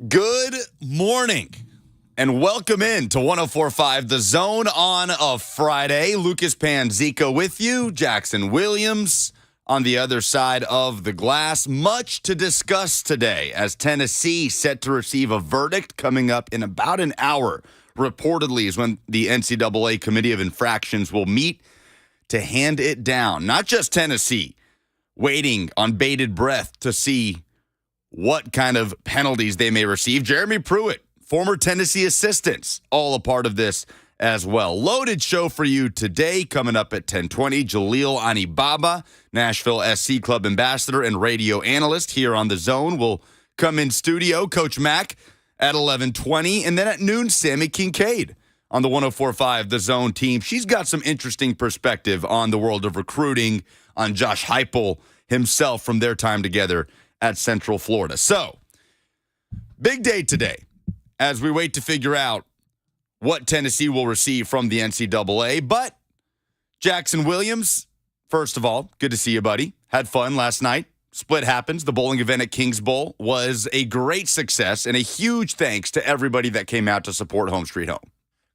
Good morning and welcome in to 104.5 The Zone on a Friday. Lucas Panzica with you, Jackson Williams on the other side of the glass. Much to discuss today as Tennessee set to receive a verdict coming up in about an hour. Reportedly is when the NCAA Committee of Infractions will meet to hand it down. Not just Tennessee, waiting on bated breath to see what kind of penalties they may receive. Jeremy Pruitt, former Tennessee assistants, all a part of this as well. Loaded show for you today, coming up at 10:20. Jalil Anibaba, Nashville SC Club ambassador and radio analyst here on The Zone, will come in studio. Coach Mack at 11:20. And then at noon, Sammy Kincaid on the 104.5 The Zone team. She's got some interesting perspective on the world of recruiting, on Josh Heupel himself from their time together at Central Florida. So, big day today as we wait to figure out what Tennessee will receive from the NCAA. But Jackson Williams, first of all, good to see you, buddy. Had fun last night. Split happens. The bowling event at Kings Bowl was a great success, and a huge thanks to everybody that came out to support Home Street Home.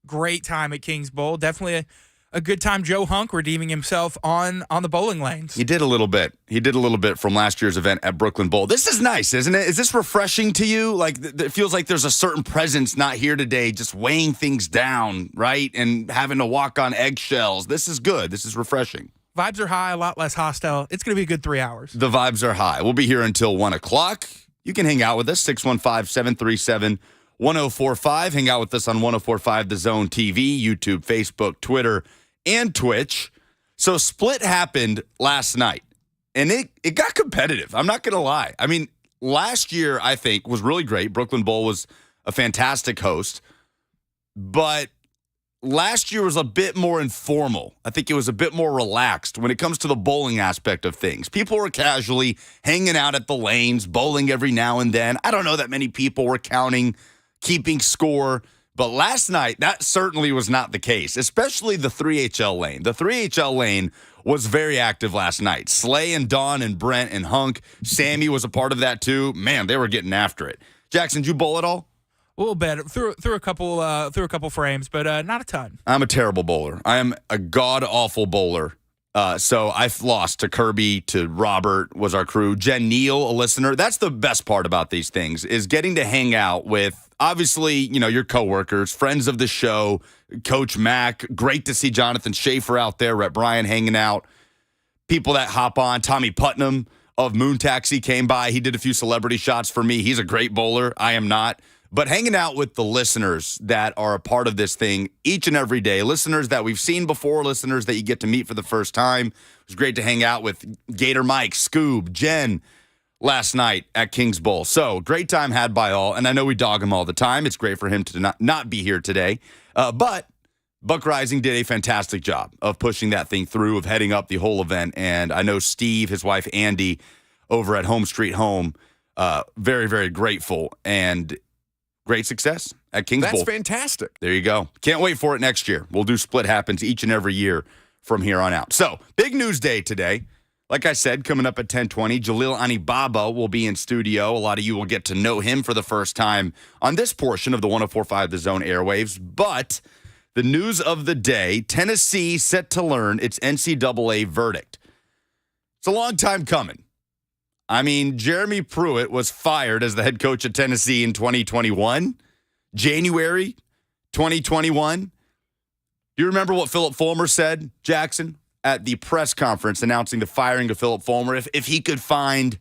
Great time at Kings Bowl. Definitely a good time. Joe Hunk redeeming himself on the bowling lanes. He did a little bit. He did a little bit from last year's event at Brooklyn Bowl. This is nice, isn't it? Is this refreshing to you? Like, it feels like there's a certain presence not here today, just weighing things down, right? And having to walk on eggshells. This is good. This is refreshing. Vibes are high, a lot less hostile. It's going to be a good 3 hours. The vibes are high. We'll be here until 1 o'clock. You can hang out with us, 615-737-1045. Hang out with us on 104.5 The Zone TV, YouTube, Facebook, Twitter, and Twitch. So split happened last night, and it got competitive. I'm not going to lie. I mean, last year, I think, was really great. Brooklyn Bowl was a fantastic host, but last year was a bit more informal. I think it was a bit more relaxed when it comes to the bowling aspect of things. People were casually hanging out at the lanes, bowling every now and then. I don't know that many people were counting, keeping score. But last night, that certainly was not the case, especially the 3HL lane. The 3HL lane was very active last night. Slay and Dawn and Brent and Hunk. Sammy was a part of that too. Man, they were getting after it. Jackson, did you bowl at all? A little bit. Through a couple frames, but not a ton. I'm a terrible bowler. I am a god-awful bowler. So I've lost to Kirby, to Robert was our crew. Jen Neal, a listener. That's the best part about these things, is getting to hang out with, obviously, your coworkers, friends of the show, Coach Mack. Great to see Jonathan Schaefer out there, Rhett Bryan hanging out. People that hop on. Tommy Putnam of Moon Taxi came by. He did a few celebrity shots for me. He's a great bowler. I am not. But hanging out with the listeners that are a part of this thing each and every day, listeners that we've seen before, listeners that you get to meet for the first time. It was great to hang out with Gator Mike, Scoob, Jen last night at Kings Bowl. So great time had by all. And I know we dog him all the time. It's great for him to not be here today. But Buck Reising did a fantastic job of pushing that thing through, of heading up the whole event. And I know Steve, his wife Andy, over at Home Street Home, very, very grateful. And great success at Kings Bowl. That's fantastic. There you go. Can't wait for it next year. We'll do Split Happens each and every year from here on out. So, big news day today. Like I said, coming up at 10:20, Jalil Anibaba will be in studio. A lot of you will get to know him for the first time on this portion of the 104.5 The Zone airwaves. But the news of the day, Tennessee set to learn its NCAA verdict. It's a long time coming. I mean, Jeremy Pruitt was fired as the head coach at Tennessee in 2021, January 2021. Do you remember what Philip Fulmer said, Jackson, at the press conference announcing the firing of Philip Fulmer? If he could find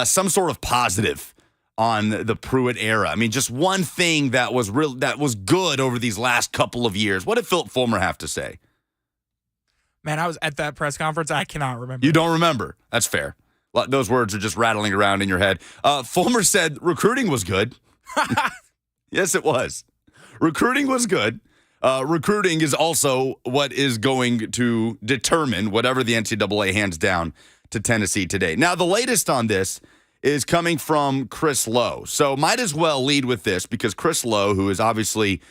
some sort of positive on the Pruitt era. I mean, just one thing that was good over these last couple of years. What did Philip Fulmer have to say? Man, I was at that press conference. I cannot remember. You don't remember? That's fair. Those words are just rattling around in your head. Fulmer said recruiting was good. Yes, it was. Recruiting was good. Recruiting is also what is going to determine whatever the NCAA hands down to Tennessee today. Now, the latest on this is coming from Chris Lowe. So might as well lead with this because Chris Lowe, who is obviously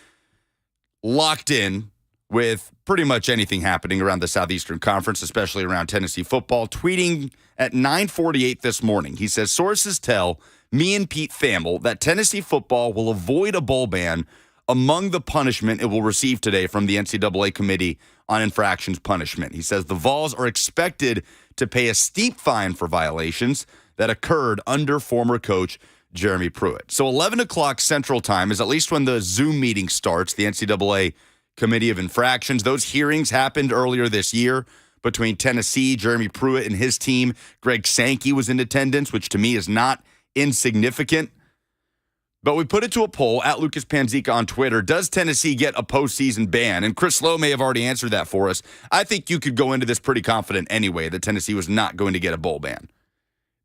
locked in with pretty much anything happening around the Southeastern Conference, especially around Tennessee football, tweeting at 9:48 this morning. He says, sources tell me and Pete Thamel, that Tennessee football will avoid a bowl ban among the punishment it will receive today from the NCAA Committee on Infractions Punishment. He says the Vols are expected to pay a steep fine for violations that occurred under former coach Jeremy Pruitt. So 11 o'clock Central Time is at least when the Zoom meeting starts, the NCAA Committee of Infractions. Those hearings happened earlier this year between Tennessee, Jeremy Pruitt, and his team. Greg Sankey was in attendance, which to me is not insignificant. But we put it to a poll at Lucas Panzica on Twitter. Does Tennessee get a postseason ban? And Chris Lowe may have already answered that for us. I think you could go into this pretty confident anyway that Tennessee was not going to get a bowl ban.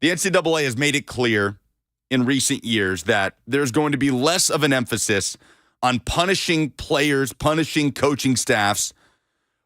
The NCAA has made it clear in recent years that there's going to be less of an emphasis on punishing players, punishing coaching staffs,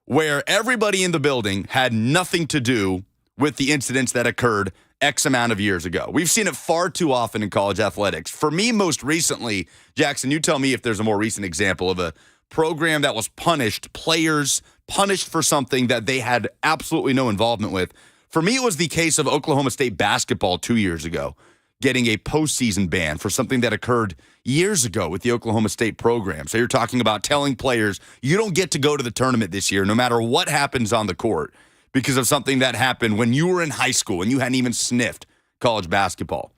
where everybody in the building had nothing to do with the incidents that occurred X amount of years ago. We've seen it far too often in college athletics. For me, most recently, Jackson, you tell me if there's a more recent example of a program that was punished, players punished for something that they had absolutely no involvement with. For me, it was the case of Oklahoma State basketball 2 years ago, getting a postseason ban for something that occurred years ago with the Oklahoma State program. So you're talking about telling players, you don't get to go to the tournament this year, no matter what happens on the court, because of something that happened when you were in high school and you hadn't even sniffed college basketball.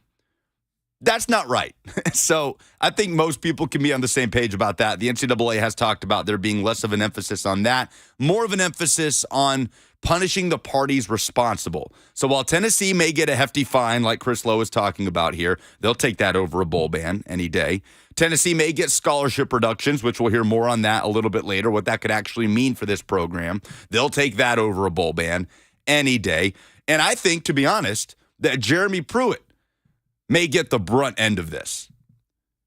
That's not right. So I think most people can be on the same page about that. The NCAA has talked about there being less of an emphasis on that, more of an emphasis on punishing the parties responsible. So while Tennessee may get a hefty fine like Chris Lowe is talking about here, they'll take that over a bowl ban any day. Tennessee may get scholarship reductions, which we'll hear more on that a little bit later, what that could actually mean for this program. They'll take that over a bowl ban any day. And I think, to be honest, that Jeremy Pruitt may get the brunt end of this.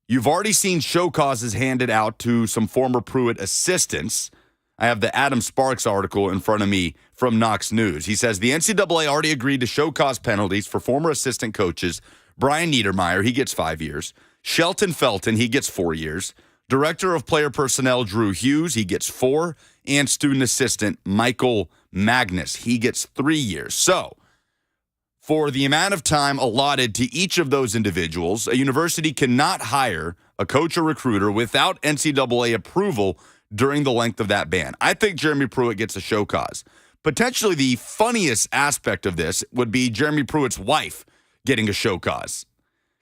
You've already seen show causes handed out to some former Pruitt assistants. I have the Adam Sparks article in front of me from Knox News. He says the NCAA already agreed to show cause penalties for former assistant coaches Brian Niedermeyer, he gets 5 years. Shelton Felton, he gets 4 years. Director of Player Personnel Drew Hughes, he gets 4. And student assistant Michael Magnus, he gets 3 years. So, for the amount of time allotted to each of those individuals, a university cannot hire a coach or recruiter without NCAA approval during the length of that ban. I think Jeremy Pruitt gets a show cause. Potentially the funniest aspect of this would be Jeremy Pruitt's wife getting a show cause.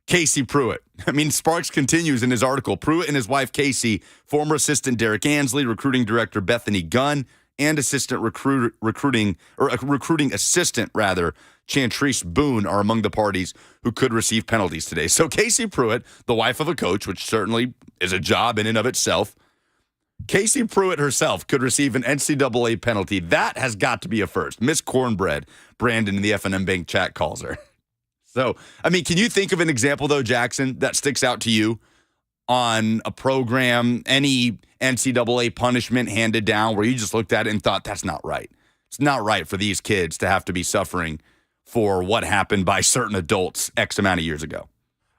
Casey Pruitt. I mean, Sparks continues in his article. Pruitt and his wife, Casey, former assistant Derek Ansley, recruiting director Bethany Gunn, and assistant recruiting assistant, Chantrice Boone are among the parties who could receive penalties today. So Casey Pruitt, the wife of a coach, which certainly is a job in and of itself, Casey Pruitt herself could receive an NCAA penalty. That has got to be a first. Miss Cornbread, Brandon in the F&M Bank chat calls her. So, I mean, can you think of an example, though, Jackson, that sticks out to you on a program, any NCAA punishment handed down where you just looked at it and thought, that's not right? It's not right for these kids to have to be suffering for what happened by certain adults X amount of years ago.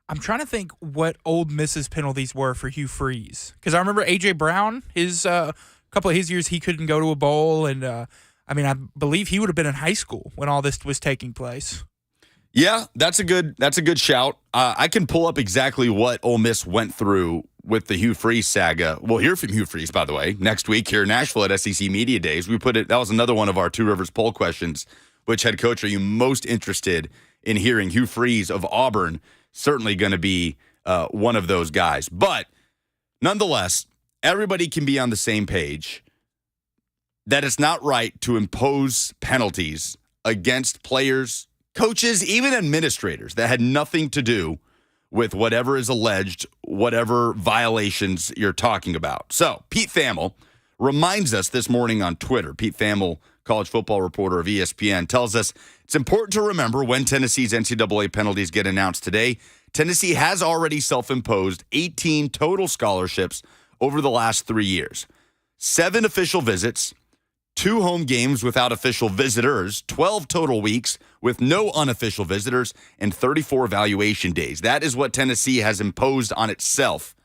I'm trying to think what Ole Miss's penalties were for Hugh Freeze. Because I remember A.J. Brown, his couple of his years, he couldn't go to a bowl. And, I believe he would have been in high school when all this was taking place. Yeah, that's a good shout. I can pull up exactly what Ole Miss went through with the Hugh Freeze saga. We'll hear from Hugh Freeze, by the way, next week here in Nashville at SEC Media Days. That was another one of our Two Rivers poll questions. Which head coach are you most interested in hearing? Hugh Freeze of Auburn, certainly going to be one of those guys. But nonetheless, everybody can be on the same page that it's not right to impose penalties against players, coaches, even administrators that had nothing to do with whatever is alleged, whatever violations you're talking about. So Pete Thamel reminds us this morning on Twitter. Pete Thamel, college football reporter of ESPN, tells us it's important to remember when Tennessee's NCAA penalties get announced today. Tennessee has already self-imposed 18 total scholarships over the last 3 years. 7 official visits, 2 home games without official visitors, 12 total weeks with no unofficial visitors, and 34 evaluation days. That is what Tennessee has imposed on itself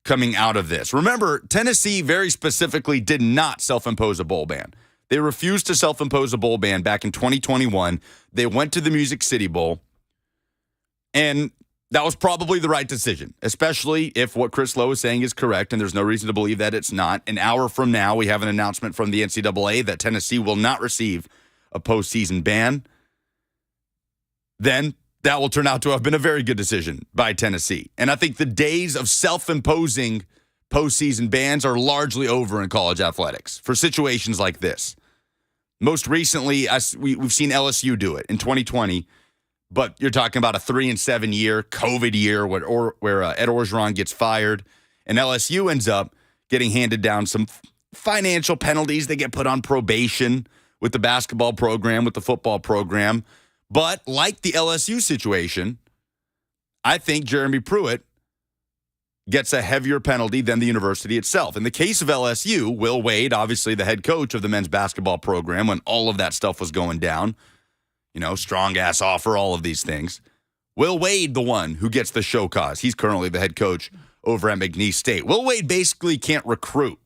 coming out of this. Remember, Tennessee very specifically did not self-impose a bowl ban. They refused to self-impose a bowl ban back in 2021. They went to the Music City Bowl, and That was probably the right decision, especially if what Chris Lowe is saying is correct, and there's no reason to believe that it's not. An hour from now, we have an announcement from the NCAA that Tennessee will not receive a postseason ban. Then that will turn out to have been a very good decision by Tennessee. And I think the days of self-imposing postseason bans are largely over in college athletics for situations like this. Most recently, we've seen LSU do it in 2020. But you're talking about a 3-7 year COVID year where Ed Orgeron gets fired, and LSU ends up getting handed down some financial penalties. They get put on probation with the basketball program, with the football program. But like the LSU situation, I think Jeremy Pruitt gets a heavier penalty than the university itself. In the case of LSU, Will Wade, obviously the head coach of the men's basketball program when all of that stuff was going down, strong ass offer, all of these things. Will Wade, the one who gets the show cause. He's currently the head coach over at McNeese State. Will Wade basically can't recruit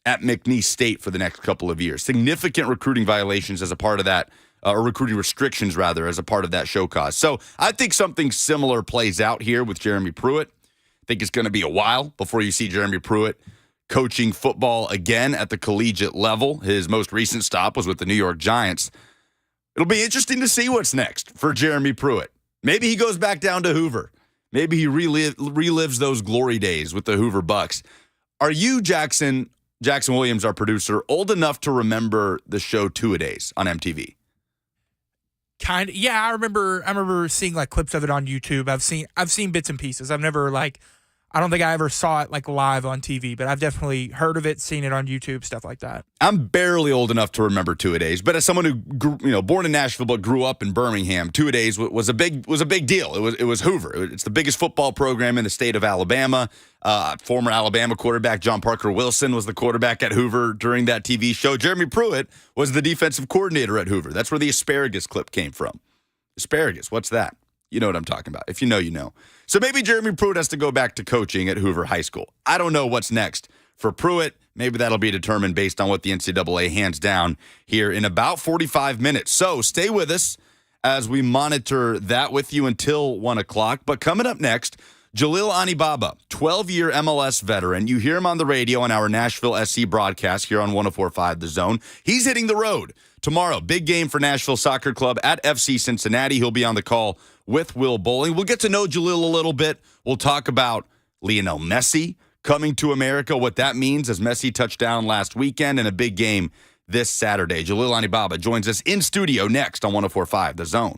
at McNeese State for the next couple of years. Significant recruiting violations as a part of that, or recruiting restrictions, rather, as a part of that show cause. So I think something similar plays out here with Jeremy Pruitt. I think it's going to be a while before you see Jeremy Pruitt coaching football again at the collegiate level. His most recent stop was with the New York Giants. It'll be interesting to see what's next for Jeremy Pruitt. Maybe he goes back down to Hoover. Maybe he relives those glory days with the Hoover Bucks. Are you, Jackson Williams, our producer, old enough to remember the show Two-A-Days on MTV? Kind of, yeah. I remember seeing like clips of it on YouTube. I've seen bits and pieces. I've never I don't think I ever saw it like live on TV, but I've definitely heard of it, seen it on YouTube, stuff like that. I'm barely old enough to remember Two-A-Days, but as someone who grew, born in Nashville but grew up in Birmingham, Two-A-Days was a big deal. It was Hoover. It's the biggest football program in the state of Alabama. Former Alabama quarterback John Parker Wilson was the quarterback at Hoover during that TV show. Jeremy Pruitt was the defensive coordinator at Hoover. That's where the asparagus clip came from. Asparagus, what's that? You know what I'm talking about. If you know, you know. So maybe Jeremy Pruitt has to go back to coaching at Hoover High School. I don't know what's next for Pruitt. Maybe that'll be determined based on what the NCAA hands down here in about 45 minutes. So stay with us as we monitor that with you until 1 o'clock. But coming up next, Jalil Anibaba, 12-year MLS veteran. You hear him on the radio on our Nashville SC broadcast here on 104.5 The Zone. He's hitting the road tomorrow. Big game for Nashville Soccer Club at FC Cincinnati. He'll be on the call with Will Bowling. We'll get to know Jalil a little bit. We'll talk about Lionel Messi coming to America, what that means as Messi touched down last weekend, and a big game this Saturday. Jalil Anibaba joins us in studio next on 104.5 The Zone.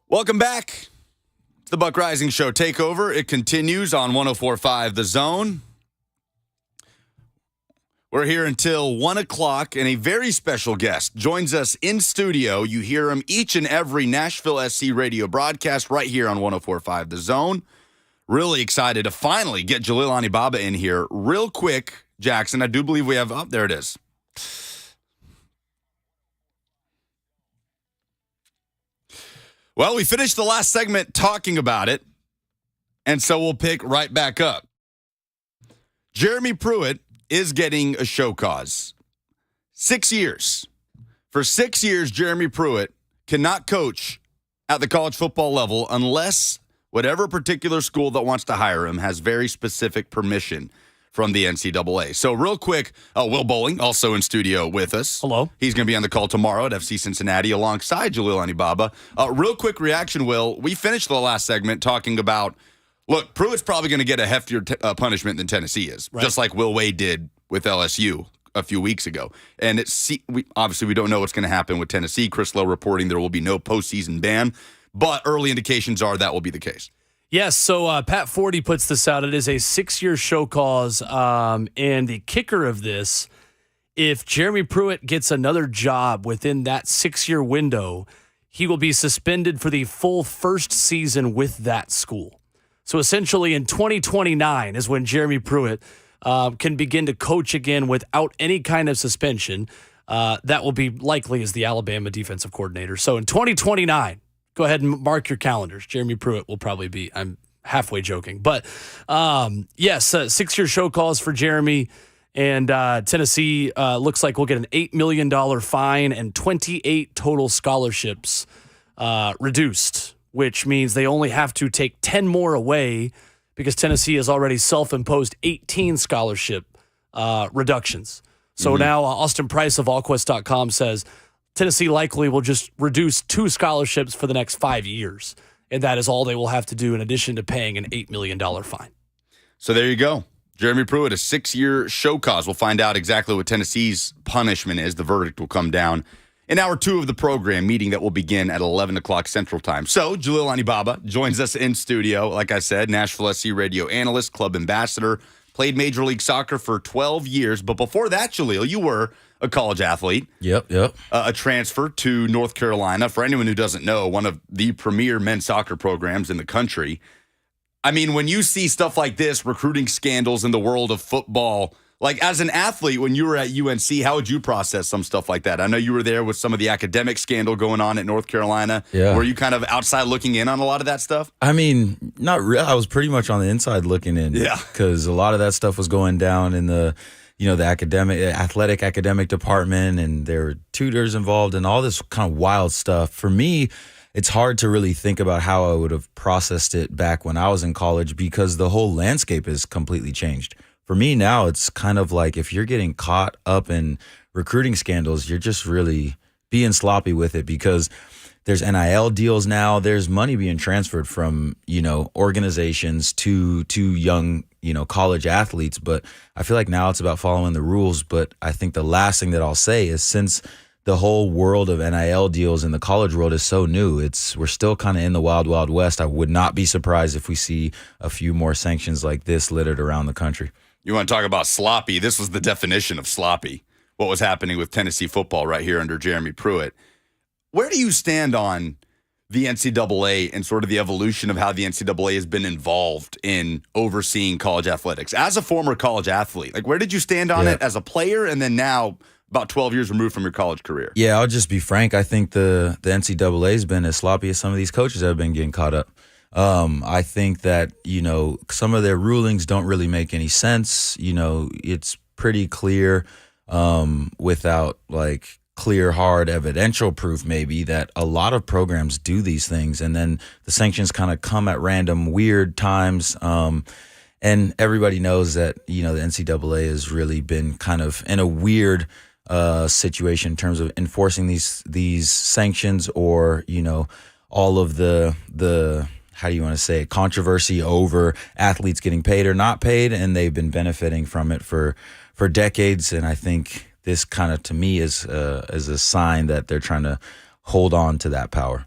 Welcome back to the Buck Reising Show Takeover. It continues on 104.5 The Zone. We're here until 1 o'clock, and a very special guest joins us in studio. You hear him each and every Nashville SC radio broadcast right here on 104.5 The Zone. Really excited to finally get Jalil Anibaba in here. Real quick, Jackson, I do believe we have, oh, there it is. Well, we finished the last segment talking about it, and so we'll pick right back up. Jeremy Pruitt is getting a show cause. 6 years. For 6 years, Jeremy Pruitt cannot coach at the college football level unless whatever particular school that wants to hire him has very specific permission from the NCAA. So real quick, Will Bowling, also in studio with us. Hello. He's going to be on the call tomorrow at FC Cincinnati alongside Jalil Anibaba. Real quick reaction, Will. We finished the last segment talking about, look, Pruitt's probably going to get a heftier punishment than Tennessee is, right, just like Will Wade did with LSU a few weeks ago. And obviously we don't know what's going to happen with Tennessee. Chris Lowe reporting there will be no postseason ban, but early indications are that will be the case. Yes, so Pat Forty puts this out. It is a 6-year show cause, and the kicker of this, if Jeremy Pruitt gets another job within that 6-year window, he will be suspended for the full first season with that school. So essentially in 2029 is when Jeremy Pruitt can begin to coach again without any kind of suspension. That will be likely as the Alabama defensive coordinator. So in 2029, go ahead and mark your calendars. Jeremy Pruitt will probably be, I'm halfway joking. But yes, 6-year show cause for Jeremy. And Tennessee looks like we'll get an $8 million fine and 28 total scholarships reduced, which means they only have to take 10 more away because Tennessee has already self-imposed 18 scholarship reductions. So now Austin Price of allquest.com says Tennessee likely will just reduce 2 scholarships for the next 5 years, and that is all they will have to do in addition to paying an $8 million fine. So there you go. Jeremy Pruitt, a 6-year show cause. We'll find out exactly what Tennessee's punishment is. The verdict will come down in hour 2 of the program, meeting that will begin at 11 o'clock Central Time. So Jalil Anibaba joins us in studio. Like I said, Nashville SC radio analyst, club ambassador, played Major League Soccer for 12 years. But before that, Jalil, you were a college athlete. Yep. A transfer to North Carolina. For anyone who doesn't know, one of the premier men's soccer programs in the country. I mean, when you see stuff like this, recruiting scandals in the world of football, like as an athlete, when you were at UNC, how would you process some stuff like that? I know you were there with some of the academic scandal going on at North Carolina. Yeah. Were you kind of outside looking in on a lot of that stuff? I mean, not really. I was pretty much on the inside looking in. Yeah. Because a lot of that stuff was going down in the athletic academic department, and there were tutors involved and all this kind of wild stuff. For me, it's hard to really think about how I would have processed it back when I was in college because the whole landscape has completely changed. For me now, it's kind of like if you're getting caught up in recruiting scandals, you're just really being sloppy with it because there's NIL deals now. There's money being transferred from, organizations to young, college athletes. But I feel like now it's about following the rules. But I think the last thing that I'll say is since the whole world of NIL deals in the college world is so new, we're still kind of in the wild, wild west. I would not be surprised if we see a few more sanctions like this littered around the country. You want to talk about sloppy? This was the definition of sloppy, what was happening with Tennessee football right here under Jeremy Pruitt. Where do you stand on the NCAA and sort of the evolution of how the NCAA has been involved in overseeing college athletics? As a former college athlete, like where did you stand on it as a player and then now about 12 years removed from your college career? Yeah, I'll just be frank. I think the NCAA has been as sloppy as some of these coaches have been getting caught up. I think that, some of their rulings don't really make any sense. It's pretty clear without like clear, hard evidential proof maybe that a lot of programs do these things and then the sanctions kind of come at random weird times. And everybody knows that, the NCAA has really been kind of in a weird situation in terms of enforcing these sanctions or, all of the how do you want to say it, controversy over athletes getting paid or not paid, and they've been benefiting from it for decades. And I think this kind of, to me, is a sign that they're trying to hold on to that power.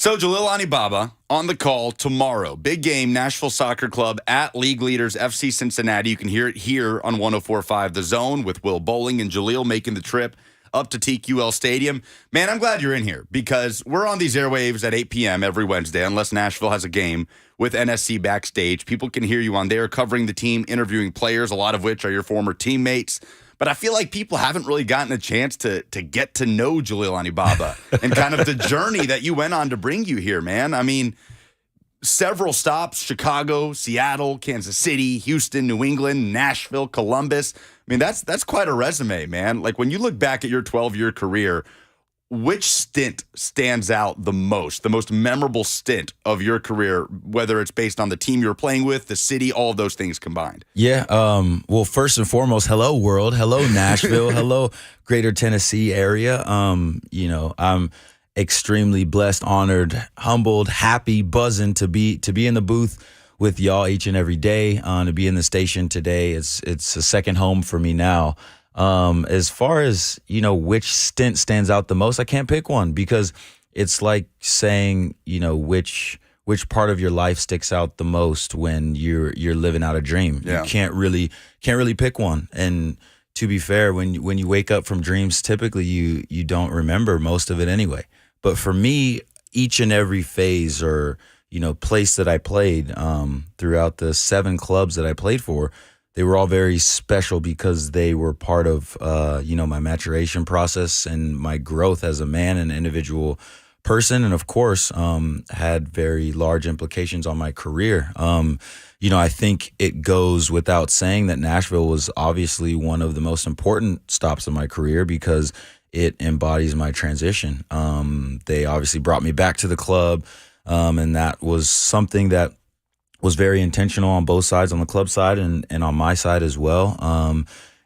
So Jalil Anibaba on the call tomorrow. Big game, Nashville Soccer Club at league leaders FC Cincinnati. You can hear it here on 104.5 The Zone with Will Bowling and Jalil making the trip up to TQL Stadium. Man, I'm glad you're in here because we're on these airwaves at 8 p.m. every Wednesday, unless Nashville has a game with NSC backstage. People can hear you on there covering the team, interviewing players, a lot of which are your former teammates. But I feel like people haven't really gotten a chance to get to know Jalil Anibaba and kind of the journey that you went on to bring you here, man. I mean, several stops, Chicago, Seattle, Kansas City, Houston, New England, Nashville, Columbus. I mean, that's quite a resume, man. Like when you look back at your 12-year career, which stint stands out the most memorable stint of your career, whether it's based on the team you're playing with, the city, all of those things combined? Yeah. Well, first and foremost, hello world, hello Nashville, hello Greater Tennessee area. I'm extremely blessed, honored, humbled, happy, buzzing to be in the booth with y'all each and every day. To be in the station today, it's a second home for me now. As far as, which stint stands out the most, I can't pick one because it's like saying, which part of your life sticks out the most when you're living out a dream. Yeah. You can't really pick one. And to be fair, when you wake up from dreams, typically you don't remember most of it anyway. But for me, each and every phase or, place that I played, throughout the 7 clubs that I played for, they were all very special because they were part of, my maturation process and my growth as a man and individual person. And of course, had very large implications on my career. I think it goes without saying that Nashville was obviously one of the most important stops of my career because it embodies my transition. They obviously brought me back to the club, and that was something that was very intentional on both sides, on the club side and on my side as well.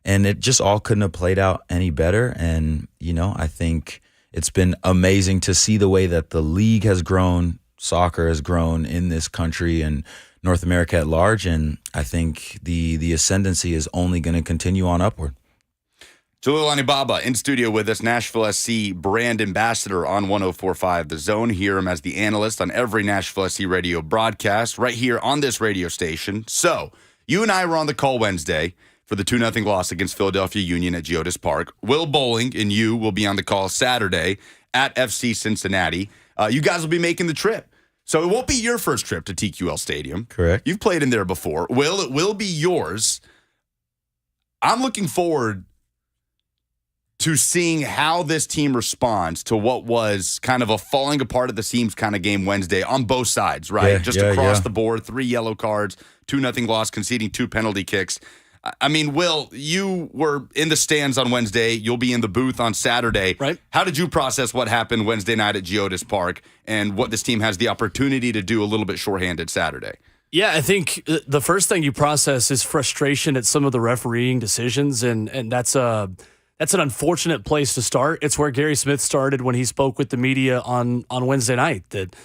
And it just all couldn't have played out any better. And, I think it's been amazing to see the way that the league has grown, soccer has grown in this country and North America at large. And I think the ascendancy is only going to continue on upward. Jalil Anibaba in studio with us, Nashville SC brand ambassador on 104.5 The Zone. Hear him as the analyst on every Nashville SC radio broadcast right here on this radio station. So, you and I were on the call Wednesday for the 2-0 loss against Philadelphia Union at Geodis Park. Will Bowling and you will be on the call Saturday at FC Cincinnati. You guys will be making the trip. So, it won't be your first trip to TQL Stadium. Correct. You've played in there before. Will, it will be yours. I'm looking forward to seeing how this team responds to what was kind of a falling apart at the seams kind of game Wednesday on both sides, right? Yeah, Just yeah, across yeah. the board, 3 yellow cards, 2-0 loss, conceding 2 penalty kicks. I mean, Will, you were in the stands on Wednesday. You'll be in the booth on Saturday. Right. How did you process what happened Wednesday night at Geodis Park and what this team has the opportunity to do a little bit shorthanded Saturday? Yeah, I think the first thing you process is frustration at some of the refereeing decisions, and that's an unfortunate place to start. It's where Gary Smith started when he spoke with the media on Wednesday night, that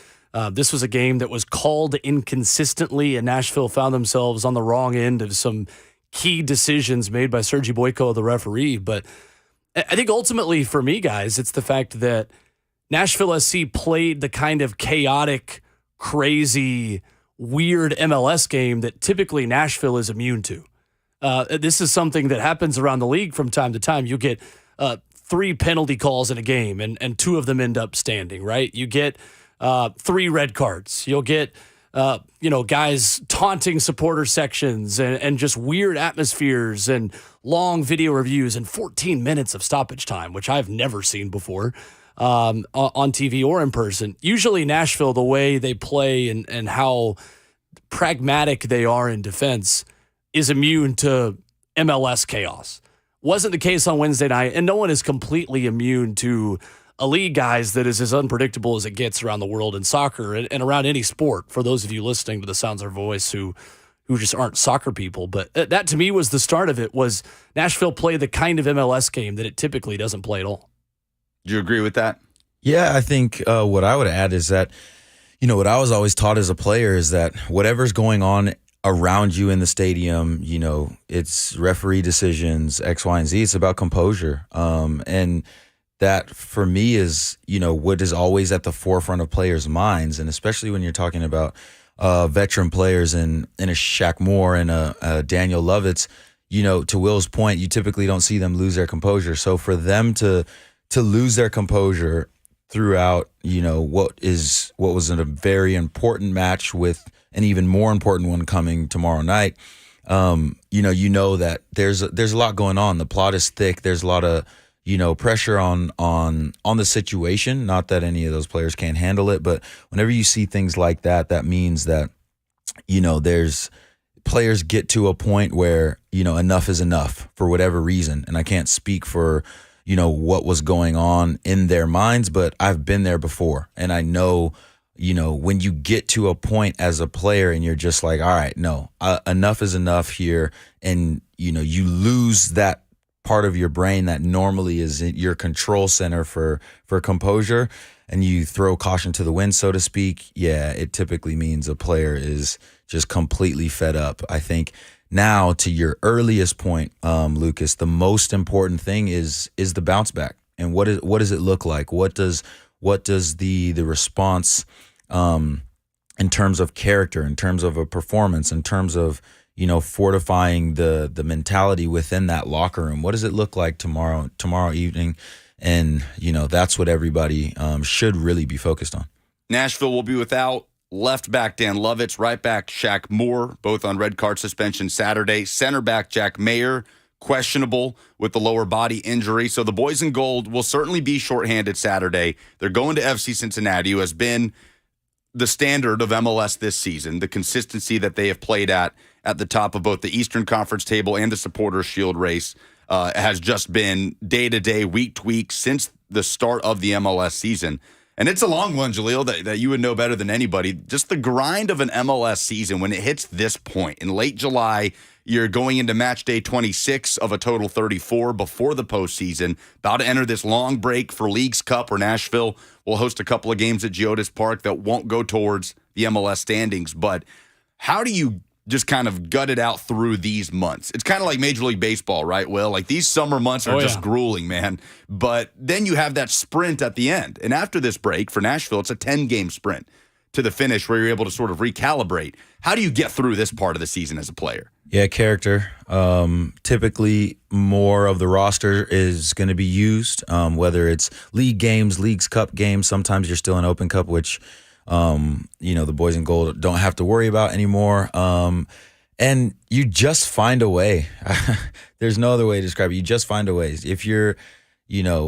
this was a game that was called inconsistently, and Nashville found themselves on the wrong end of some key decisions made by Sergi Boyko, the referee. But I think ultimately for me, guys, it's the fact that Nashville SC played the kind of chaotic, crazy, weird MLS game that typically Nashville is immune to. This is something that happens around the league from time to time. You get 3 penalty calls in a game, and 2 of them end up standing, right? You get 3 red cards. You'll get, guys taunting supporter sections and just weird atmospheres and long video reviews and 14 minutes of stoppage time, which I've never seen before on TV or in person. Usually Nashville, the way they play and how pragmatic they are in defense is immune to MLS chaos. Wasn't the case on Wednesday night, and no one is completely immune to a league, guys, that is as unpredictable as it gets around the world in soccer and around any sport, for those of you listening to the sounds of our voice who just aren't soccer people. But that, to me, was the start of it, was Nashville played the kind of MLS game that it typically doesn't play at all. Do you agree with that? Yeah, I think what I would add is that, what I was always taught as a player is that whatever's going on around you in the stadium, it's referee decisions, X, Y, and Z. It's about composure. And that for me is, what is always at the forefront of players' minds. And especially when you're talking about veteran players in a Shaq Moore and a Daniel Lovitz, to Will's point, you typically don't see them lose their composure. So for them to lose their composure throughout, what was a very important match with an even more important one coming tomorrow night, that there's a lot going on. The plot is thick. There's a lot of, pressure on the situation. Not that any of those players can't handle it, but whenever you see things like that, that means that, there's players get to a point where, enough is enough for whatever reason. And I can't speak for, what was going on in their minds, but I've been there before. And I know, when you get to a point as a player and you're just like, all right, no, enough is enough here. And, you lose that part of your brain that normally is your control center for composure, and you throw caution to the wind, so to speak. Yeah, it typically means a player is just completely fed up. I think now, to your earliest point, Lucas, the most important thing is the bounce back. And what does it look like? What does the response in terms of character, in terms of a performance, in terms of fortifying the mentality within that locker room? What does it look like tomorrow evening? And that's what everybody should really be focused on. Nashville will be without left back Dan Lovitz, right back Shaq Moore, both on red card suspension Saturday. Center back Jack Mayer, questionable with the lower body injury. So the boys in gold will certainly be shorthanded Saturday. They're going to FC Cincinnati, who has been the standard of MLS this season, the consistency that they have played at the top of both the Eastern Conference table and the Supporters Shield race has just been day-to-day, week-to-week since the start of the MLS season. And it's a long one, Jalil, that you would know better than anybody. Just the grind of an MLS season when it hits this point. In late July, you're going into match day 26 of a total 34 before the postseason. About to enter this long break for Leagues Cup, where Nashville will host a couple of games at Geodis Park that won't go towards the MLS standings. But how do you just kind of gut it out through these months? It's kind of like Major League Baseball, right, Will? Like, these summer months are just grueling, man. But then you have that sprint at the end. And after this break for Nashville, it's a 10-game sprint to the finish where you're able to sort of recalibrate. How do you get through this part of the season as a player? Yeah, character. Typically, more of the roster is going to be used, whether it's league games, Leagues Cup games. Sometimes you're still in Open Cup, which the boys in gold don't have to worry about anymore. And you just find a way. There's no other way to describe it. You just find a way. If you're,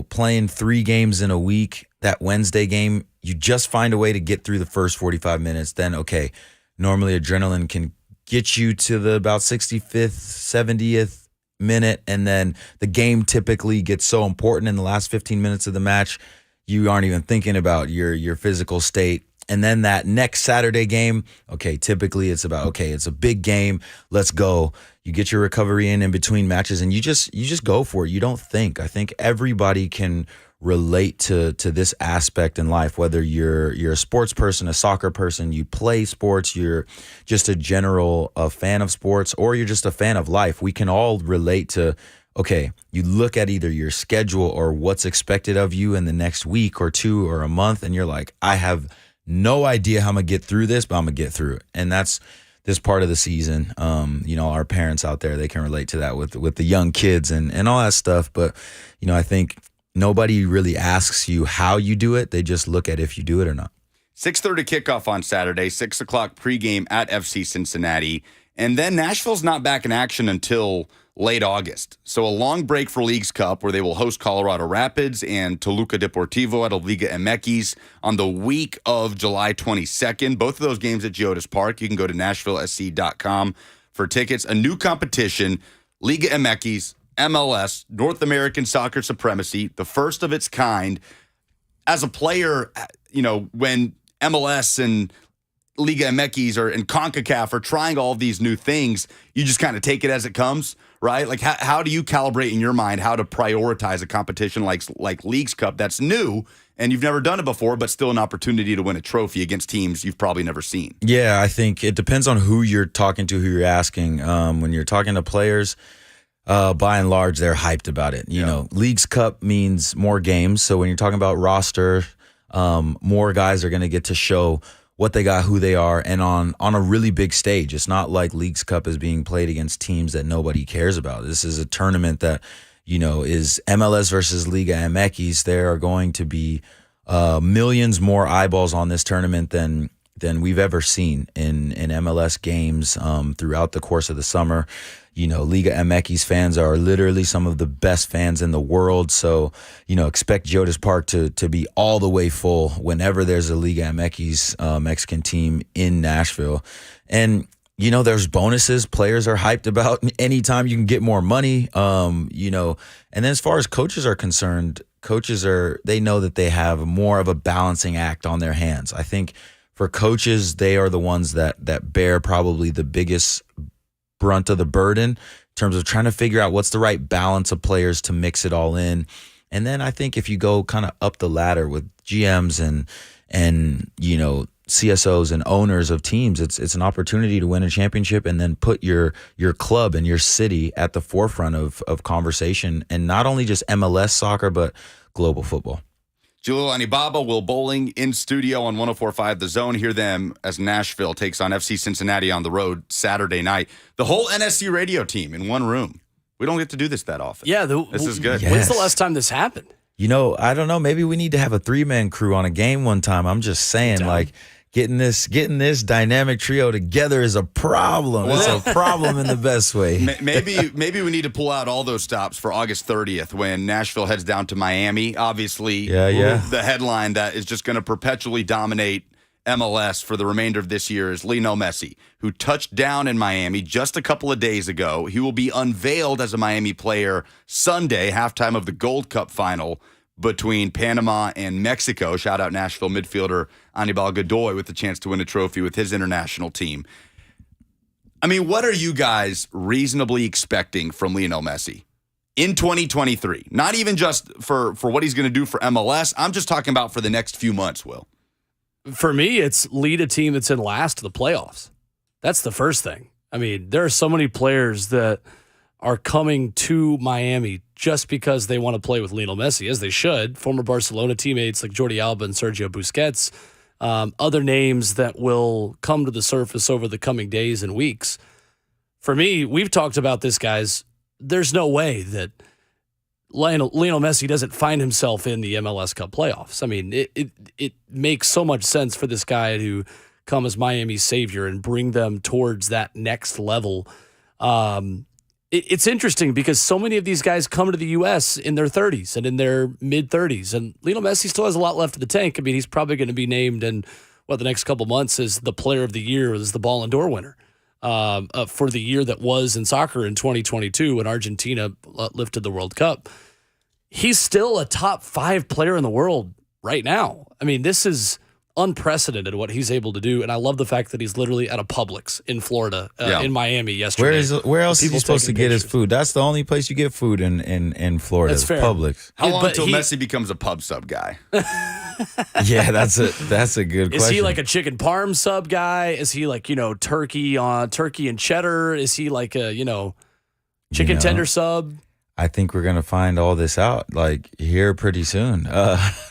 playing 3 games in a week, that Wednesday game, you just find a way to get through the first 45 minutes. Then, okay, normally adrenaline can get you to the about 65th, 70th minute. And then the game typically gets so important in the last 15 minutes of the match, you aren't even thinking about your physical state. And then that next Saturday game, okay, typically it's about, okay, it's a big game, let's go. You get your recovery in between matches, and you just go for it. You don't think. I think everybody can relate to this aspect in life, whether you're a sports person, a soccer person, you play sports, you're just a general fan of sports, or you're just a fan of life. We can all relate to, okay, you look at either your schedule or what's expected of you in the next week or 2 or a month, and you're like, I have no idea how I'm going to get through this, but I'm going to get through it. And that's this part of the season. Our parents out there, they can relate to that with the young kids and all that stuff. But, I think nobody really asks you how you do it. They just look at if you do it or not. 6:30 kickoff on Saturday, 6 o'clock pregame at FC Cincinnati. And then Nashville's not back in action until late August. So a long break for Leagues Cup, where they will host Colorado Rapids and Toluca Deportivo at Liga MX on the week of July 22nd. Both of those games at Geodis Park. You can go to NashvilleSC.com for tickets. A new competition, Liga MX, MLS, North American Soccer Supremacy, the first of its kind. As a player, when MLS and Liga MX and CONCACAF are trying all of these new things, you just kind of take it as it comes, right? Like, how do you calibrate in your mind how to prioritize a competition like Leagues Cup that's new and you've never done it before, but still an opportunity to win a trophy against teams you've probably never seen? Yeah, I think it depends on who you're talking to, who you're asking. When you're talking to players, By and large, they're hyped about it. You know, Leagues Cup means more games. So when you're talking about roster, more guys are going to get to show what they got, who they are, and on a really big stage. It's not like Leagues Cup is being played against teams that nobody cares about. This is a tournament that, you know, is MLS versus Liga MX. There are going to be millions more eyeballs on this tournament than we've ever seen in MLS games throughout the course of the summer. You know, Liga MX fans are literally some of the best fans in the world. So, you know, expect Geodis Park to be all the way full whenever there's a Liga MX Mexican team in Nashville. And, you know, there's bonuses players are hyped about anytime you can get more money. You know, and then as far as coaches are concerned, they know that they have more of a balancing act on their hands. I think for coaches, they are the ones that bear probably the biggest brunt of the burden in terms of trying to figure out what's the right balance of players to mix it all in. And then I think if you go kind of up the ladder with GMs and you know, CSOs and owners of teams, it's an opportunity to win a championship and then put your club and your city at the forefront of conversation, and not only just MLS soccer but global football. Jalil Anibaba, Will Bowling in studio on 104.5 The Zone. Hear them as Nashville takes on FC Cincinnati on the road Saturday night. The whole NSC radio team in one room. We don't get to do this that often. Yeah, this is good. Yes. When's the last time this happened? You know, I don't know. Maybe we need to have a 3-man crew on a game one time. I'm just saying, like, getting this dynamic trio together is a problem. Well, it's a problem in the best way. Maybe we need to pull out all those stops for August 30th when Nashville heads down to Miami. Obviously, the headline that is just going to perpetually dominate MLS for the remainder of this year is Lionel Messi, who touched down in Miami just a couple of days ago. He will be unveiled as a Miami player Sunday, halftime of the Gold Cup final between Panama and Mexico. Shout out Nashville midfielder Anibal Godoy with the chance to win a trophy with his international team. I mean, what are you guys reasonably expecting from Lionel Messi in 2023? Not even just for what he's going to do for MLS. I'm just talking about for the next few months, Will. For me, it's lead a team that's in last to the playoffs. That's the first thing. I mean, there are so many players that are coming to Miami just because they want to play with Lionel Messi, as they should. Former Barcelona teammates like Jordi Alba and Sergio Busquets. Other names that will come to the surface over the coming days and weeks. For me, we've talked about this, guys. There's no way that Lionel Messi doesn't find himself in the MLS Cup playoffs. I mean, it makes so much sense for this guy to come as Miami's savior and bring them towards that next level. It's interesting because so many of these guys come to the U.S. in their 30s and in their mid-30s, and Lionel Messi still has a lot left in the tank. I mean, he's probably going to be named in the next couple months as the player of the year, as the Ballon d'Or winner for the year that was in soccer in 2022 when Argentina lifted the World Cup. He's still a top 5 player in the world right now. I mean, this is unprecedented what he's able to do, and I love the fact that he's literally at a Publix in Florida, in Miami yesterday. Where else is he supposed to get his food? That's the only place you get food in Florida. That's fair. Publix. How long until Messi becomes a pub sub guy? Yeah, that's a good question. Is he like a chicken parm sub guy? Is he like, turkey and cheddar? Is he like a, chicken tender sub? I think we're going to find all this out here pretty soon.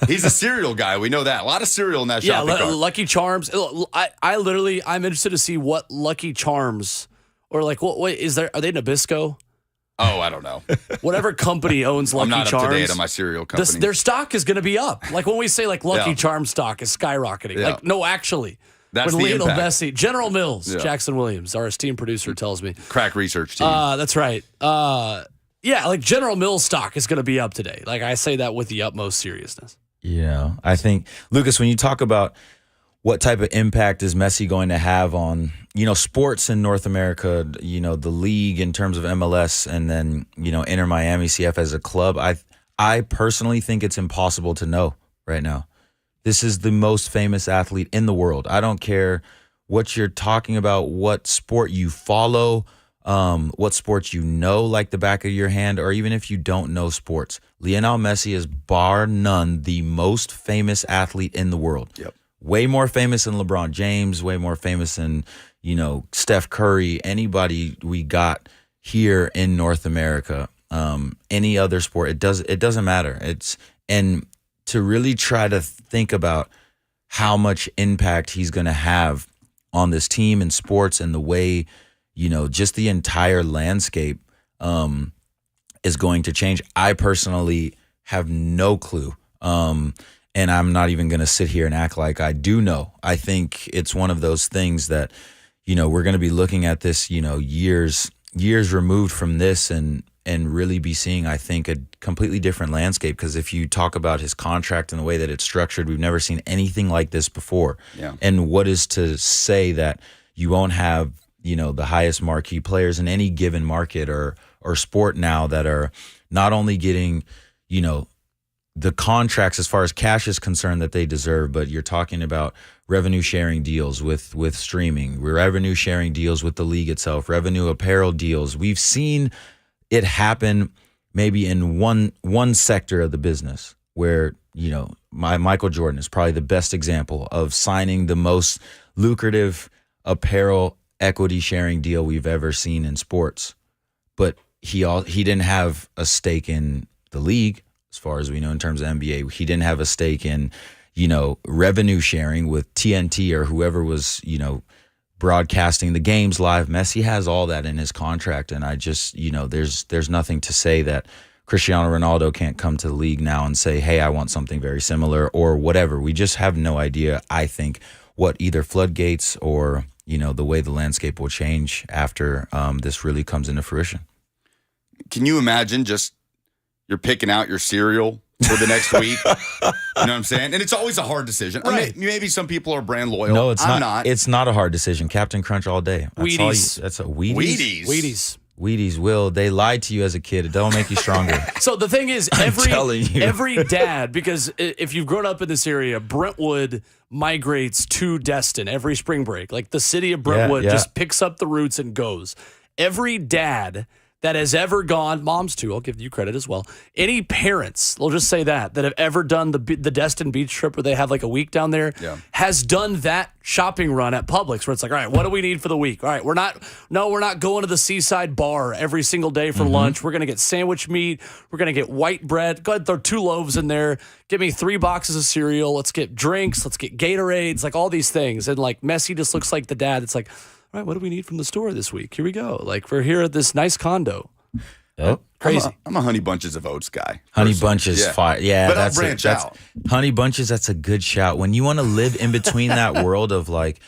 He's a cereal guy. We know that. A lot of cereal in that shopping cart. Lucky Charms. I'm interested to see what Lucky Charms or what is there? Are they Nabisco? Oh, I don't know. Whatever company owns Lucky Charms. I'm not up to date on my cereal company. Their stock is going to be up. Like when we say Lucky Charms stock is skyrocketing. Yeah. No, actually. That's when the Lionel impact. Messi, General Mills, Jackson Williams, our esteemed producer tells me. Crack research team. That's right. Yeah, General Mills stock is going to be up today. I say that with the utmost seriousness. Yeah, I think, Lucas, when you talk about what type of impact is Messi going to have on, sports in North America, the league in terms of MLS, and then, Inter Miami CF as a club, I personally think it's impossible to know right now. This is the most famous athlete in the world. I don't care what you're talking about, what sport you follow, what sports like the back of your hand, or even if you don't know sports. Lionel Messi is bar none the most famous athlete in the world. Yep. Way more famous than LeBron James, way more famous than, Steph Curry, anybody we got, here in North America. Any other sport, it doesn't matter. And to really try to think about how much impact he's going to have on this team and sports and the way, just the entire landscape is going to change. I personally have no clue. And I'm not even going to sit here and act like I do know. I think it's one of those things that, we're going to be looking at this, years removed from this and really be seeing, I think, a completely different landscape. Because if you talk about his contract and the way that it's structured, we've never seen anything like this before. Yeah. And what is to say that you won't have, the highest marquee players in any given market or sport now that are not only getting, the contracts as far as cash is concerned that they deserve, but you're talking about revenue sharing deals with streaming, revenue sharing deals with the league itself, revenue apparel deals. We've seen it happen maybe in one sector of the business where, Michael Jordan is probably the best example of signing the most lucrative apparel equity sharing deal we've ever seen in sports. But he didn't have a stake in the league. As far as we know, in terms of NBA, he didn't have a stake in, revenue sharing with TNT or whoever was, broadcasting the games live. Messi has all that in his contract, and I just, there's nothing to say that Cristiano Ronaldo can't come to the league now and say, hey, I want something very similar or whatever. We just have no idea, I think, what either floodgates or, the way the landscape will change after this really comes into fruition. Can you imagine just you're picking out your cereal for the next week? You know what I'm saying? And it's always a hard decision. Right. I mean, maybe some people are brand loyal. No, it's I'm not. It's not a hard decision. Captain Crunch all day. Wheaties. That's a Wheaties. Wheaties. Wheaties, Will. They lied to you as a kid. It don't make you stronger. So the thing is, telling you. every dad, because if you've grown up in this area, Brentwood migrates to Destin every spring break. Like the city of Brentwood Yeah. just picks up the roots and goes. Every dad that has ever gone, moms too, I'll give you credit as well. Any parents, we'll just say that have ever done the Destin beach trip where they have like a week down there, has done that shopping run at Publix where it's like, all right, what do we need for the week? All right, we're not going to the seaside bar every single day for lunch. We're going to get sandwich meat. We're going to get white bread. Go ahead, throw 2 loaves in there. Give me 3 boxes of cereal. Let's get drinks. Let's get Gatorades, like all these things. And like Messi just looks like the dad. It's like, all right, what do we need from the store this week? Here we go. Like, we're here at this nice condo. Yep. Crazy. I'm a Honey Bunches of Oats guy. Honey personally. Bunches, fire. Yeah, But I'll that's branch that's out. Honey Bunches. That's a good shout. When you want to live in between that world of like,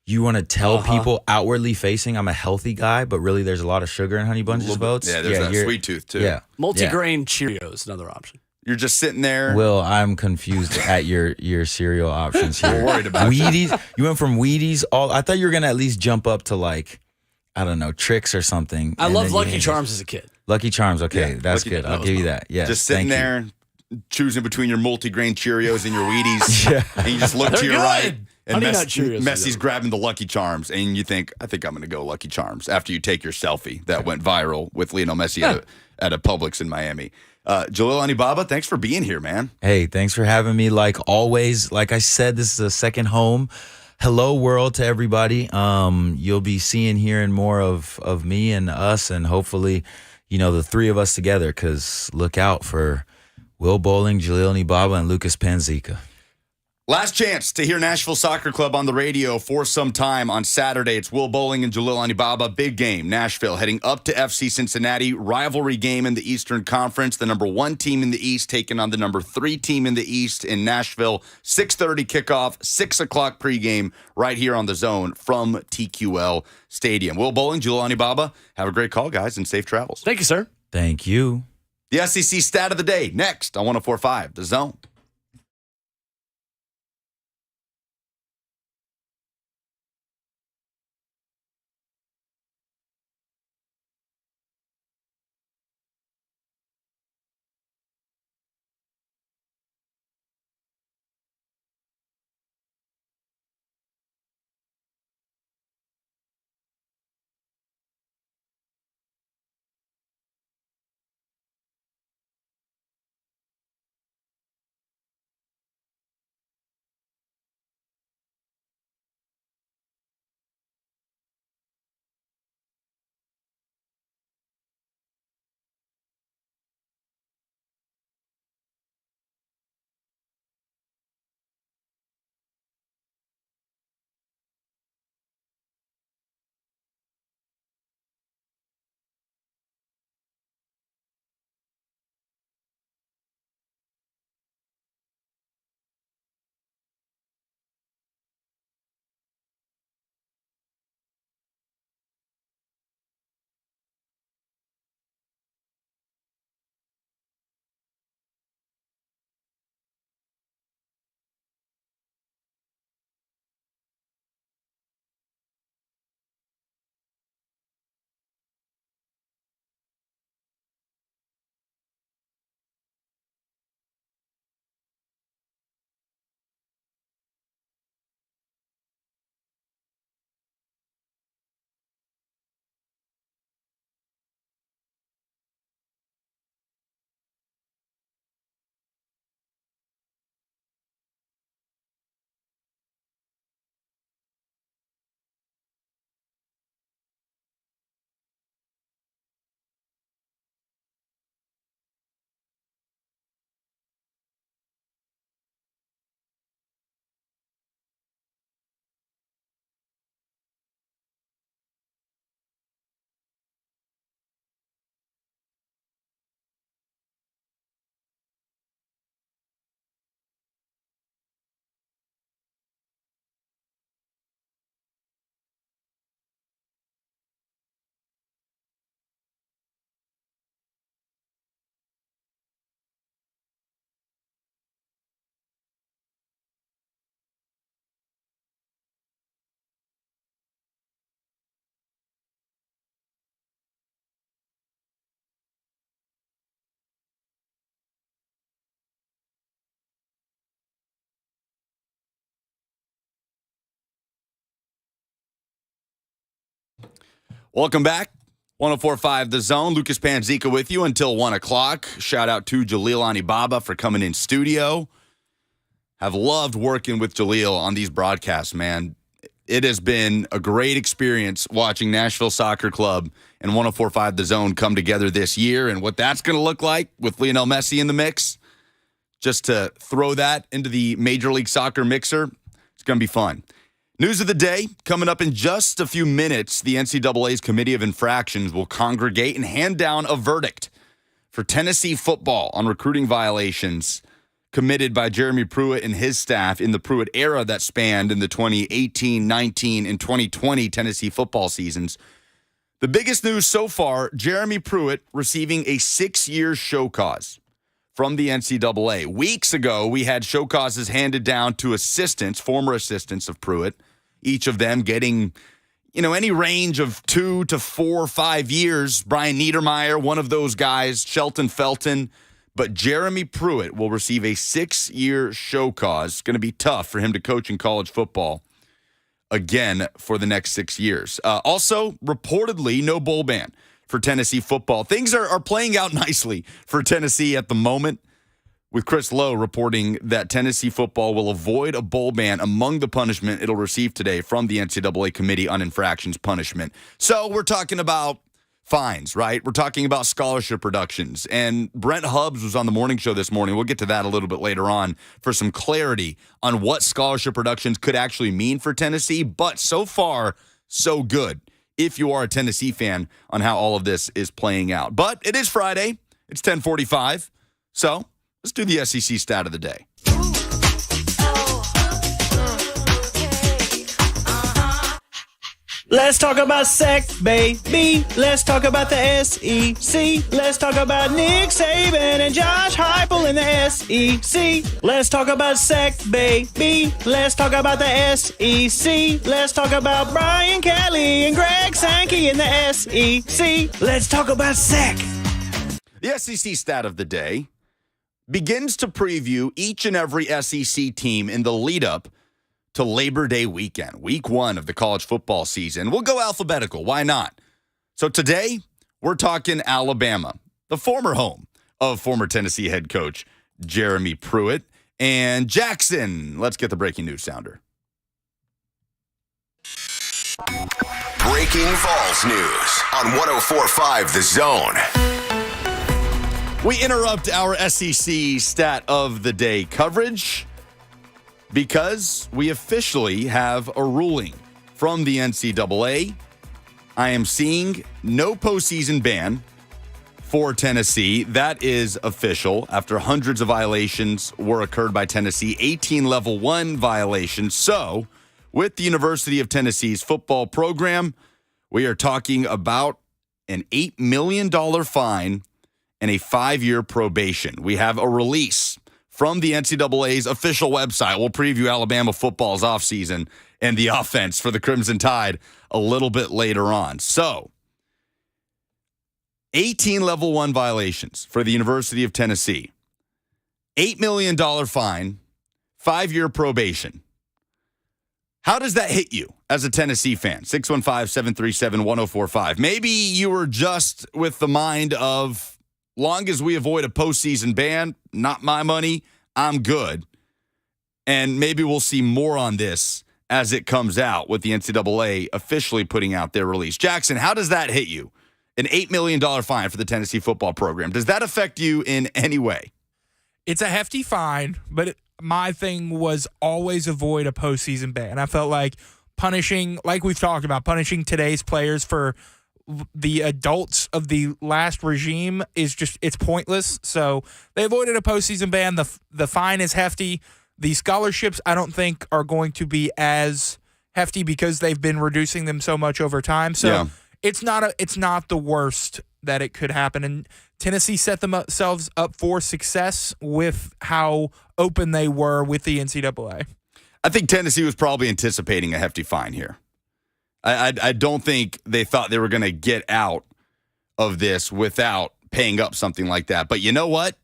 you want to tell people outwardly facing, I'm a healthy guy, but really there's a lot of sugar in Honey Bunches of Oats. Yeah, there's that sweet tooth too. Yeah, Multigrain Cheerios, another option. You're just sitting there. Will, I'm confused at your cereal options here. We're worried about Wheaties. You went from Wheaties I thought you were gonna at least jump up to like, I don't know, Trix or something. I and love then you Lucky had- Charms as a kid. Lucky Charms. Okay, Yeah, that's Lucky- good. that I'll was give you mine. that. Yes, just sitting thank you. there, choosing between your multigrain Cheerios and your Wheaties, and you just look to They're your good. right, and Honey Nut Cheerios are Messi's good. grabbing the Lucky Charms, and you think, I think I'm going to go Lucky Charms after you take your selfie that went viral with Lionel Messi at a Publix in Miami. Jalil Anibaba, thanks for being here, man. Hey, thanks for having me. Like always, like I said, this is a second home. Hello, world, to everybody. You'll be seeing, hearing more of me and us, and hopefully, the 3 of us together. Because look out for Will Bowling, Jalil Anibaba, and Lucas Panzica. Last chance to hear Nashville Soccer Club on the radio for some time on Saturday. It's Will Bowling and Jalil Anibaba. Big game. Nashville heading up to FC Cincinnati. Rivalry game in the Eastern Conference. The number 1 team in the East taking on the number 3 team in the East in Nashville. 6:30 kickoff, 6 o'clock pregame right here on the Zone from TQL Stadium. Will Bowling, Jalil Anibaba. Have a great call, guys, and safe travels. Thank you, sir. Thank you. The SEC stat of the day next on 104.5 The Zone. Welcome back. 104.5 The Zone. Lucas Panzica with you until 1 o'clock. Shout out to Jalil Anibaba for coming in studio. Have loved working with Jalil on these broadcasts, man. It has been a great experience watching Nashville Soccer Club and 104.5 The Zone come together this year, and what that's going to look like with Lionel Messi in the mix. Just to throw that into the Major League Soccer mixer, it's going to be fun. News of the day, coming up in just a few minutes, the NCAA's Committee of Infractions will congregate and hand down a verdict for Tennessee football on recruiting violations committed by Jeremy Pruitt and his staff in the Pruitt era that spanned in the 2018, 19, and 2020 Tennessee football seasons. The biggest news so far, Jeremy Pruitt receiving a 6-year show cause from the NCAA. Weeks ago, we had show causes handed down to assistants, former assistants of Pruitt, each of them getting, any range of 2 to 4 or 5 years. Brian Niedermeyer, one of those guys, Shelton Felton. But Jeremy Pruitt will receive a 6-year show cause. It's going to be tough for him to coach in college football again for the next 6 years. Also, reportedly, no bowl ban for Tennessee football. Things are playing out nicely for Tennessee at the moment, with Chris Lowe reporting that Tennessee football will avoid a bowl ban among the punishment it'll receive today from the NCAA Committee on Infractions punishment. So we're talking about fines, right? We're talking about scholarship reductions. And Brent Hubbs was on the morning show this morning. We'll get to that a little bit later on for some clarity on what scholarship reductions could actually mean for Tennessee. But so far, so good, if you are a Tennessee fan, on how all of this is playing out. But it is Friday. It's 10:45. So let's do the SEC stat of the day. Let's talk about SEC, baby. Let's talk about the SEC. Let's talk about Nick Saban and Josh Heupel in the SEC. Let's talk about SEC, baby. Let's talk about the SEC. Let's talk about Brian Kelly and Greg Sankey in the SEC. Let's talk about SEC. The SEC stat of the day begins to preview each and every SEC team in the lead-up to Labor Day weekend, week 1 of the college football season. We'll go alphabetical. Why not? So today, we're talking Alabama, the former home of former Tennessee head coach Jeremy Pruitt. And Jackson, let's get the breaking news sounder. Breaking Vols news on 104.5 The Zone. We interrupt our SEC stat of the day coverage because we officially have a ruling from the NCAA. I am seeing no postseason ban for Tennessee. That is official after hundreds of violations were occurred by Tennessee, 18 level 1 violations. So with the University of Tennessee's football program, we are talking about an $8 million fine and a 5-year probation. We have a release from the NCAA's official website. We'll preview Alabama football's offseason and the offense for the Crimson Tide a little bit later on. So, 18 level 1 violations for the University of Tennessee. $8 million fine, 5-year probation. How does that hit you as a Tennessee fan? 615-737-1045. Maybe you were just with the mind of, long as we avoid a postseason ban, not my money, I'm good. And maybe we'll see more on this as it comes out with the NCAA officially putting out their release. Jackson, how does that hit you? An $8 million fine for the Tennessee football program. Does that affect you in any way? It's a hefty fine, but my thing was always avoid a postseason ban. I felt like punishing, like we've talked about, punishing today's players for the adults of the last regime is just, it's pointless. So they avoided a postseason ban. The fine is hefty. The scholarships, I don't think, are going to be as hefty because they've been reducing them so much over time. So Yeah. it's not the worst that it could happen. And Tennessee set themselves up for success with how open they were with the NCAA. I think Tennessee was probably anticipating a hefty fine here. I don't think they thought they were going to get out of this without paying up something like that. But you know what?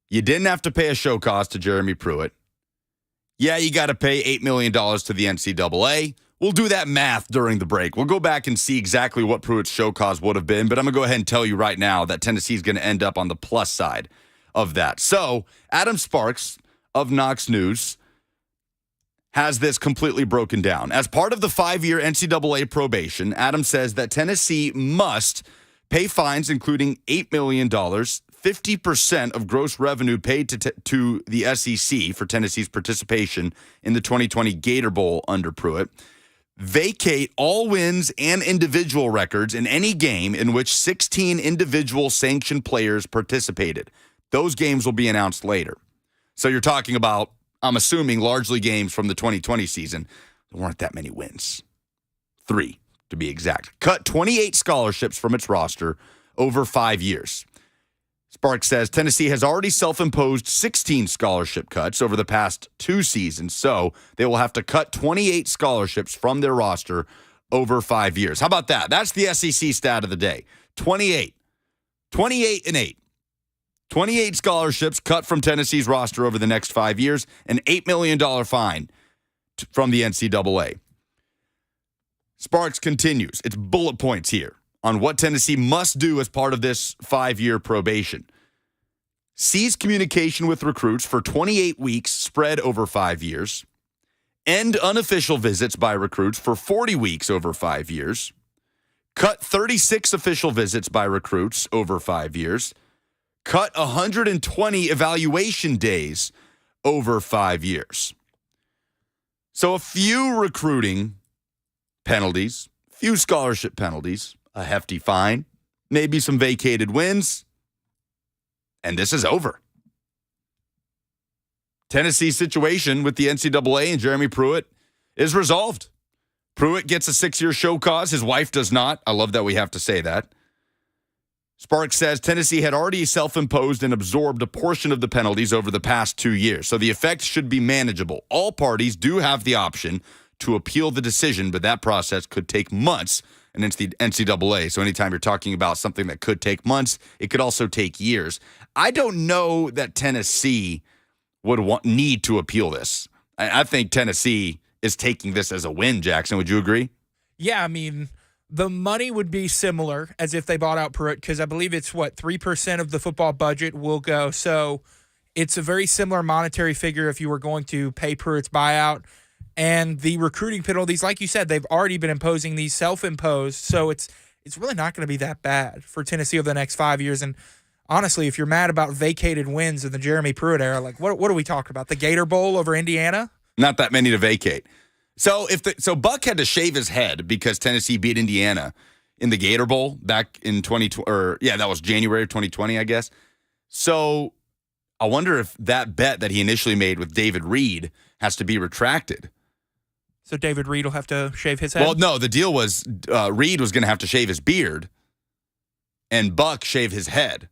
You didn't have to pay a show cost to Jeremy Pruitt. Yeah, you got to pay $8 million to the NCAA. We'll do that math during the break. We'll go back and see exactly what Pruitt's show cause would have been, but I'm going to go ahead and tell you right now that Tennessee's going to end up on the plus side of that. So, Adam Sparks of Knox News has this completely broken down. As part of the 5-year NCAA probation, Adam says that Tennessee must pay fines including $8 million, 50% of gross revenue paid to the SEC for Tennessee's participation in the 2020 Gator Bowl under Pruitt, vacate all wins and individual records in any game in which 16 individual sanctioned players participated. Those games will be announced later. So you're talking about, I'm assuming, largely games from the 2020 season. There weren't that many wins. 3, to be exact. Cut 28 scholarships from its roster over 5 years. Sparks says Tennessee has already self-imposed 16 scholarship cuts over the past 2 seasons, so they will have to cut 28 scholarships from their roster over 5 years. How about that? That's the SEC stat of the day. 28. 28 and 8. 28 scholarships cut from Tennessee's roster over the next 5 years, an $8 million fine from the NCAA. Sparks continues. It's bullet points here on what Tennessee must do as part of this 5-year probation. Cease communication with recruits for 28 weeks spread over 5 years. End unofficial visits by recruits for 40 weeks over 5 years. Cut 36 official visits by recruits over 5 years. Cut 120 evaluation days over 5 years. So a few recruiting penalties, few scholarship penalties, a hefty fine, maybe some vacated wins, and this is over. Tennessee's situation with the NCAA and Jeremy Pruitt is resolved. Pruitt gets a 6-year show cause. His wife does not. I love that we have to say that. Sparks says Tennessee had already self-imposed and absorbed a portion of the penalties over the past 2 years, so the effect should be manageable. All parties do have the option to appeal the decision, but that process could take months, and it's the NCAA. So anytime you're talking about something that could take months, it could also take years. I don't know that Tennessee would need to appeal this. I think Tennessee is taking this as a win, Jackson. Would you agree? Yeah, I mean, the money would be similar as if they bought out Pruitt, because I believe it's, 3% of the football budget will go. So it's a very similar monetary figure if you were going to pay Pruitt's buyout. And the recruiting penalties, like you said, they've already been imposing these self-imposed. So it's really not going to be that bad for Tennessee over the next 5 years. And honestly, if you're mad about vacated wins in the Jeremy Pruitt era, like what are we talking about? The Gator Bowl over Indiana? Not that many to vacate. So Buck had to shave his head because Tennessee beat Indiana in the Gator Bowl back in 2020, that was January of 2020, I guess. So I wonder if that bet that he initially made with David Reed has to be retracted. So David Reed will have to shave his head? Well, no, the deal was Reed was going to have to shave his beard and Buck shave his head.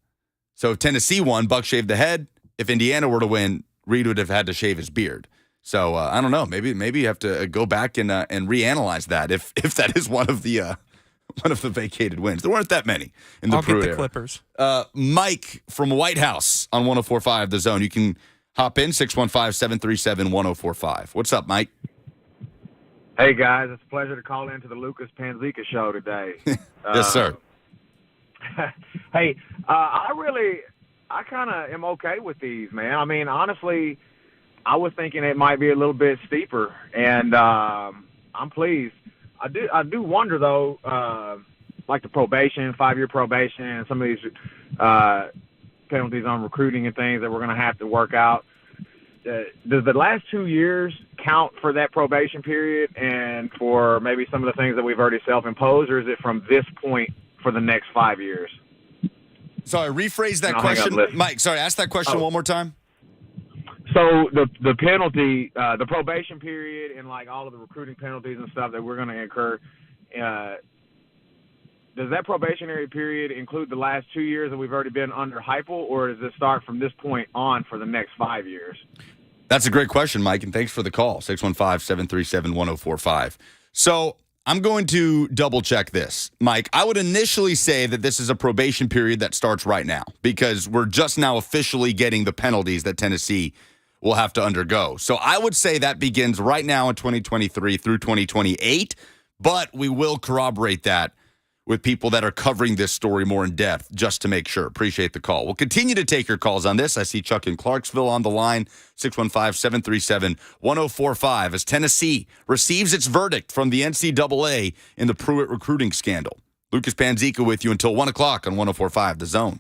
So if Tennessee won, Buck shaved the head. If Indiana were to win, Reed would have had to shave his beard. So I don't know. Maybe you have to go back and reanalyze that if that is one of the vacated wins. There weren't that many in the Pruitt era. Clippers. Mike from White House on 104.5 The Zone. You can hop in 615-737-1045. What's up, Mike? Hey, guys. It's a pleasure to call into the Lucas Panzica show today. Yes, sir. Hey, I kind of am okay with these, man. I mean, honestly, I was thinking it might be a little bit steeper, and I'm pleased. I do wonder, though, like the probation, 5-year probation, and some of these penalties on recruiting and things that we're going to have to work out. Does the last 2 years count for that probation period and for maybe some of the things that we've already self-imposed, or is it from this point for the next 5 years? Sorry, rephrase that question. Mike, sorry, ask that question one more time. So the penalty, the probation period and like all of the recruiting penalties and stuff that we're going to incur, does that probationary period include the last 2 years that we've already been under Heupel, or does it start from this point on for the next 5 years? That's a great question, Mike, and thanks for the call, 615-737-1045. So I'm going to double-check this. Mike, I would initially say that this is a probation period that starts right now because we're just now officially getting the penalties that Tennessee will have to undergo. So I would say that begins right now in 2023 through 2028, but we will corroborate that with people that are covering this story more in depth just to make sure. Appreciate the call. We'll continue to take your calls on this. I see Chuck in Clarksville on the line, 615-737-1045, as Tennessee receives its verdict from the NCAA in the Pruitt recruiting scandal. Lucas Panzica with you until 1 o'clock on 1045 The Zone.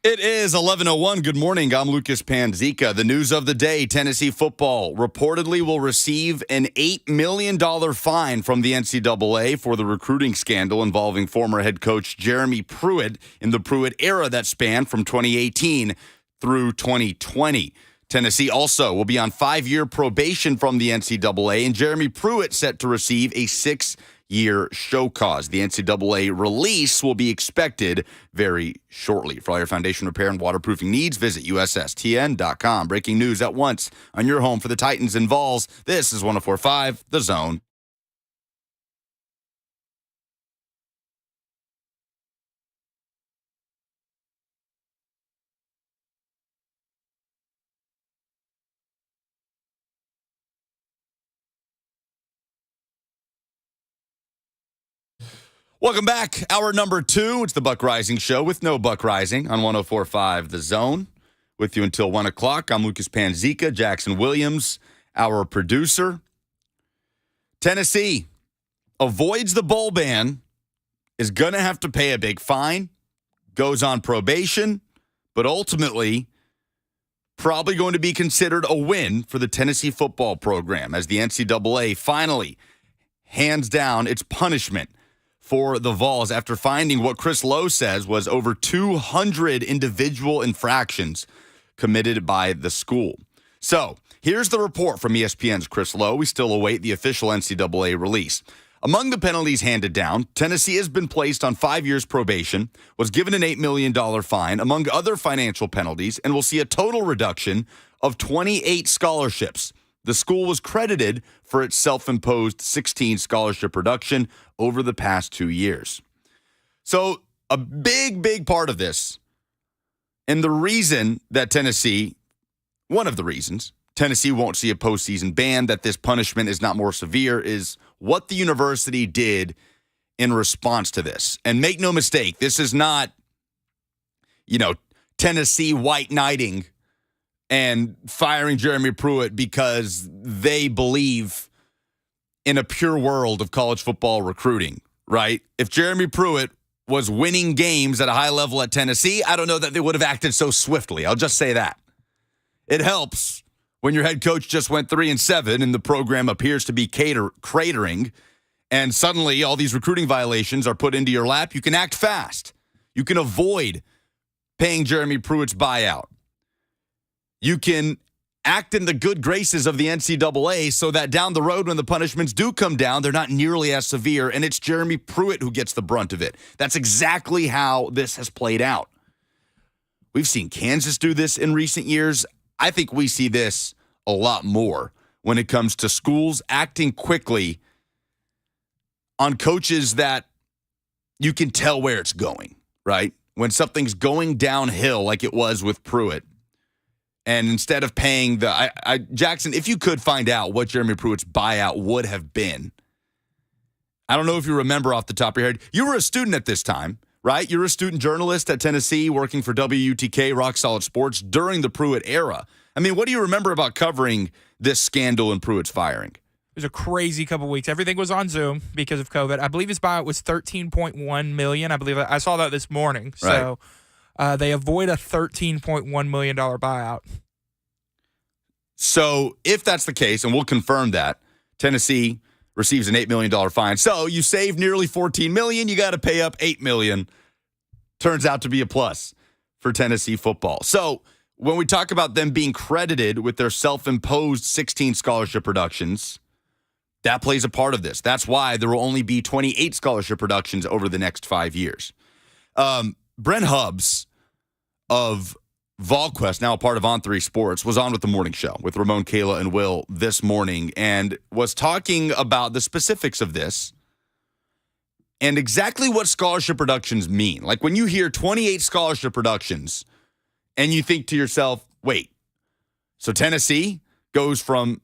It is 11:01. Good morning. I'm Lucas Panzica. The news of the day, Tennessee football reportedly will receive an $8 million fine from the NCAA for the recruiting scandal involving former head coach Jeremy Pruitt in the Pruitt era that spanned from 2018 through 2020. Tennessee also will be on 5-year probation from the NCAA, and Jeremy Pruitt set to receive a 6-year show cause. The NCAA release will be expected very shortly. For all your foundation repair and waterproofing needs, visit USSTN.com. Breaking news at once on your home for the Titans and Vols. This is 104.5 The Zone. Welcome back. Hour number 2. It's the Buck Reising Show with no Buck Reising on 104.5 The Zone. With you until 1 o'clock. I'm Lucas Panzica, Jackson Williams, our producer. Tennessee avoids the bowl ban, is going to have to pay a big fine, goes on probation, but ultimately probably going to be considered a win for the Tennessee football program as the NCAA finally hands down its punishment for the Vols after finding what Chris Lowe says was over 200 individual infractions committed by the school. So here's the report from ESPN's Chris Lowe. We still await the official NCAA release. Among the penalties handed down, Tennessee has been placed on 5 years probation, was given an $8 million fine, among other financial penalties, and will see a total reduction of 28 scholarships. The school was credited for its self-imposed 16 scholarship reduction over the past 2 years. So a big part of this, and the reason that one of the reasons Tennessee won't see a postseason ban, that this punishment is not more severe, is what the university did in response to this. And make no mistake, this is not, Tennessee white knighting and firing Jeremy Pruitt because they believe in a pure world of college football recruiting, right? If Jeremy Pruitt was winning games at a high level at Tennessee, I don't know that they would have acted so swiftly. I'll just say that. It helps when your head coach just went 3-7 and the program appears to be cratering, and suddenly all these recruiting violations are put into your lap. You can act fast. You can avoid paying Jeremy Pruitt's buyout. You can act in the good graces of the NCAA so that down the road when the punishments do come down, they're not nearly as severe, and it's Jeremy Pruitt who gets the brunt of it. That's exactly how this has played out. We've seen Kansas do this in recent years. I think we see this a lot more when it comes to schools acting quickly on coaches that you can tell where it's going, right? When something's going downhill like it was with Pruitt, and instead of paying Jackson, if you could find out what Jeremy Pruitt's buyout would have been, I don't know if you remember off the top of your head. You were a student at this time, right? You're a student journalist at Tennessee working for WUTK, Rock Solid Sports, during the Pruitt era. I mean, what do you remember about covering this scandal and Pruitt's firing? It was a crazy couple weeks. Everything was on Zoom because of COVID. I believe his buyout was $13.1 million. I believe I saw that this morning. So they avoid a $13.1 million buyout. So if that's the case, and we'll confirm that, Tennessee receives an $8 million fine. So you save nearly $14 million. You got to pay up $8 million. Turns out to be a plus for Tennessee football. So when we talk about them being credited with their self-imposed 16 scholarship reductions, that plays a part of this. That's why there will only be 28 scholarship reductions over the next 5 years. Brent Hubbs of VolQuest, now a part of On3 Sports, was on with the morning show with Ramon, Kayla, and Will this morning and was talking about the specifics of this and exactly what scholarship reductions mean. Like when you hear 28 scholarship reductions and you think to yourself, wait, so Tennessee goes from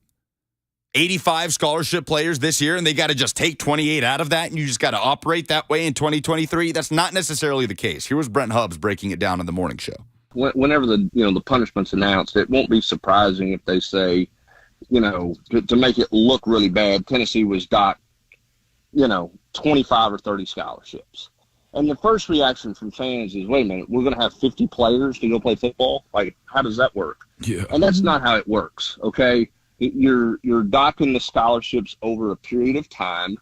85 scholarship players this year and they got to just take 28 out of that and you just got to operate that way in 2023? That's not necessarily the case. Here was Brent Hubbs breaking it down on the morning show. Whenever the punishment's announced, it won't be surprising if they say, to make it look really bad, Tennessee was got, 25 or 30 scholarships. And the first reaction from fans is, wait a minute, we're going to have 50 players to go play football? Like, how does that work? Yeah. And that's not how it works, okay? You're docking the scholarships over a period of time,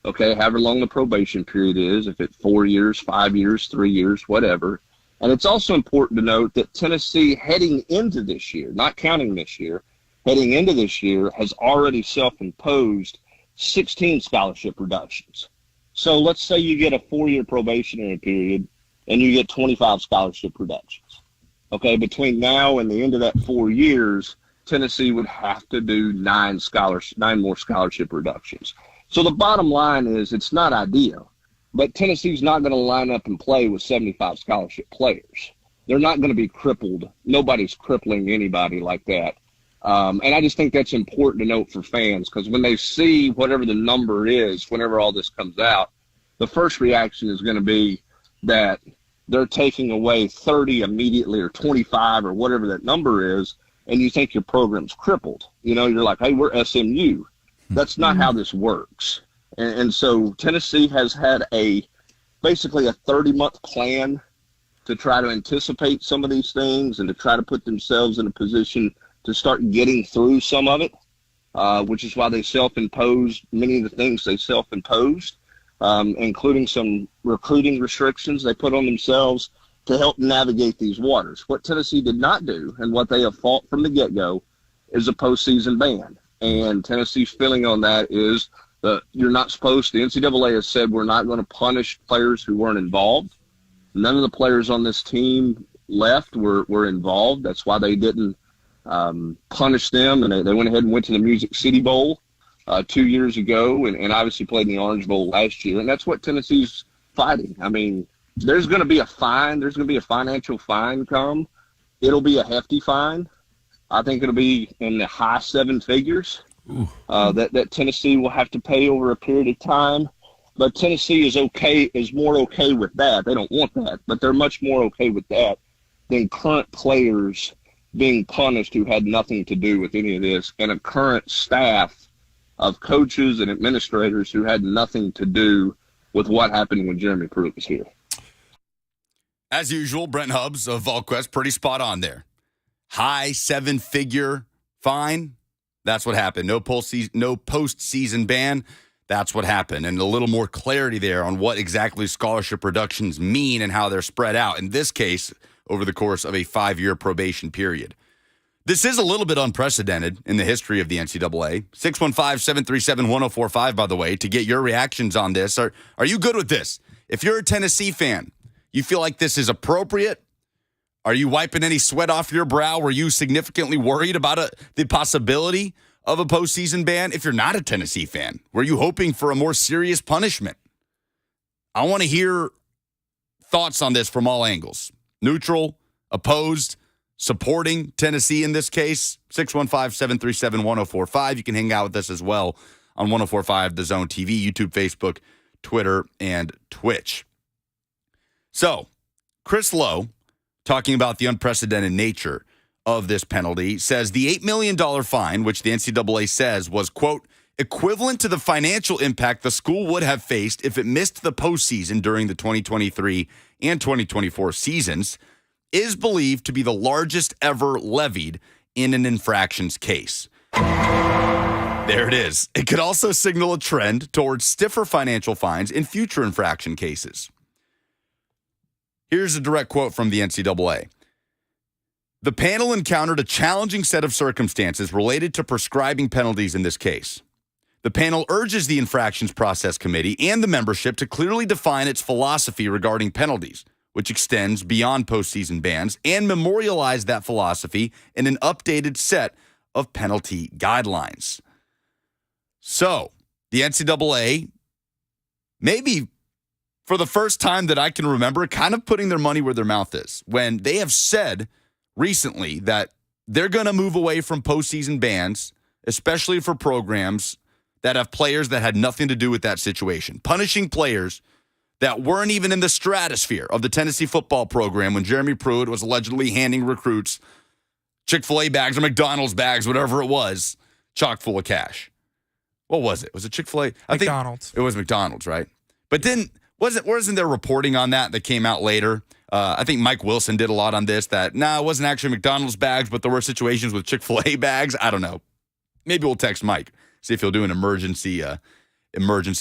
okay, however long the probation period is, if it's 4 years, 5 years, 3 years, whatever. And it's also important to note that Tennessee, heading into this year, not counting this year, heading into this year, has already self-imposed 16 scholarship reductions. So let's say you get a 4-year probationary period and you get 25 scholarship reductions. Okay, between now and the end of that 4 years, Tennessee would have to do 9 more scholarship reductions. So the bottom line is it's not ideal. But Tennessee's not going to line up and play with 75 scholarship players. They're not going to be crippled. Nobody's crippling anybody like that. And I just think that's important to note for fans because when they see whatever the number is, whenever all this comes out, the first reaction is going to be that they're taking away 30 immediately or 25 or whatever that number is, and you think your program's crippled. You're like, hey, we're SMU. That's not how this works. And so Tennessee has had basically a 30-month plan to try to anticipate some of these things and to try to put themselves in a position to start getting through some of it, which is why they self-imposed many of the things they self-imposed, including some recruiting restrictions they put on themselves to help navigate these waters. What Tennessee did not do, and what they have fought from the get-go, is a postseason ban. And Tennessee's feeling on that is that you're not supposed to. The NCAA has said we're not going to punish players who weren't involved. None of the players on this team left were involved. That's why they didn't punish them, and they went ahead and went to the Music City Bowl 2 years ago, and obviously played in the Orange Bowl last year. And that's what Tennessee's fighting. I mean, there's going to be a fine. There's going to be a financial fine come. It'll be a hefty fine. I think it'll be in the high seven figures that Tennessee will have to pay over a period of time. But Tennessee is more okay with that. They don't want that, but they're much more okay with that than current players being punished who had nothing to do with any of this, and a current staff of coaches and administrators who had nothing to do with what happened when Jeremy Pruitt was here. As usual, Brent Hubbs of VolQuest, pretty spot on there. High seven-figure fine. That's what happened. No postseason ban. That's what happened. And a little more clarity there on what exactly scholarship reductions mean and how they're spread out. In this case, over the course of a 5-year probation period. This is a little bit unprecedented in the history of the NCAA. 615-737-1045, by the way, to get your reactions on this. Are you good with this? If you're a Tennessee fan, you feel like this is appropriate? Are you wiping any sweat off your brow? Were you significantly worried about the possibility of a postseason ban? If you're not a Tennessee fan, were you hoping for a more serious punishment? I want to hear thoughts on this from all angles. Neutral, opposed, supporting Tennessee in this case. 615-737-1045. You can hang out with us as well on 1045 The Zone TV, YouTube, Facebook, Twitter, and Twitch. So, Chris Lowe, talking about the unprecedented nature of this penalty, says the $8 million fine, which the NCAA says was, quote, equivalent to the financial impact the school would have faced if it missed the postseason during the 2023 and 2024 seasons, is believed to be the largest ever levied in an infractions case. There it is. It could also signal a trend towards stiffer financial fines in future infraction cases. Here's a direct quote from the NCAA. The panel encountered a challenging set of circumstances related to prescribing penalties in this case. The panel urges the Infractions Process Committee and the membership to clearly define its philosophy regarding penalties, which extends beyond postseason bans, and memorialize that philosophy in an updated set of penalty guidelines. So, the NCAA, maybe for the first time that I can remember, kind of putting their money where their mouth is, when they have said recently that they're going to move away from postseason bans, especially for programs that have players that had nothing to do with that situation. Punishing players that weren't even in the stratosphere of the Tennessee football program when Jeremy Pruitt was allegedly handing recruits Chick-fil-A bags or McDonald's bags, whatever it was, chock full of cash. What was it? Was it Chick-fil-A? McDonald's. It was McDonald's, right? But then wasn't there reporting on that came out later? I think Mike Wilson did a lot on this, that, it wasn't actually McDonald's bags, but there were situations with Chick-fil-A bags. I don't know. Maybe we'll text Mike, see if he'll do an emergency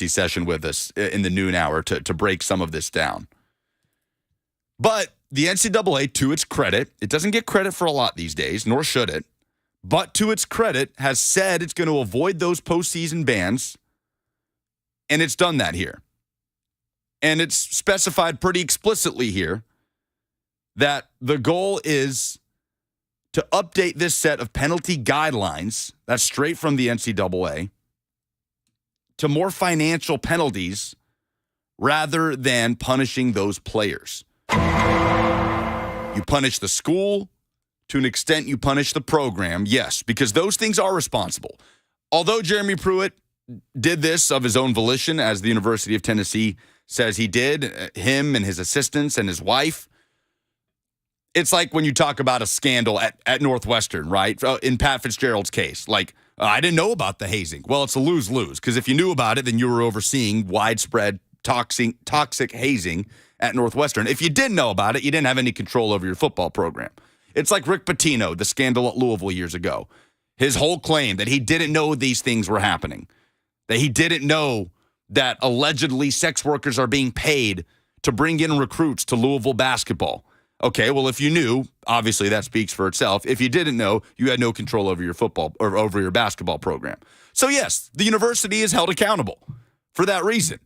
session with us in the noon hour to break some of this down. But the NCAA, to its credit, it doesn't get credit for a lot these days, nor should it, but to its credit, has said it's going to avoid those postseason bans, and it's done that here. And it's specified pretty explicitly here that the goal is to update this set of penalty guidelines, that's straight from the NCAA, to more financial penalties rather than punishing those players. You punish the school, to an extent you punish the program, yes, because those things are responsible. Although Jeremy Pruitt did this of his own volition, as the University of Tennessee says he did, him and his assistants and his wife. It's like when you talk about a scandal at Northwestern, right? In Pat Fitzgerald's case, like, I didn't know about the hazing. Well, it's a lose-lose, because if you knew about it, then you were overseeing widespread toxic hazing at Northwestern. If you didn't know about it, you didn't have any control over your football program. It's like Rick Pitino, the scandal at Louisville years ago. His whole claim that he didn't know these things were happening, that he didn't know that allegedly sex workers are being paid to bring in recruits to Louisville basketball. Okay, well, if you knew, obviously that speaks for itself. If you didn't know, you had no control over your football or over your basketball program. So yes, the university is held accountable for that reason.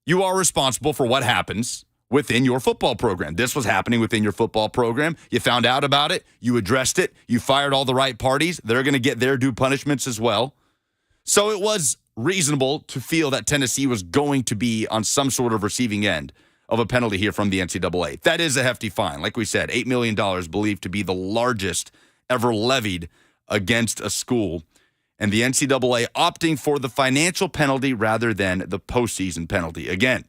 You are responsible for what happens within your football program. This was happening within your football program. You found out about it. You addressed it. You fired all the right parties. They're going to get their due punishments as well. So it was reasonable to feel that Tennessee was going to be on some sort of receiving end of a penalty here from the NCAA. That is a hefty fine. Like we said, $8 million believed to be the largest ever levied against a school. And the NCAA opting for the financial penalty rather than the postseason penalty. Again,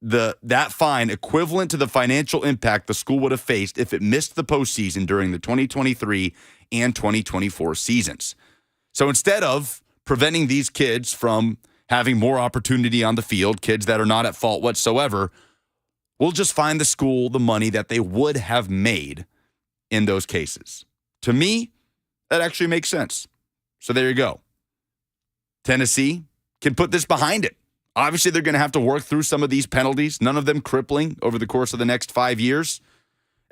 that fine equivalent to the financial impact the school would have faced if it missed the postseason during the 2023 and 2024 seasons. So instead of preventing these kids from having more opportunity on the field, kids that are not at fault whatsoever, we'll just find the school the money that they would have made in those cases. To me, that actually makes sense. So there you go. Tennessee can put this behind it. Obviously, they're going to have to work through some of these penalties, none of them crippling over the course of the next 5 years.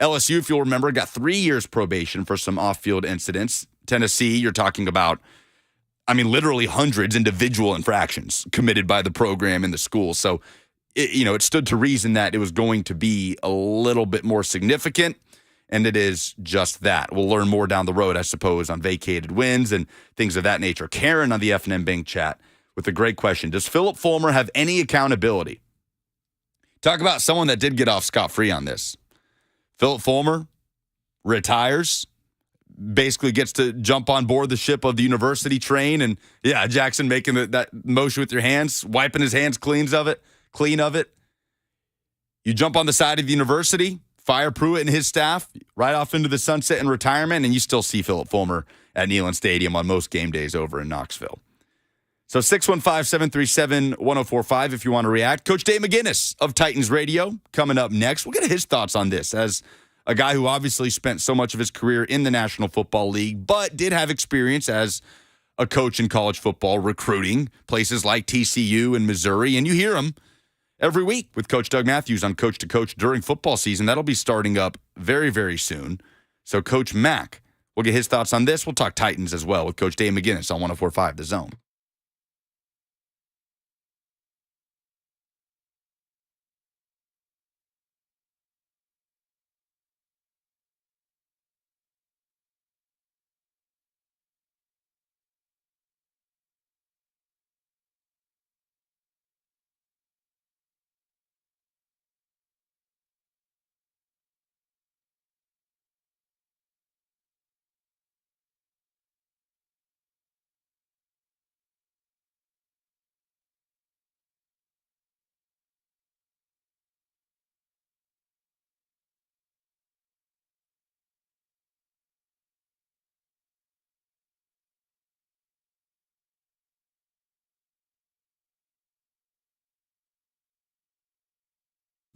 LSU, if you'll remember, got 3 years probation for some off-field incidents. Tennessee, you're talking about, literally hundreds individual infractions committed by the program in the school. So, it stood to reason that it was going to be a little bit more significant, and it is just that. We'll learn more down the road, I suppose, on vacated wins and things of that nature. Karen on the F&M Bing chat with a great question. Does Philip Fulmer have any accountability? Talk about someone that did get off scot-free on this. Philip Fulmer retires, basically gets to jump on board the ship of the university train. And yeah, Jackson making that motion with your hands, wiping his hands clean of it. You jump on the side of the university, fire Pruitt and his staff right off into the sunset and retirement, and you still see Philip Fulmer at Neyland Stadium on most game days over in Knoxville. So 615-737-1045 if you want to react. Coach Dave McGinnis of Titans Radio coming up next. We'll get his thoughts on this as a guy who obviously spent so much of his career in the National Football League, but did have experience as a coach in college football recruiting places like TCU and Missouri. And you hear him every week with Coach Doug Matthews on Coach to Coach during football season. That'll be starting up very, very soon. So Coach Mack, we'll get his thoughts on this. We'll talk Titans as well with Coach Dave McGinnis on 104.5 The Zone.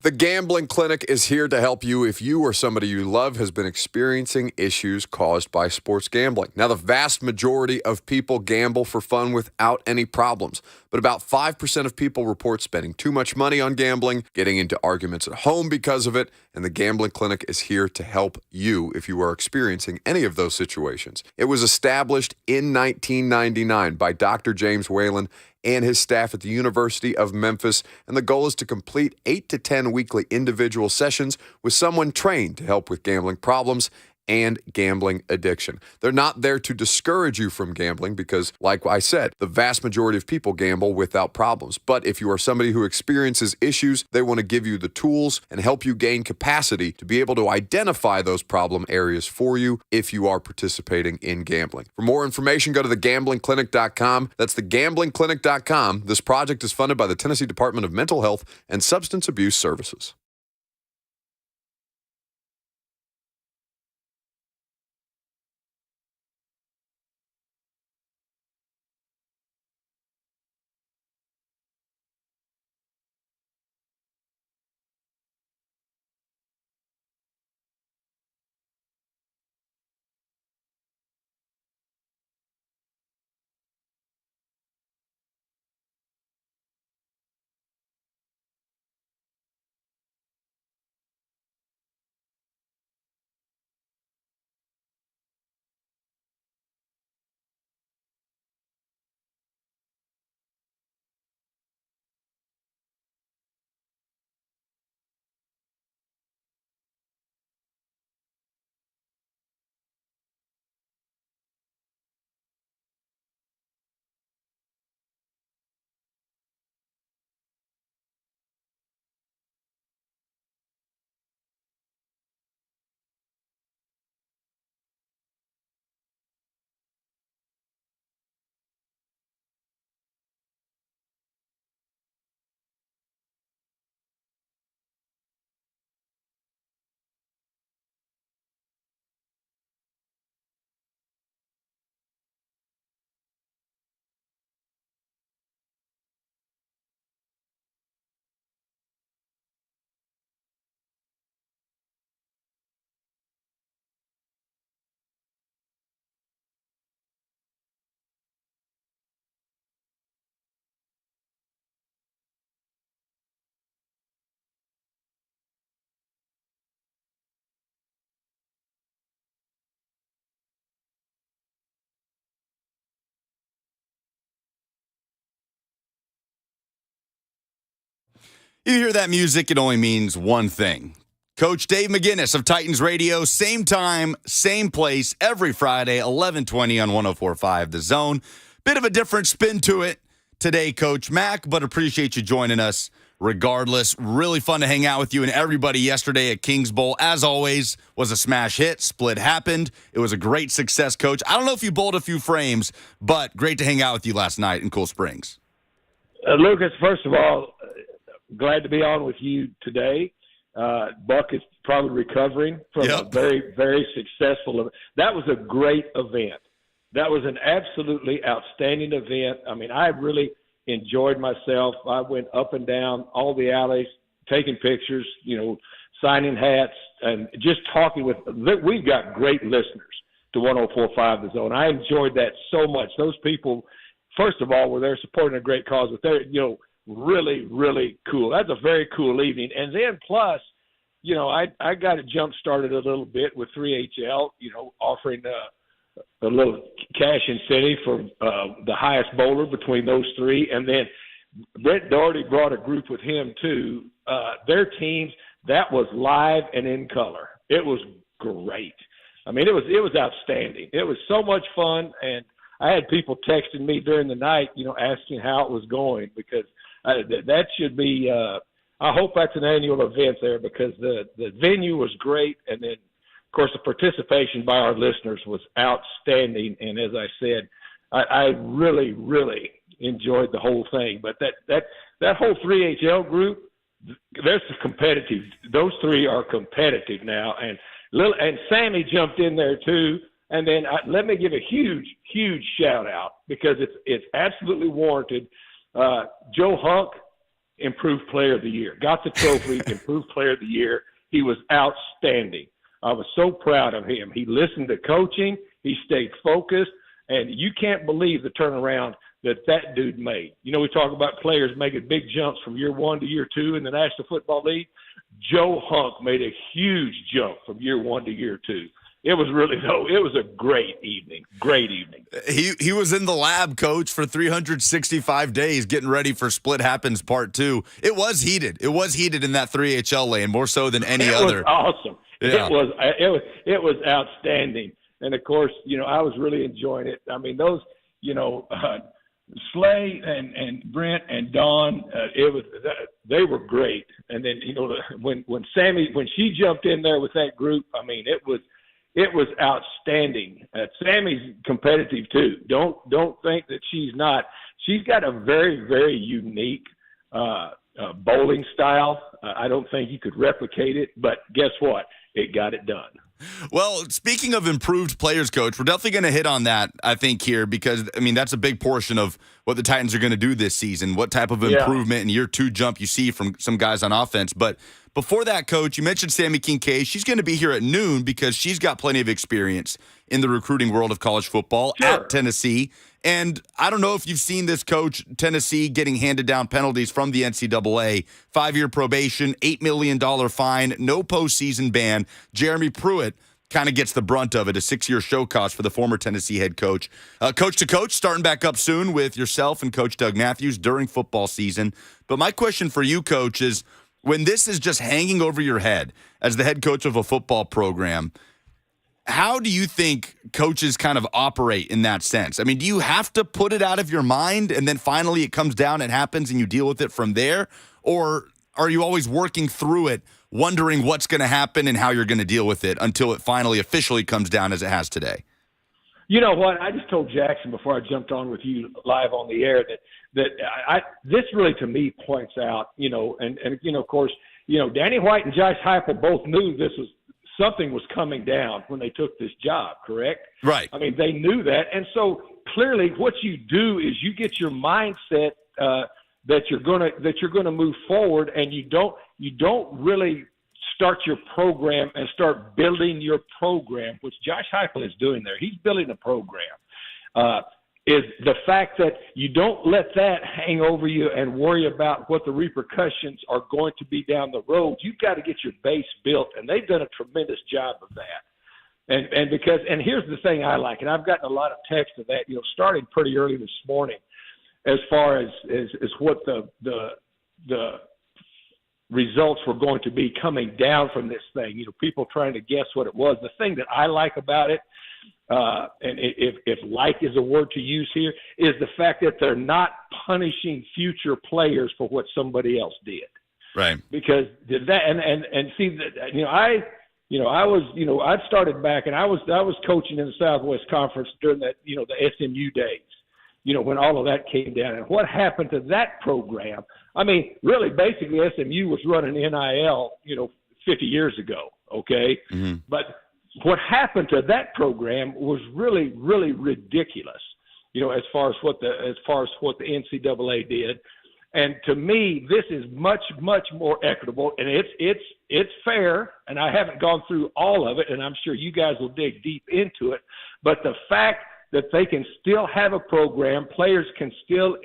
The Gambling Clinic is here to help you if you or somebody you love has been experiencing issues caused by sports gambling. Now, the vast majority of people gamble for fun without any problems, but about 5% of people report spending too much money on gambling, getting into arguments at home because of it, and the Gambling Clinic is here to help you if you are experiencing any of those situations. It was established in 1999 by Dr. James Whalen and his staff at the University of Memphis, and the goal is to complete 8 to 10 weekly individual sessions with someone trained to help with gambling problems and gambling addiction. They're not there to discourage you from gambling because, like I said, the vast majority of people gamble without problems. But if you are somebody who experiences issues, they want to give you the tools and help you gain capacity to be able to identify those problem areas for you if you are participating in gambling. For more information, go to thegamblingclinic.com. That's thegamblingclinic.com. This project is funded by the Tennessee Department of Mental Health and Substance Abuse Services. You hear that music, it only means one thing. Coach Dave McGinnis of Titans Radio, same time, same place, every Friday, 11:20 on 104.5 The Zone. Bit of a different spin to it today, Coach Mack, but appreciate you joining us regardless. Really fun to hang out with you and everybody yesterday at Kings Bowl. As always, was a smash hit. Split happened. It was a great success, Coach. I don't know if you bowled a few frames, but great to hang out with you last night in Cool Springs. Lucas, first of all, glad to be on with you today. Buck is probably recovering from a very, very successful event. That was a great event. That was an absolutely outstanding event. I mean, I really enjoyed myself. I went up and down all the alleys, taking pictures, signing hats, and just talking with – we've got great listeners to 104.5 The Zone. I enjoyed that so much. Those people, first of all, were there supporting a great cause, but they're, really, really cool. That's a very cool evening. And then plus, I got it jump started a little bit with 3HL, offering a little cash incentive for the highest bowler between those three. And then Brett Doherty brought a group with him too. Their teams, that was live and in color. It was great. I mean, it was outstanding. It was so much fun. And I had people texting me during the night, asking how it was going, because that should be I hope that's an annual event there, because the venue was great. And then, of course, the participation by our listeners was outstanding. And as I said, I really, really enjoyed the whole thing. But that whole 3HL group, there's competitive. Those three are competitive now. And Sammy jumped in there too. And then let me give a huge, huge shout out, because it's absolutely warranted. Joe Hunk, Improved Player of the Year, got the trophy. Improved Player of the Year. He was outstanding. I was so proud of him. He listened to coaching. He stayed focused, and you can't believe the turnaround that dude made. We talk about players making big jumps from year one to year two in the National Football League. Joe Hunk made a huge jump from year one to year two. It was it was a great evening. Great evening. He was in the lab, Coach, for 365 days getting ready for Split Happens Part 2. It was heated. It was heated in that 3HL lane, more so than any other. It was awesome. Yeah. It was outstanding. And of course, I was really enjoying it. I mean, those, Slay and Brent and Dawn, they were great. And then, when Sammy, when she jumped in there with that group, I mean, it was outstanding. Sammy's competitive too. Don't think that she's not. She's got a very, very unique bowling style. I don't think you could replicate it, but guess what? It got it done. Well, speaking of improved players, Coach, we're definitely going to hit on that, I think, here, because, I mean, that's a big portion of what the Titans are going to do this season, what type of improvement in year two jump you see from some guys on offense. But before that, Coach, you mentioned Sammy Kincaid. She's going to be here at noon because she's got plenty of experience in the recruiting world of college football at Tennessee. And I don't know if you've seen this, Coach, Tennessee getting handed down penalties from the NCAA, 5-year probation, $8 million fine, no postseason ban. Jeremy Pruitt kind of gets the brunt of it, a 6-year show cause for the former Tennessee head coach. Coach to Coach, starting back up soon with yourself and Coach Doug Matthews during football season. But my question for you, Coach, is when this is just hanging over your head as the head coach of a football program, how do you think coaches kind of operate in that sense? I mean, do you have to put it out of your mind and then finally it comes down, it happens, and you deal with it from there? Or are you always working through it, wondering what's going to happen and how you're going to deal with it until it finally officially comes down as it has today? You know what? I just told Jackson before I jumped on with you live on the air that this really to me points out, and of course, Danny White and Josh Heupel both knew something was coming down when they took this job, correct? Right. I mean, they knew that. And so clearly what you do is you get your mindset that you're going to move forward, and you don't really start your program and start building your program, which Josh Heupel is doing there. He's building a program. Is the fact that you don't let that hang over you and worry about what the repercussions are going to be down the road. You've got to get your base built, and they've done a tremendous job of that. And here's the thing I like, and I've gotten a lot of text of that, starting pretty early this morning, as far as what the results were going to be coming down from this thing. People trying to guess what it was. The thing that I like about it, and if like is a word to use here, is the fact that they're not punishing future players for what somebody else did. Right. Because that and see that I'd started back, and I was coaching in the Southwest Conference during that the SMU days. When all of that came down, and what happened to that program. I mean, really, basically, SMU was running NIL, 50 years ago, okay? Mm-hmm. But what happened to that program was really, really ridiculous, as far as what the NCAA did. And to me, this is much, much more equitable, and it's fair. And I haven't gone through all of it, and I'm sure you guys will dig deep into it. But the fact that they can still have a program, players can still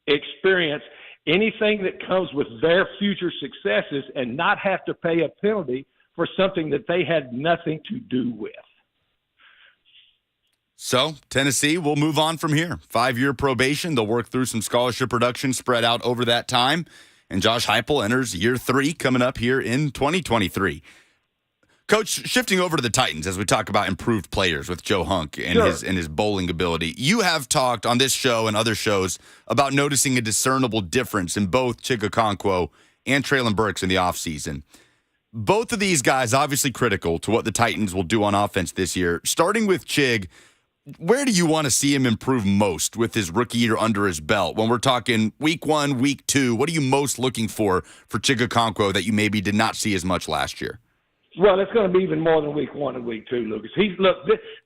experience anything that comes with their future successes and not have to pay a penalty for something that they had nothing to do with. So Tennessee will move on from here. 5-year probation. They'll work through some scholarship production spread out over that time. And Josh Heupel enters year 3 coming up here in 2023. Coach, shifting over to the Titans as we talk about improved players with Joe Hunk and his bowling ability. You have talked on this show and other shows about noticing a discernible difference in both Chig Okonkwo and Treylon Burks in the offseason. Both of these guys obviously critical to what the Titans will do on offense this year. Starting with Chig, where do you want to see him improve most with his rookie year under his belt? When we're talking week 1, week 2, what are you most looking for Chig Okonkwo that you maybe did not see as much last year? Well, it's going to be even more than week 1 and week 2, Lucas.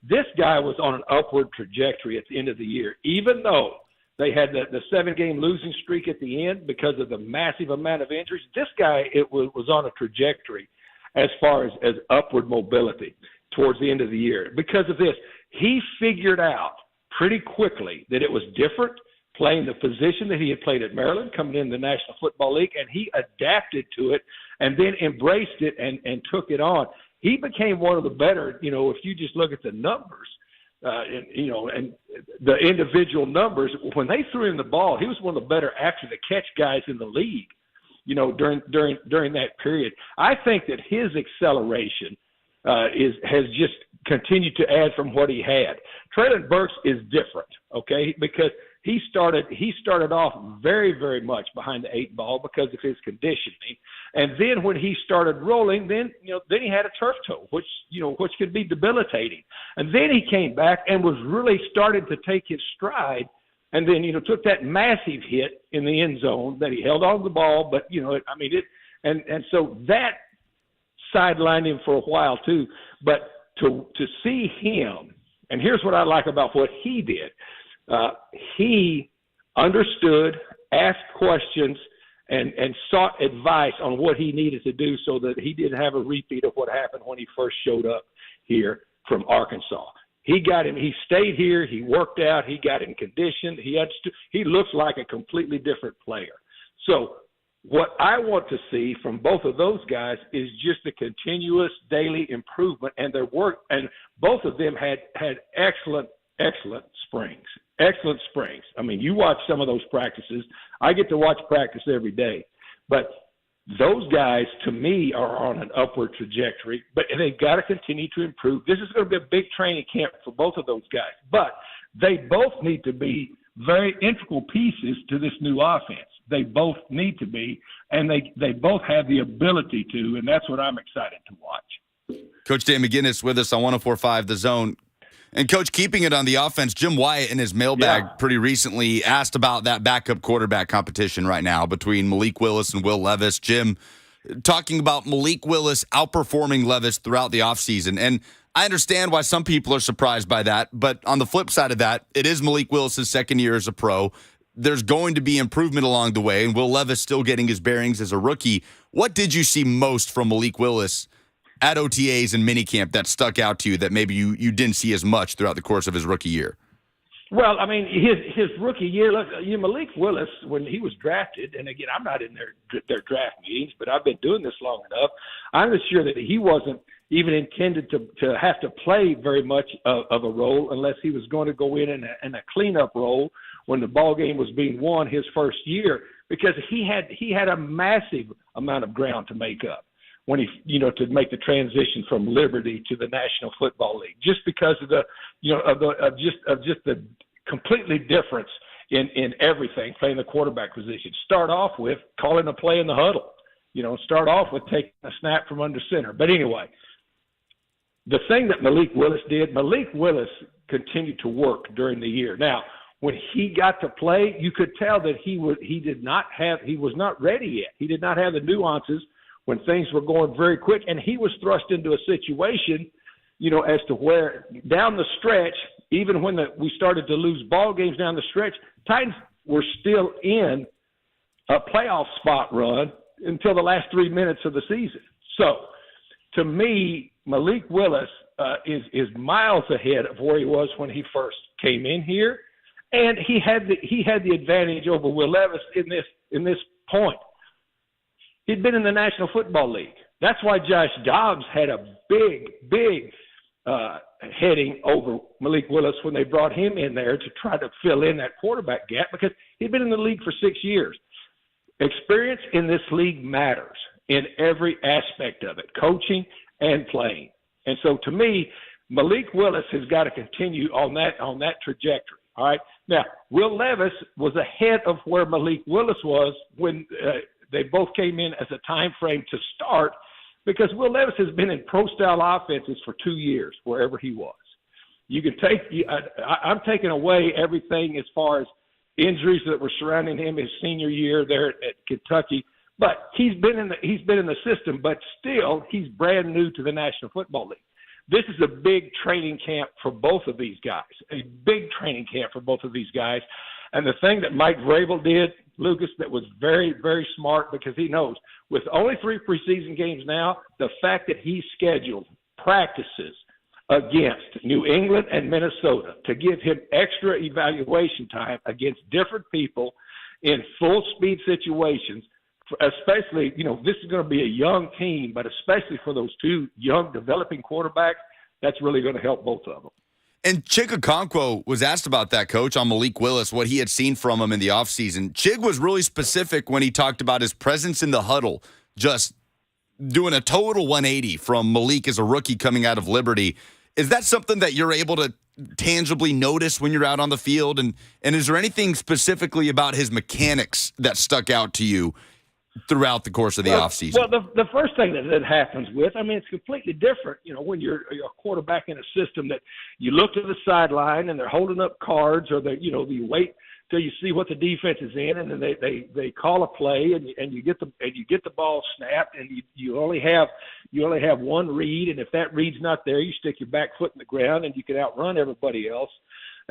This guy was on an upward trajectory at the end of the year, even though they had the 7-game losing streak at the end because of the massive amount of injuries. This guy was on a trajectory as far as upward mobility towards the end of the year. Because of this, he figured out pretty quickly that it was different playing the position that he had played at Maryland, coming in the National Football League, and he adapted to it and then embraced it and took it on. He became one of the better, if you just look at the numbers, and the individual numbers, when they threw him the ball, he was one of the better after the catch guys in the league, during that period. I think that his acceleration has just continued to add from what he had. Traylon Burks is different, okay, because he started which very, very much behind the 8 ball because of his conditioning. And then when he started rolling, then he had a turf toe, which could be debilitating. And then he came back and was really starting to take his stride. And then, took that massive hit in the end zone that he held on to the ball. But, and so that sidelined him for a while too. But to see him, and here's what I like about what he did. He understood, asked questions, and sought advice on what he needed to do so that he didn't have a repeat of what happened when he first showed up here from Arkansas. He got him. He stayed here. He worked out. He got him conditioned. He looks like a completely different player. So what I want to see from both of those guys is just a continuous daily improvement, and their work. And both of them had excellent springs. Excellent springs. I mean, you watch some of those practices. I get to watch practice every day. But those guys, to me, are on an upward trajectory. But they've got to continue to improve. This is going to be a big training camp for both of those guys. But they both need to be very integral pieces to this new offense. They both need to be, and they both have the ability to, and that's what I'm excited to watch. Coach Dan McGinnis with us on 104.5 The Zone. And, Coach, keeping it on the offense, Jim Wyatt in his mailbag pretty recently asked about that backup quarterback competition right now between Malik Willis and Will Levis. Jim, talking about Malik Willis outperforming Levis throughout the offseason. And I understand why some people are surprised by that, but on the flip side of that, it is Malik Willis' second year as a pro. There's going to be improvement along the way, and Will Levis still getting his bearings as a rookie. What did you see most from Malik Willis at OTAs and minicamp that stuck out to you that maybe you didn't see as much throughout the course of his rookie year? Well, I mean, his rookie year, look, Malik Willis, when he was drafted, and again, I'm not in their draft meetings, but I've been doing this long enough, I'm sure that he wasn't even intended to have to play very much of a role unless he was going to go in a cleanup role when the ball game was being won his first year, because he had a massive amount of ground to make up when he, to make the transition from Liberty to the National Football League, just because of the completely difference in everything, playing the quarterback position. Start off with calling a play in the huddle, start off with taking a snap from under center. But anyway, the thing that Malik Willis did, Malik Willis continued to work during the year. Now, when he got to play, you could tell that he was not ready yet. He did not have the nuances when things were going very quick, and he was thrust into a situation, as to where down the stretch, even when we started to lose ball games down the stretch, Titans were still in a playoff spot run until the last 3 minutes of the season. So, to me, Malik Willis is miles ahead of where he was when he first came in here, and he had the advantage over Will Levis in this point. He'd been in the National Football League. That's why Josh Dobbs had a big heading over Malik Willis when they brought him in there to try to fill in that quarterback gap, because he'd been in the league for 6 years. Experience in this league matters in every aspect of it, coaching and playing. And so to me, Malik Willis has got to continue on that trajectory. All right. Now, Will Levis was ahead of where Malik Willis was when they both came in as a time frame to start, because Will Levis has been in pro-style offenses for 2 years, wherever he was. You can I'm taking away everything as far as injuries that were surrounding him his senior year there at Kentucky, but he's been in the system, but still he's brand new to the National Football League. This is a big training camp for both of these guys, a big training camp for both of these guys. And the thing that Mike Vrabel did, Lucas, that was very, very smart, because he knows with only 3 preseason games now, the fact that he scheduled practices against New England and Minnesota to give him extra evaluation time against different people in full speed situations, especially, this is going to be a young team, but especially for those 2 young developing quarterbacks, that's really going to help both of them. And Chig Okonkwo was asked about that, Coach, on Malik Willis, what he had seen from him in the offseason. Chig was really specific when he talked about his presence in the huddle, just doing a total 180 from Malik as a rookie coming out of Liberty. Is that something that you're able to tangibly notice when you're out on the field? And is there anything specifically about his mechanics that stuck out to you throughout the course of the offseason? Well, the first thing that happens with, I mean, it's completely different, when you're a quarterback in a system that you look to the sideline and they're holding up cards, or you wait till you see what the defense is in, and then they call a play, and you get the ball snapped, and you only have one read, and if that read's not there, you stick your back foot in the ground, and you can outrun everybody else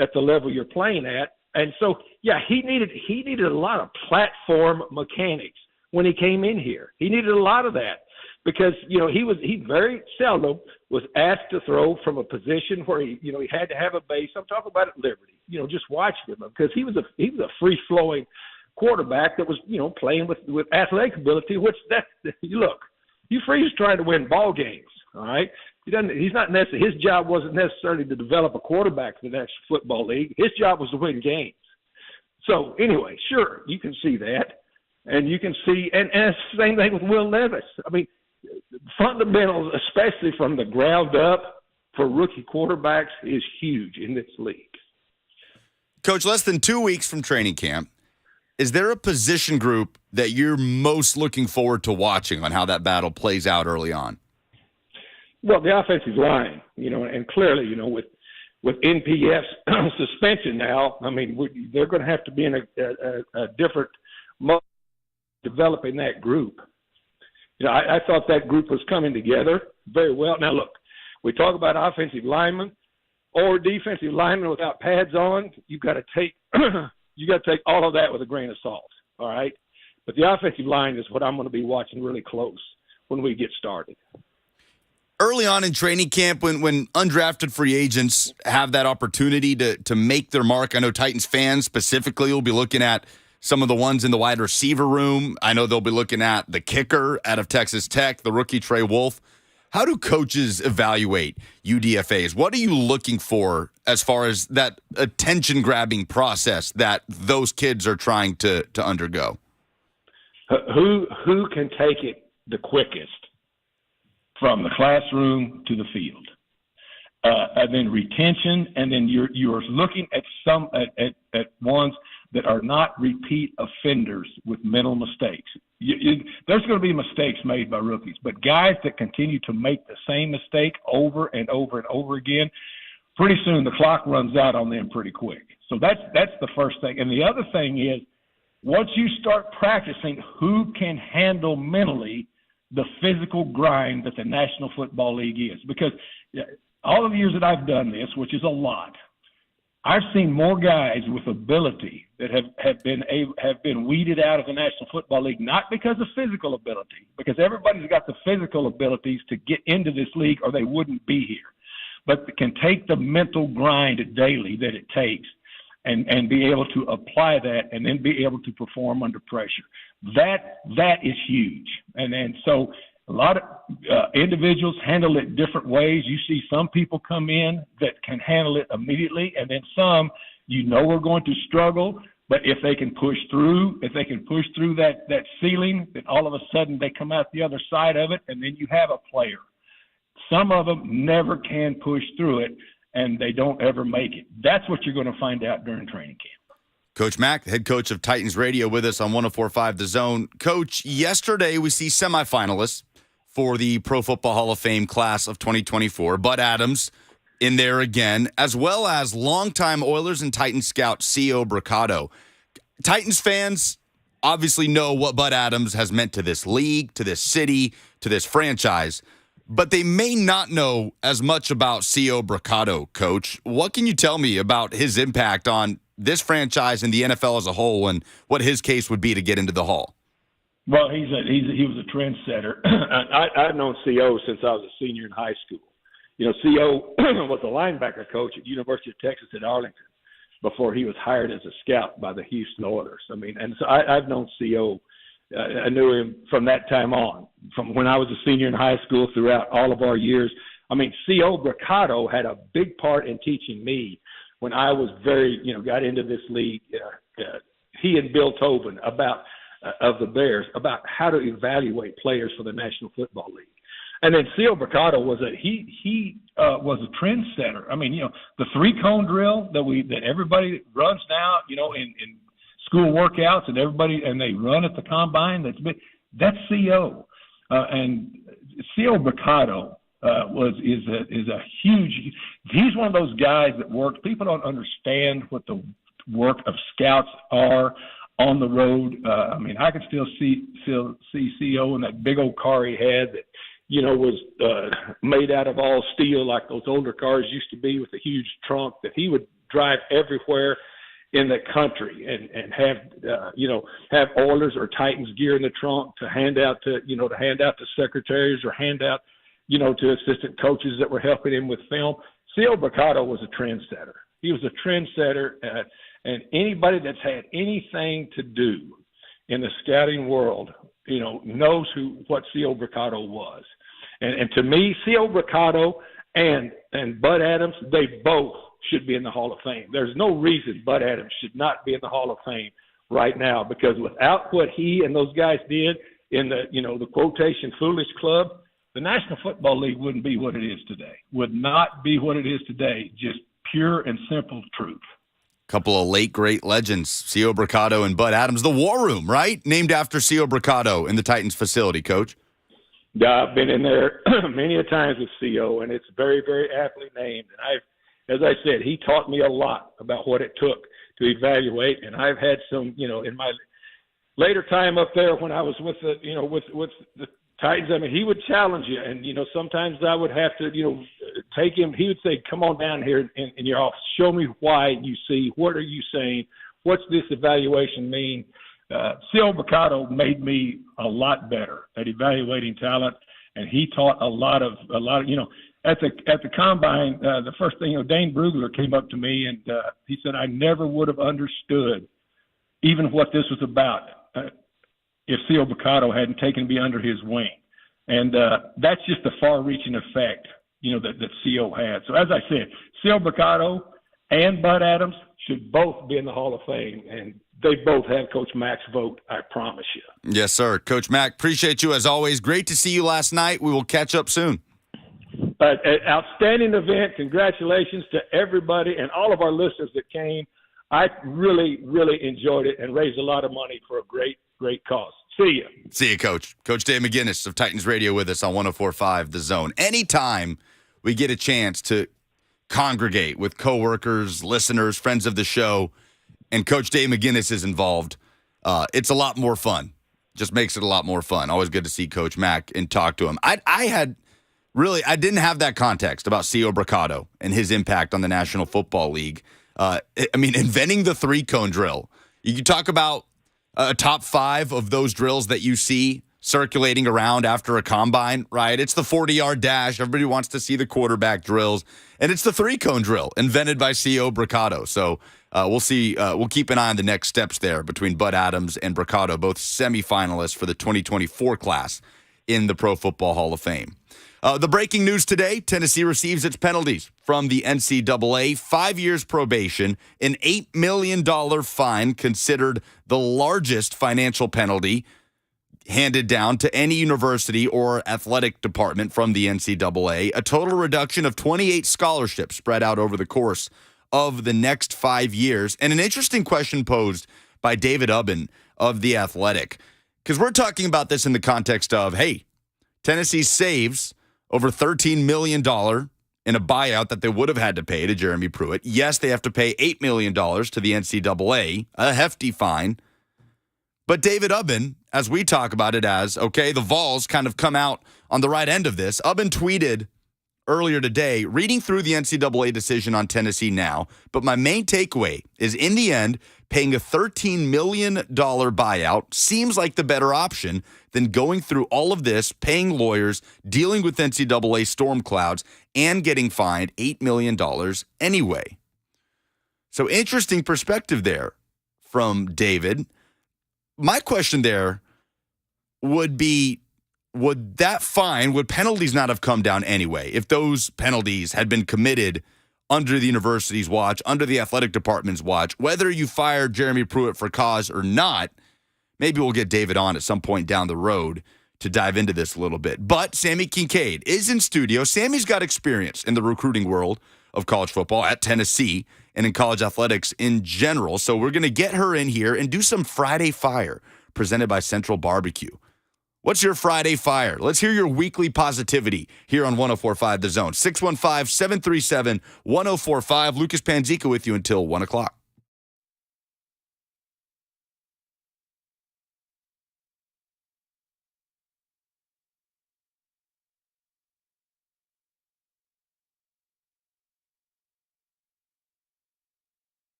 at the level you're playing at. And so, yeah, he needed a lot of platform mechanics when he came in here. He needed a lot of that because, he very seldom was asked to throw from a position where he had to have a base. I'm talking about at Liberty, just watching him, because he was a free-flowing quarterback that was, playing with athletic ability, which look, Hugh Freeze is trying to win ball games, all right? He's not necessarily, his job wasn't necessarily to develop a quarterback for the National Football League. His job was to win games. So anyway, sure, you can see that. And you can see, and it's the same thing with Will Levis. I mean, fundamentals, especially from the ground up for rookie quarterbacks, is huge in this league. Coach, less than 2 weeks from training camp, is there a position group that you're most looking forward to watching on how that battle plays out early on? Well, the offensive line, and clearly, with NPF's suspension now, I mean, they're going to have to be in a different mode developing that group. I thought that group was coming together very well. Now, look, we talk about offensive linemen or defensive linemen without pads on. You've got to take all of that with a grain of salt, all right? But the offensive line is what I'm going to be watching really close when we get started. Early on in training camp, when undrafted free agents have that opportunity to make their mark, I know Titans fans specifically will be looking at some of the ones in the wide receiver room. I know they'll be looking at the kicker out of Texas Tech, the rookie Trey Wolf. How do coaches evaluate UDFAs? What are you looking for as far as that attention-grabbing process that those kids are trying to undergo? Who can take it the quickest from the classroom to the field? And then retention, and then you're looking at at ones that are not repeat offenders with mental mistakes. There's going to be mistakes made by rookies, but guys that continue to make the same mistake over and over and over again, pretty soon the clock runs out on them pretty quick. So that's the first thing. And the other thing is, once you start practicing who can handle mentally the physical grind that the National Football League is, because all of the years that I've done this, which is a lot, I've seen more guys with ability that have been weeded out of the National Football League, not because of physical ability, because everybody's got the physical abilities to get into this league or they wouldn't be here, but can take the mental grind daily that it takes and be able to apply that and then be able to perform under pressure. That is huge. And so a lot of individuals handle it different ways. You see some people come in that can handle it immediately, and then some are going to struggle. But if they can push through, that ceiling, then all of a sudden they come out the other side of it, and then you have a player. Some of them never can push through it, and they don't ever make it. That's what you're going to find out during training camp. Coach Mack, head coach of Titans Radio, with us on 104.5 The Zone. Coach, yesterday we see semifinalists for the Pro Football Hall of Fame class of 2024. Bud Adams in there again, as well as longtime Oilers and Titans scout C.O. Bricado. Titans fans obviously know what Bud Adams has meant to this league, to this city, to this franchise, but they may not know as much about C.O. Bricado, Coach. What can you tell me about his impact on this franchise and the NFL as a whole, and what his case would be to get into the Hall? Well, he was a trendsetter. I've known C.O. since I was a senior in high school. C.O. was a linebacker coach at University of Texas at Arlington before he was hired as a scout by the Houston Oilers. And so I've known C.O. I knew him from that time on, from when I was a senior in high school throughout all of our years. C.O. Bricado had a big part in teaching me when I was got into this league. He and Bill Tobin about of the Bears about how to evaluate players for the National Football League. And then Seal Mercado was he was a trendsetter. I mean, the 3-cone drill that everybody runs now, in school workouts and they run at the combine. That's CO, and Seal Mercado is a huge. He's one of those guys that works. People don't understand what the work of scouts are on the road. I mean, I can still see CO in that big old car he had that, was made out of all steel like those older cars used to be, with a huge trunk that he would drive everywhere in the country and have Oilers or Titans gear in the trunk to hand out to secretaries or hand out, to assistant coaches that were helping him with film. Seal Mercado was a trendsetter. He was a trendsetter, and anybody that's had anything to do in the scouting world, knows what Seal Mercado was. And to me, Seal Mercado and Bud Adams, they both should be in the Hall of Fame. There's no reason Bud Adams should not be in the Hall of Fame right now, because without what he and those guys did in the quotation foolish club, the National Football League wouldn't be what it is today. Would not be what it is today. Just pure and simple truth. Couple of late great legends, Seal Mercado and Bud Adams. The War Room, right? Named after Seal Mercado in the Titans facility, Coach. Yeah, I've been in there many a times with CO, and it's very, very aptly named. And as I said, he taught me a lot about what it took to evaluate. And I've had some, in my later time up there when I was with the, with the Titans, I mean, he would challenge you, and sometimes I would have to, take him. He would say, "Come on down here in your office. Show me why you see. What are you saying? What's this evaluation mean?" Seal Mercado made me a lot better at evaluating talent, and he taught a lot of at the combine. The first thing, Dane Brugler came up to me and he said, "I never would have understood even what this was about if Seal Mercado hadn't taken me under his wing." And that's just the far-reaching effect, that CO had. So as I said, Seal Mercado and Bud Adams should both be in the Hall of Fame, and they both have Coach Mack's vote, I promise you. Yes, sir. Coach Mack, appreciate you as always. Great to see you last night. We will catch up soon. Outstanding event. Congratulations to everybody and all of our listeners that came. I really, really enjoyed it and raised a lot of money for a great, great cause. See you. See you, Coach. Coach Dave McGinnis of Titans Radio with us on 104.5 The Zone. Anytime we get a chance to congregate with coworkers, listeners, friends of the show, and Coach Dave McGinnis is involved, it's a lot more fun. Just makes it a lot more fun. Always good to see Coach Mack and talk to him. I didn't have that context about CO Mercado and his impact on the National Football League. Inventing the 3-cone drill. You can talk about a top 5 of those drills that you see circulating around after a combine, right? It's the 40-yard dash. Everybody wants to see the quarterback drills. And it's the 3-cone drill invented by CO Mercado. So we'll see. We'll keep an eye on the next steps there between Bud Adams and Mercado, both semifinalists for the 2024 class in the Pro Football Hall of Fame. The breaking news today, Tennessee receives its penalties from the NCAA, 5 years probation, an $8 million fine, considered the largest financial penalty handed down to any university or athletic department from the NCAA, a total reduction of 28 scholarships spread out over the course of the next 5 years, and an interesting question posed by David Ubben of The Athletic, because we're talking about this in the context of, hey, Tennessee saves over $13 million in a buyout that they would have had to pay to Jeremy Pruitt. Yes, they have to pay $8 million to the NCAA, a hefty fine. But David Ubben, as we talk about it as, okay, the Vols kind of come out on the right end of this. Ubben tweeted earlier today, reading through the NCAA decision on Tennessee now, but my main takeaway is, in the end, paying a $13 million buyout seems like the better option than going through all of this, paying lawyers, dealing with NCAA storm clouds, and getting fined $8 million anyway. So interesting perspective there from David. My question there would be, would penalties not have come down anyway if those penalties had been committed under the university's watch, under the athletic department's watch, whether you fired Jeremy Pruitt for cause or not? maybe we'll get David on at some point down the road to dive into this a little bit. But Sammy Kincaid is in studio. Sammy's got experience in the recruiting world of college football at Tennessee and in college athletics in general. So we're going to get her in here and do some Friday Fire presented by Central Barbecue. What's your Friday Fire? Let's hear your weekly positivity here on 104.5 The Zone. 615-737-1045. Lucas Panzica with you until 1 o'clock.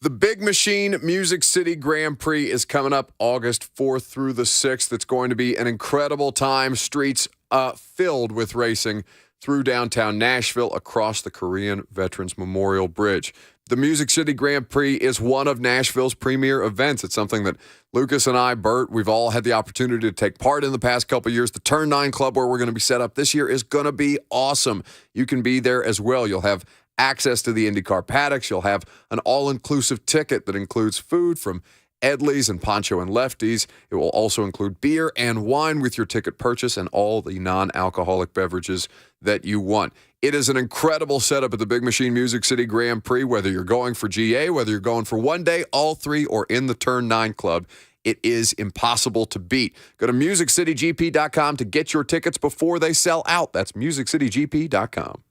The Big Machine Music City Grand Prix is coming up August 4th through the 6th. It's going to be an incredible time. Streets filled with racing through downtown Nashville across the Korean Veterans Memorial Bridge. The Music City Grand Prix is one of Nashville's premier events. It's something that Lucas and I, Bert, we've all had the opportunity to take part in the past couple of years. The Turn 9 Club, where we're going to be set up this year, is going to be awesome. You can be there as well. You'll have access to the IndyCar paddocks. You'll have an all-inclusive ticket that includes food from Edley's and Poncho and Lefty's. It will also include beer and wine with your ticket purchase and all the non-alcoholic beverages that you want. It is an incredible setup at the Big Machine Music City Grand Prix, whether you're going for GA, whether you're going for one day, all three, or in the Turn 9 Club. It is impossible to beat. Go to MusicCityGP.com to get your tickets before they sell out. That's MusicCityGP.com.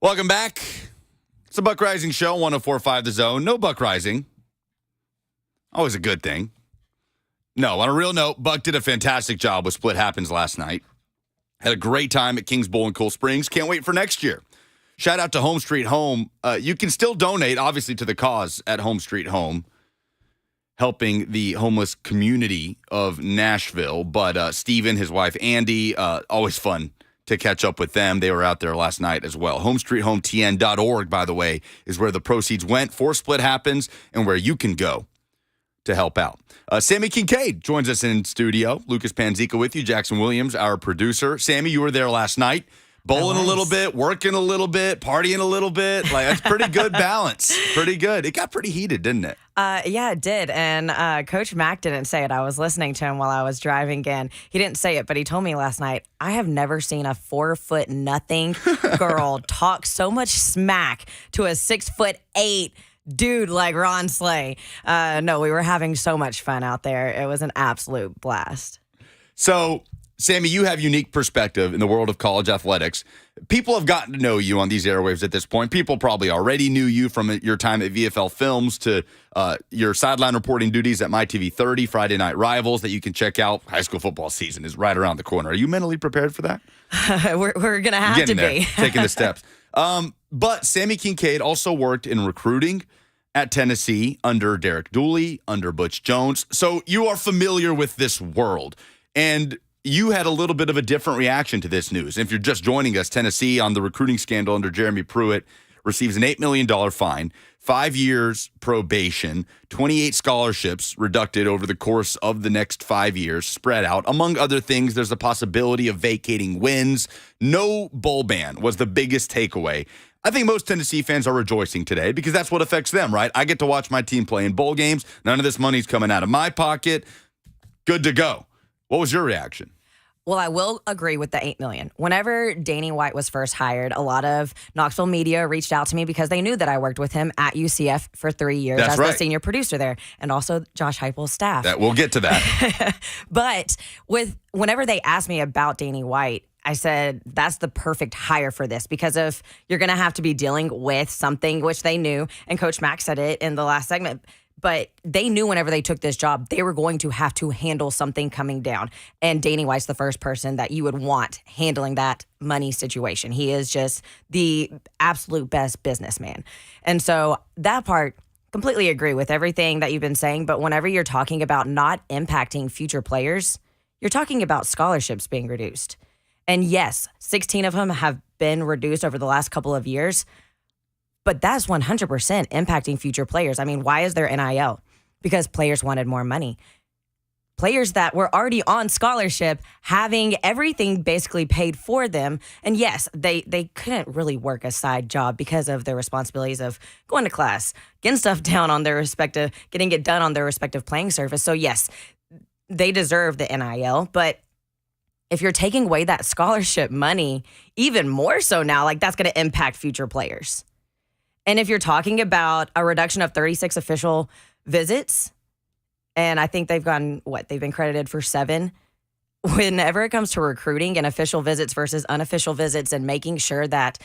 Welcome back. It's a Buck Reising show, 104.5 The Zone. No Buck Reising. Always a good thing. No, on a real note, Buck did a fantastic job with Split Happens last night. Had a great time at Kings Bowl in Cool Springs. Can't wait for next year. Shout out to Home Street Home. You can still donate, obviously, to the cause at Home Street Home, helping the homeless community of Nashville. But Steven, his wife, Andy, always fun to catch up with them. They were out there last night as well. HomestreetHomeTN.org, by the way, is where the proceeds went for Split Happens and where you can go to help out. Sammy Kincaid joins us in studio. Lucas Panzica with you. Jackson Williams, our producer. Sammy, you were there last night. Bowling a little bit, working a little bit, partying a little bit. Like, that's pretty good balance. Pretty good. It got pretty heated, didn't it? Yeah, it did. And Coach Mack didn't say it. I was listening to him while I was driving in. He didn't say it, but he told me last night, I have never seen a 4'0" girl talk so much smack to a 6'8" dude like Ron Slay. No, we were having so much fun out there. It was an absolute blast. So, Sammy, you have unique perspective in the world of college athletics. People have gotten to know you on these airwaves at this point. People probably already knew you from your time at VFL Films to your sideline reporting duties at MyTV 30, Friday Night Rivals, that you can check out. High school football season is right around the corner. Are you mentally prepared for that? We're going to have to be. Taking the steps. But Sammy Kincaid also worked in recruiting at Tennessee under Derek Dooley, under Butch Jones. So you are familiar with this world. And you had a little bit of a different reaction to this news. If you're just joining us, Tennessee, on the recruiting scandal under Jeremy Pruitt, receives an $8 million fine, 5 years probation, 28 scholarships reducted over the course of the next 5 years, spread out. Among other things, there's a possibility of vacating wins. No bowl ban was the biggest takeaway. I think most Tennessee fans are rejoicing today because that's what affects them, right? I get to watch my team play in bowl games. None of this money's coming out of my pocket. Good to go. What was your reaction? Well, I will agree with the $8 million. Whenever Danny White was first hired, a lot of Knoxville media reached out to me because they knew that I worked with him at UCF for 3 years That's as right. the senior producer there, and also Josh Heupel's staff. We'll get to that. But whenever they asked me about Danny White, I said, that's the perfect hire for this because if you're going to have to be dealing with something, which they knew, and Coach Mack said it in the last segment, but they knew whenever they took this job, they were going to have to handle something coming down. And Danny White's the first person that you would want handling that money situation. He is just the absolute best businessman. And so that part, completely agree with everything that you've been saying. But whenever you're talking about not impacting future players, you're talking about scholarships being reduced. And yes, 16 of them have been reduced over the last couple of years. But that's 100% impacting future players. I mean, why is there NIL? Because players wanted more money. Players that were already on scholarship, having everything basically paid for them. And yes, they couldn't really work a side job because of their responsibilities of going to class, getting stuff down on their respective, getting it done on their respective playing surface. So yes, they deserve the NIL. But if you're taking away that scholarship money, even more so now, like that's going to impact future players. And if you're talking about a reduction of 36 official visits, and I think they've gone, they've been credited for 7. Whenever it comes to recruiting and official visits versus unofficial visits and making sure that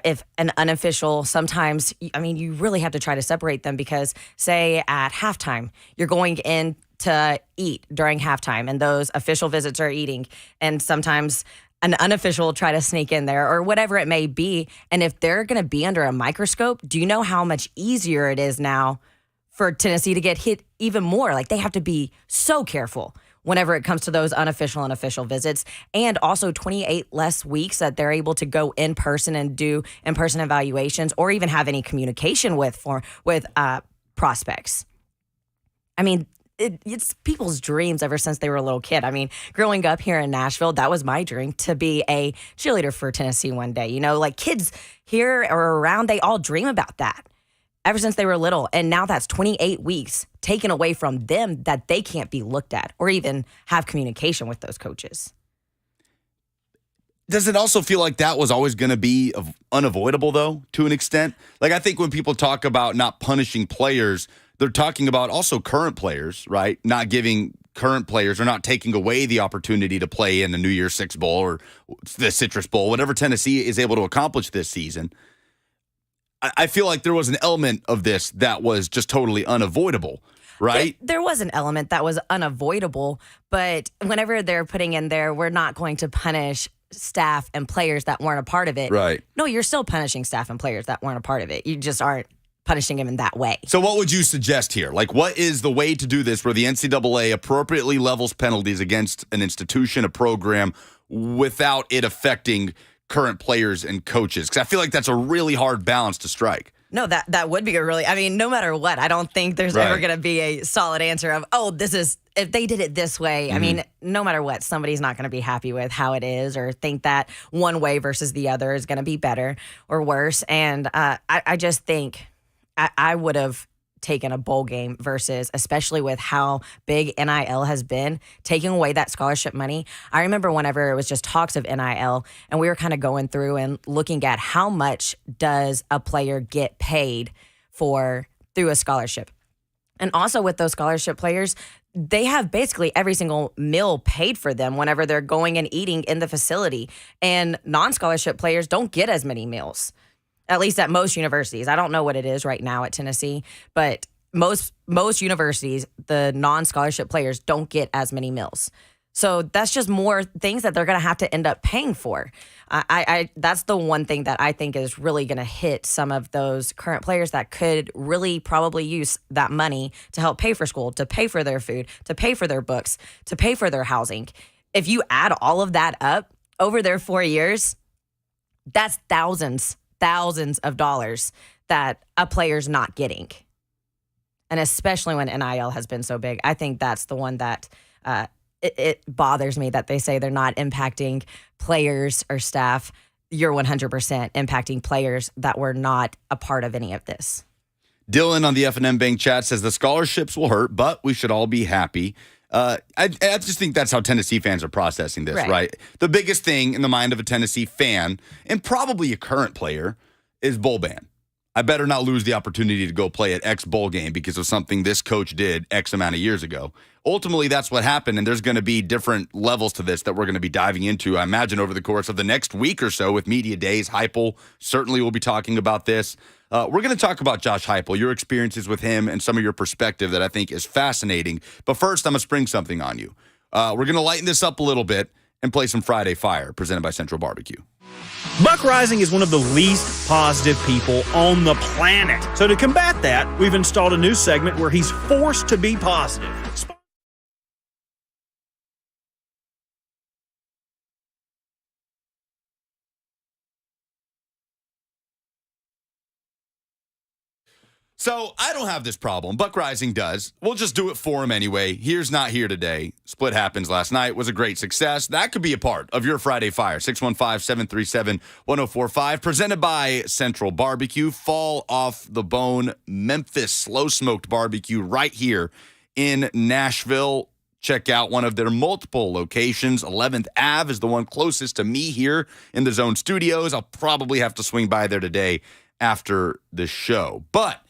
if an unofficial, sometimes, I mean, you really have to try to separate them because, say, at halftime, you're going in to eat during halftime and those official visits are eating. And sometimes an unofficial will try to sneak in there or whatever it may be. And if they're going to be under a microscope, do you know how much easier it is now for Tennessee to get hit even more? Like they have to be so careful whenever it comes to those unofficial and official visits, and also 28 less weeks that they're able to go in person and do in-person evaluations or even have any communication with prospects. I mean, it's people's dreams ever since they were a little kid. I mean, growing up here in Nashville, that was my dream, to be a cheerleader for Tennessee one day. You know, like kids here or around, they all dream about that ever since they were little. And now that's 28 weeks taken away from them that they can't be looked at or even have communication with those coaches. Does it also feel like that was always going to be unavoidable, though, to an extent? Like, I think when people talk about not punishing players, they're talking about also current players, right? Not giving current players or not taking away the opportunity to play in the New Year's Six Bowl or the Citrus Bowl, whatever Tennessee is able to accomplish this season. I feel like there was an element of this that was just totally unavoidable, right? There was an element that was unavoidable, but whenever they're putting in there, we're not going to punish staff and players that weren't a part of it. Right. No, you're still punishing staff and players that weren't a part of it. You just aren't punishing them in that way. So what would you suggest here? Like, what is the way to do this where the NCAA appropriately levels penalties against an institution, a program, without it affecting current players and coaches? Because I feel like that's a really hard balance to strike. No, that would be no matter what, I don't think there's ever going to be a solid answer of, if they did it this way. I mean, no matter what, somebody's not going to be happy with how it is or think that one way versus the other is going to be better or worse. And I just think I would have taken a bowl game versus, especially with how big NIL has been, taking away that scholarship money. I remember whenever it was just talks of NIL and we were kind of going through and looking at how much does a player get paid through a scholarship. And also with those scholarship players, they have basically every single meal paid for them whenever they're going and eating in the facility. And non-scholarship players don't get as many meals. At least at most universities. I don't know what it is right now at Tennessee, but most universities, the non-scholarship players don't get as many meals. So that's just more things that they're going to have to end up paying for. That's the one thing that I think is really going to hit some of those current players that could really probably use that money to help pay for school, to pay for their food, to pay for their books, to pay for their housing. If you add all of that up over their 4 years, that's thousands of dollars that a player's not getting. And especially when NIL has been so big, I think that's the one that it bothers me that they say they're not impacting players or staff. You're 100% impacting players that were not a part of any of this. Dylan on the F&M Bank chat says the scholarships will hurt, but we should all be happy. I just think that's how Tennessee fans are processing this, right? The biggest thing in the mind of a Tennessee fan, and probably a current player, is bowl ban. I better not lose the opportunity to go play at X bowl game because of something this coach did X amount of years ago. Ultimately, that's what happened, and there's going to be different levels to this that we're going to be diving into, I imagine, over the course of the next week or so with media days. Heupel certainly will be talking about this. We're going to talk about Josh Heupel, your experiences with him, and some of your perspective that I think is fascinating. But first, I'm going to spring something on you. We're going to lighten this up a little bit and play some Friday Fire, presented by Central Barbecue. Buck Reising is one of the least positive people on the planet. So to combat that, we've installed a new segment where he's forced to be positive. So I don't have this problem. Buck Reising does. We'll just do it for him anyway. Here's not here today. Split happens last night. Was a great success. That could be a part of your Friday Fire. 615-737-1045. Presented by Central Barbecue. Fall off the bone Memphis slow smoked barbecue right here in Nashville. Check out one of their multiple locations. 11th Ave is the one closest to me here in the Zone Studios. I'll probably have to swing by there today after the show. But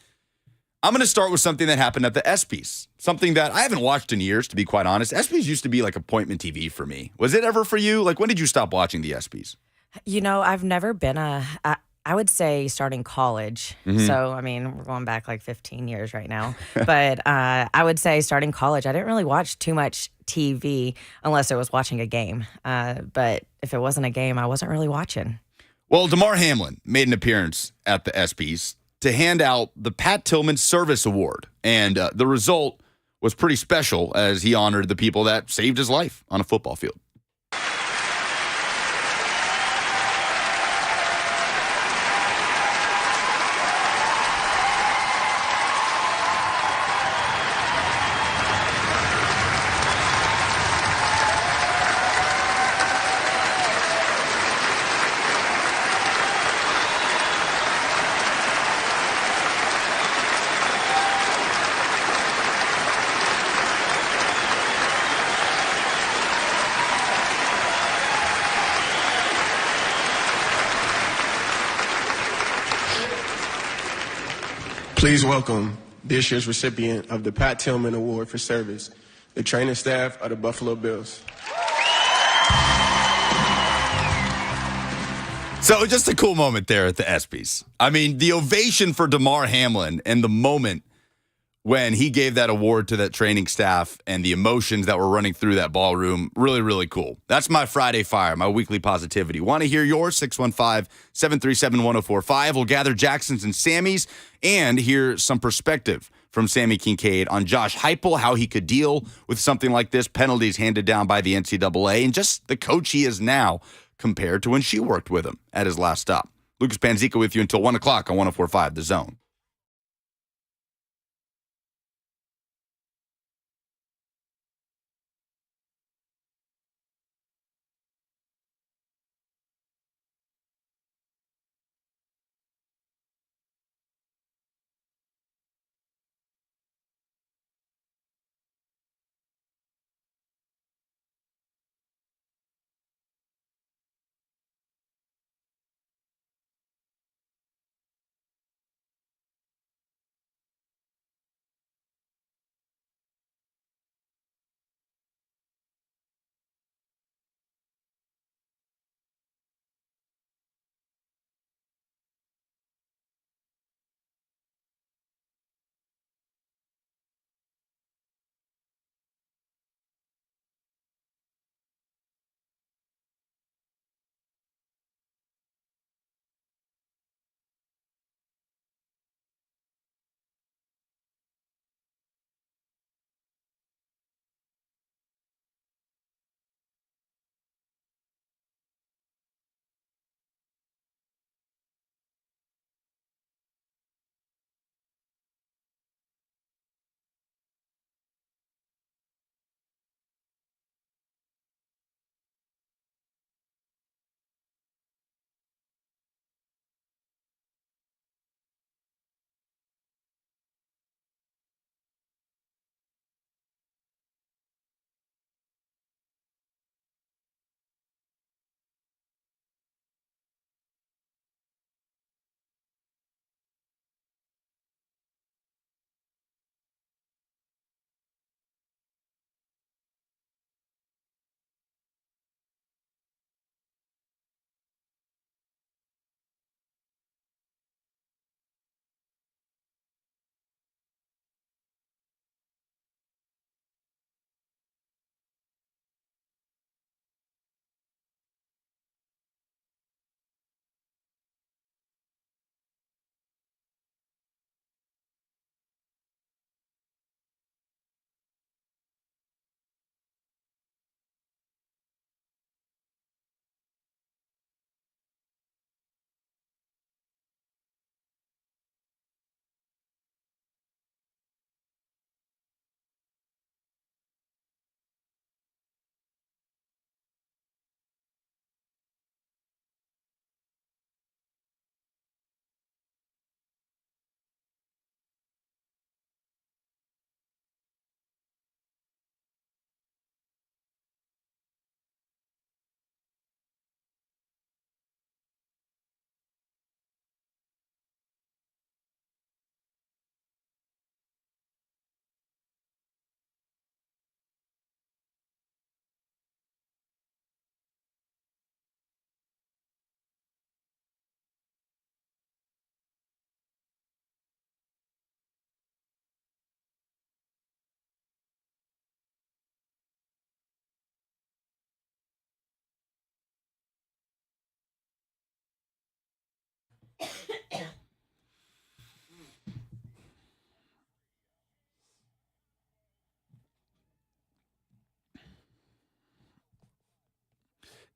I'm going to start with something that happened at the ESPYs, something that I haven't watched in years, to be quite honest. ESPYs used to be like appointment TV for me. Was it ever for you? Like, when did you stop watching the ESPYs? You know, I've never been I would say starting college. Mm-hmm. So, I mean, we're going back like 15 years right now. But I would say starting college, I didn't really watch too much TV unless I was watching a game. But if it wasn't a game, I wasn't really watching. Well, Damar Hamlin made an appearance at the ESPYs to hand out the Pat Tillman Service Award. And the result was pretty special as he honored the people that saved his life on a football field. Please welcome this year's recipient of the Pat Tillman Award for Service, the training staff of the Buffalo Bills. So just a cool moment there at the ESPYs. I mean, the ovation for DeMar Hamlin and the moment when he gave that award to that training staff and the emotions that were running through that ballroom, really, really cool. That's my Friday Fire, my weekly positivity. Want to hear yours? 615-737-1045. We'll gather Jackson's and Sammy's and hear some perspective from Sammy Kincaid on Josh Heupel, how he could deal with something like this, penalties handed down by the NCAA, and just the coach he is now compared to when she worked with him at his last stop. Lucas Panzica with you until 1 o'clock on 104.5 The Zone.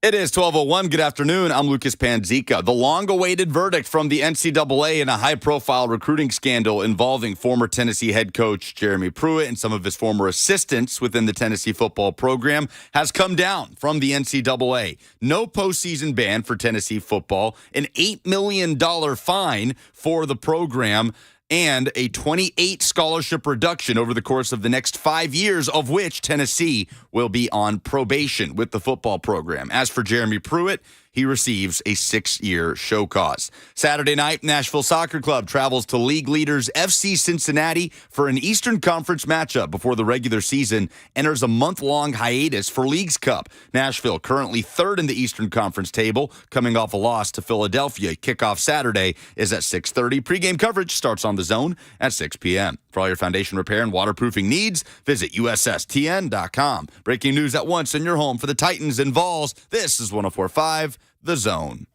It is 12:01. Good afternoon. I'm Lucas Panzica. The long-awaited verdict from the NCAA in a high-profile recruiting scandal involving former Tennessee head coach Jeremy Pruitt and some of his former assistants within the Tennessee football program has come down from the NCAA. No postseason ban for Tennessee football, an $8 million fine for the program, and a 28 scholarship reduction over the course of the next 5 years, of which Tennessee will be on probation with the football program. As for Jeremy Pruitt, he receives a 6-year show cause. Saturday night, Nashville Soccer Club travels to league leaders FC Cincinnati for an Eastern Conference matchup before the regular season enters a month-long hiatus for Leagues Cup. Nashville currently third in the Eastern Conference table, coming off a loss to Philadelphia. Kickoff Saturday is at 6:30. Pre-game coverage starts on The Zone at 6 p.m. For all your foundation repair and waterproofing needs, visit USSTN.com. Breaking news at once in your home for the Titans and Vols. This is 104.5 The Zone.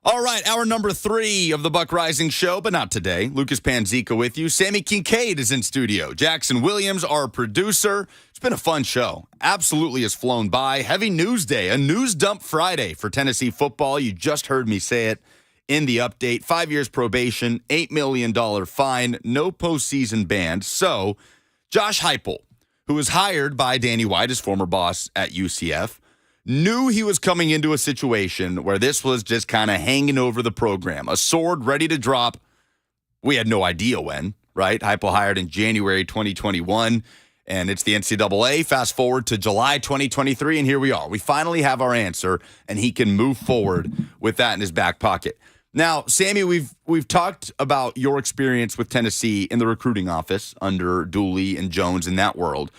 All right, hour number 3 of the Buck Reising Show, but not today. Lucas Panzica with you. Sammy Kincaid is in studio. Jackson Williams, our producer. It's been a fun show. Absolutely has flown by. Heavy news day, a news dump Friday for Tennessee football. You just heard me say it in the update. 5 years probation, $8 million fine, no postseason ban. So, Josh Heupel, who was hired by Danny White, his former boss at UCF, knew he was coming into a situation where this was just kind of hanging over the program, a sword ready to drop. We had no idea when, right? Heupel hired in January 2021, and it's the NCAA. Fast forward to July 2023, and here we are. We finally have our answer, and he can move forward with that in his back pocket. Now, Sammy, we've talked about your experience with Tennessee in the recruiting office under Dooley and Jones in that world.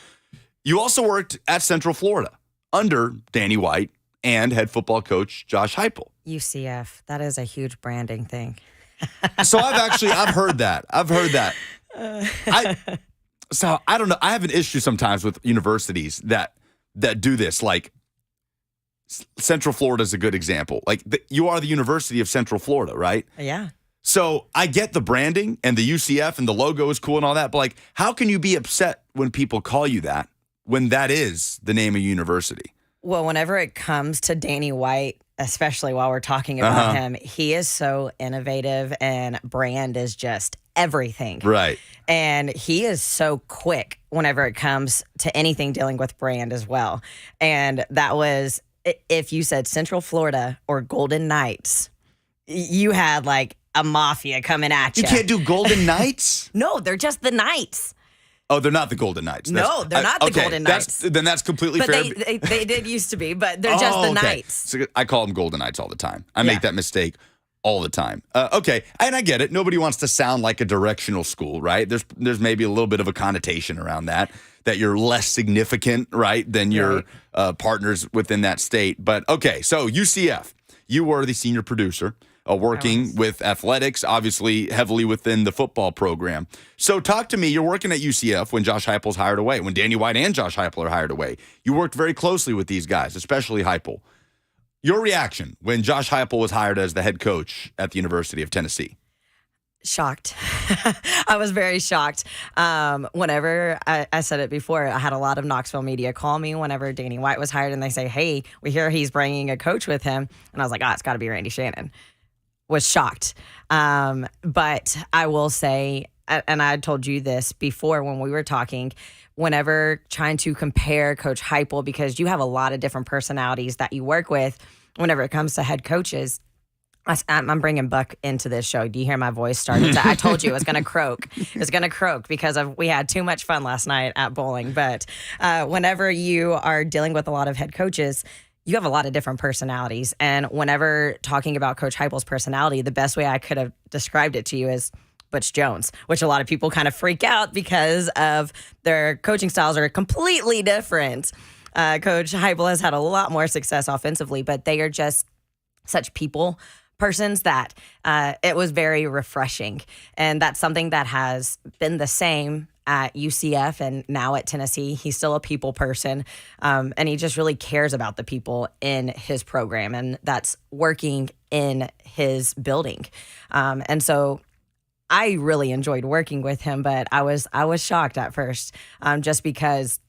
You also worked at Central Florida under Danny White and head football coach Josh Heupel. UCF, that is a huge branding thing. So I've heard that. I don't know. I have an issue sometimes with universities that do this. Like Central Florida is a good example. Like you are the University of Central Florida, right? Yeah. So I get the branding and the UCF and the logo is cool and all that, but like, how can you be upset when people call you that when that is the name of university? Well, whenever it comes to Danny White, especially while we're talking about him, he is so innovative and brand is just everything. Right. And he is so quick whenever it comes to anything dealing with brand as well. And that was, if you said Central Florida or Golden Knights, you had like a mafia coming at you. You can't do Golden Knights? No, they're just the Knights. Oh, they're not the Golden Knights. No, they're not the Golden Knights. Then that's completely but fair. They did used to be, but they're just the Knights. So I call them Golden Knights all the time. I make that mistake all the time. Okay, and I get it. Nobody wants to sound like a directional school, right? There's maybe a little bit of a connotation around that you're less significant, right, than your partners within that state. But okay, so UCF, you were the senior producer. Working with athletics, obviously heavily within the football program. So talk to me. You're working at UCF when Josh Heupel's hired away, when Danny White and Josh Heupel are hired away. You worked very closely with these guys, especially Heupel. Your reaction when Josh Heupel was hired as the head coach at the University of Tennessee? Shocked. I was very shocked. Whenever I said it before, I had a lot of Knoxville media call me whenever Danny White was hired, and they say, hey, we hear he's bringing a coach with him. And I was like, it's got to be Randy Shannon. Was shocked. But I will say, and I told you this before when we were talking, whenever trying to compare Coach Heupel, because you have a lot of different personalities that you work with whenever it comes to head coaches. I'm bringing Buck into this show. Do you hear my voice starting to? I told you it was going to croak. It was going to croak because we had too much fun last night at bowling. But whenever you are dealing with a lot of head coaches, you have a lot of different personalities. And whenever talking about Coach Heupel's personality, the best way I could have described it to you is Butch Jones, which a lot of people kind of freak out because of their coaching styles are completely different. Coach Heupel has had a lot more success offensively, but they are just such people persons that it was very refreshing. And that's something that has been the same at UCF and now at Tennessee. He's still a people person, and he just really cares about the people in his program, and that's working in his building. And so I really enjoyed working with him, but I was shocked at first, just because,